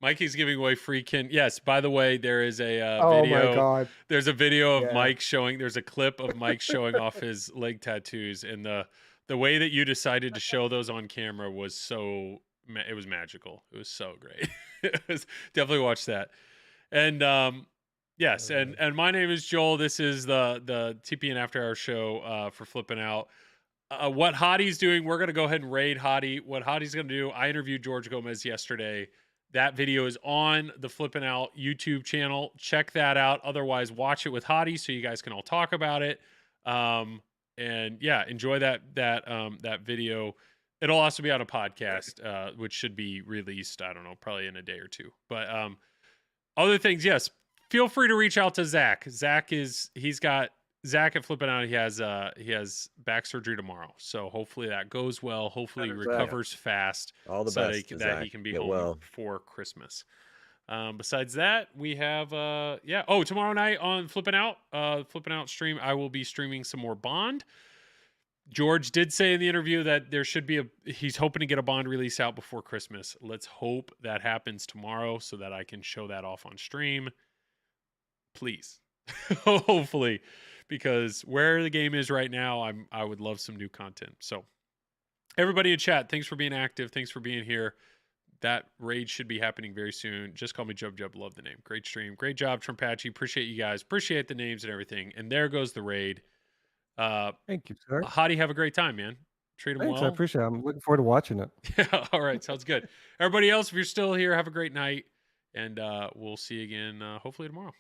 Mikey's giving away free Yes, by the way, there is a oh video. My God. There's a video of Mike showing. There's a clip of Mike showing off his leg tattoos, and the the way that you decided to show those on camera was so it was magical. It was so great. Definitely watch that. And yes, and my name is Joel. This is the TPN After Hours show for Flipping Out. What Hadi's doing, we're going to go ahead and raid Hadi. What Hadi's going to do, I interviewed George Gomez yesterday. That video is on the Flipping Out YouTube channel. Check that out. Otherwise, watch it with Hadi so you guys can all talk about it. And yeah, enjoy that video. It'll also be on a podcast, which should be released, I don't know, probably in a day or two. But other things, yes, feel free to reach out to Zach. Zach at Flipping Out, he has back surgery tomorrow. So hopefully that goes well. Hopefully he recovers fast. All the so best that he can be home for Christmas. Besides that, we have tomorrow night on Flipping Out stream, I will be streaming some more Bond. George did say in the interview that there should be he's hoping to get a Bond release out before Christmas. Let's hope that happens tomorrow so that I can show that off on stream. Please. Hopefully, because where the game is right now, I would love some new content. So everybody in chat, thanks for being active. Thanks for being here. That raid should be happening very soon. Just call me Jub Jub. Love the name. Great stream. Great job, Trumpatchy. Appreciate you guys. Appreciate the names and everything. And there goes the raid. Thank you, sir. Hadi, have a great time, man. Treat him Thanks, well. I appreciate it. I'm looking forward to watching it. Yeah, all right. Sounds good. Everybody else, if you're still here, have a great night. And we'll see you again hopefully tomorrow.